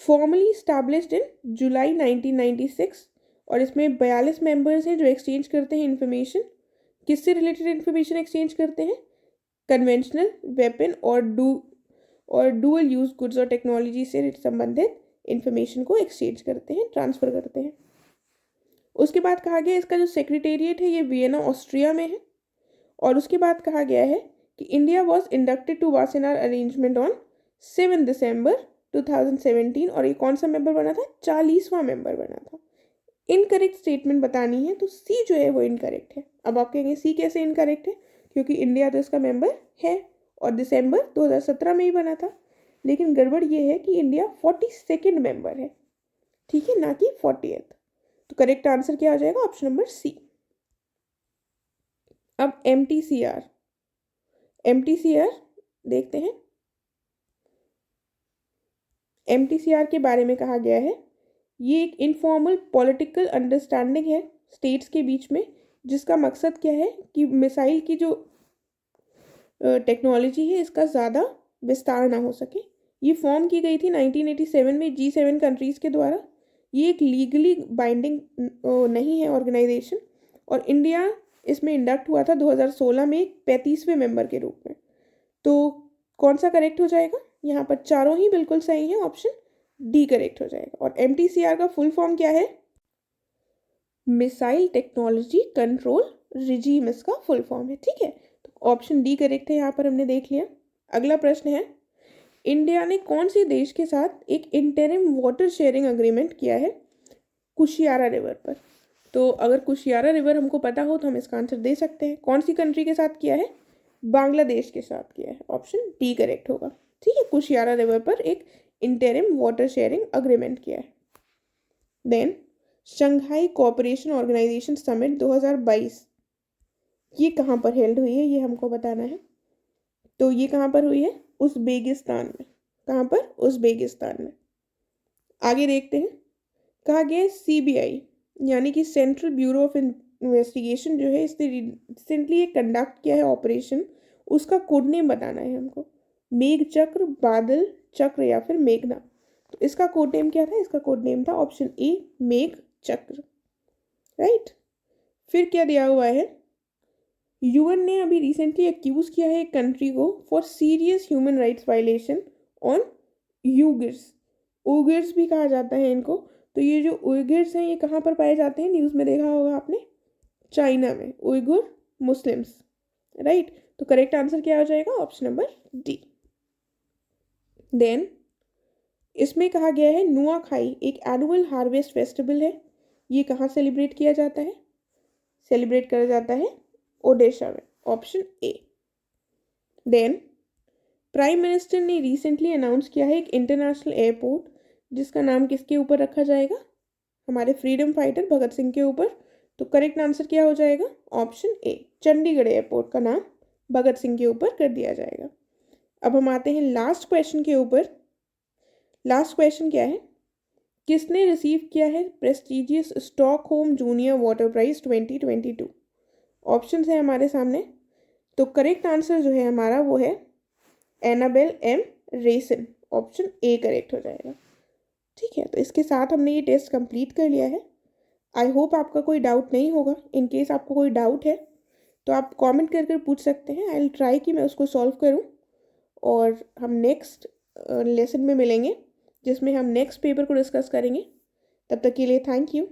फॉर्मली स्टैब्लिश्ड इन जुलाई 1996, और इसमें 42 मेंबर्स हैं जो एक्सचेंज करते हैं इंफॉर्मेशन। किससे रिलेटेड इंफॉर्मेशन एक्सचेंज करते हैं, कन्वेंशनल वेपन और डुअल यूज गुड्स और टेक्नोलॉजी से संबंधित इंफॉर्मेशन को एक्सचेंज करते हैं, ट्रांसफ़र करते हैं। उसके बाद कहा गया इसका जो सेक्रेटेरिएट है ये वियना ऑस्ट्रिया में है। और उसके बाद कहा गया है कि India was inducted to Wassenaar arrangement on 7 December 2017, और ये कौन सा मेंबर बना था, 40वां मेंबर बना था। इनकरेक्ट स्टेटमेंट बतानी है, तो सी जो है वो इनकरेक्ट है। अब आप कहेंगे सी कैसे इनकरेक्ट है, क्योंकि इंडिया तो इसका मेंबर है और दिसंबर 2017 में ही बना था। लेकिन गड़बड़ ये है कि इंडिया 42nd मेंबर है, ठीक है, ना कि 40th। तो करेक्ट आंसर क्या हो जाएगा, ऑप्शन नंबर सी। अब MTCR देखते हैं। MTCR के बारे में कहा गया है, ये एक इनफॉर्मल पॉलिटिकल अंडरस्टैंडिंग है स्टेट्स के बीच में, जिसका मकसद क्या है कि मिसाइल की जो टेक्नोलॉजी है इसका ज़्यादा विस्तार ना हो सके। ये फॉर्म की गई थी 1987 में G7 कंट्रीज़ के द्वारा। ये एक लीगली बाइंडिंग नहीं है ऑर्गेनाइजेशन, और इंडिया इसमें इंडक्ट हुआ था 2016 में एक 35वें मेंबर के रूप में। तो कौन सा करेक्ट हो जाएगा, यहाँ पर चारों ही बिल्कुल सही हैं, ऑप्शन डी करेक्ट हो जाएगा। और MTCR का फुल फॉर्म क्या है, मिसाइल टेक्नोलॉजी कंट्रोल रिजीम इसका फुल फॉर्म है। ठीक है, तो ऑप्शन डी करेक्ट है, यहाँ पर हमने देख लिया। अगला प्रश्न है, इंडिया ने कौन से देश के साथ एक इंटरिम वाटर शेयरिंग अग्रीमेंट किया है कुशियारा रिवर पर। तो अगर कुशियारा रिवर हमको पता हो तो हम इसका आंसर दे सकते हैं। कौन सी कंट्री के साथ किया है, बांग्लादेश के साथ किया है, ऑप्शन डी करेक्ट होगा। ठीक है, कुशियारा रिवर पर एक इंटरिम वाटर शेयरिंग अग्रीमेंट किया है। Then Shanghai cooperation organisation summit 2022, ये कहाँ पर हेल्ड हुई है, ये हमको बताना है। तो ये कहाँ पर हुई है, उज़्बेकिस्तान में। कहाँ पर, उज़्बेकिस्तान में। आगे देखते हैं, कहा गया है CBI यानी कि सेंट्रल ब्यूरो ऑफ इन्वेस्टिगेशन जो है, इसने रिसेंटली एक कंडक्ट किया है ऑपरेशन, उसका कोड नेम बताना है हमको। मेघ चक्र, बादल चक्र या फिर मेघना। तो इसका कोड नेम क्या था, इसका कोड नेम था ऑप्शन ए मेघ चक्र, राइट। फिर क्या दिया हुआ है, UN ने अभी रिसेंटली एक्यूज किया है एक कंट्री को for serious human rights violation on Uighurs भी कहा जाता है इनको। तो ये जो उइगर्स हैं ये कहाँ पर पाए जाते हैं, न्यूज़ में देखा होगा आपने, चाइना में, उइगुर मुस्लिम्स, राइट। तो करेक्ट आंसर क्या हो जाएगा, ऑप्शन नंबर डी। देन इसमें कहा गया है नुआखाई एक एनुअल हार्वेस्ट फेस्टिवल है, ये कहाँ सेलिब्रेट किया जाता है, सेलिब्रेट करा जाता है ओडिशा में, option A. Then prime minister ने रिसेंटली अनाउंस किया है एक इंटरनेशनल एयरपोर्ट, जिसका नाम किसके ऊपर रखा जाएगा, हमारे फ्रीडम फाइटर भगत सिंह के ऊपर। तो करेक्ट आंसर क्या हो जाएगा, ऑप्शन ए, चंडीगढ़ एयरपोर्ट का नाम भगत सिंह के ऊपर कर दिया जाएगा। अब हम आते हैं लास्ट क्वेश्चन के ऊपर। लास्ट क्वेश्चन क्या है, किसने रिसीव किया है prestigious Stockholm junior water prize 2022। Option है हमारे सामने। तो करेक्ट आंसर जो है हमारा वो है एनाबेल M रेसन, ऑप्शन ए करेक्ट हो जाएगा। ठीक है, तो इसके साथ हमने ये टेस्ट कंप्लीट कर लिया है। आई होप आपका कोई डाउट नहीं होगा। इन केस आपको कोई डाउट है तो आप कमेंट करके पूछ सकते हैं, आई विल ट्राई कि मैं उसको सॉल्व करूं। और हम नेक्स्ट लेसन में मिलेंगे जिसमें हम नेक्स्ट पेपर को डिस्कस करेंगे। तब तक के लिए थैंक यू।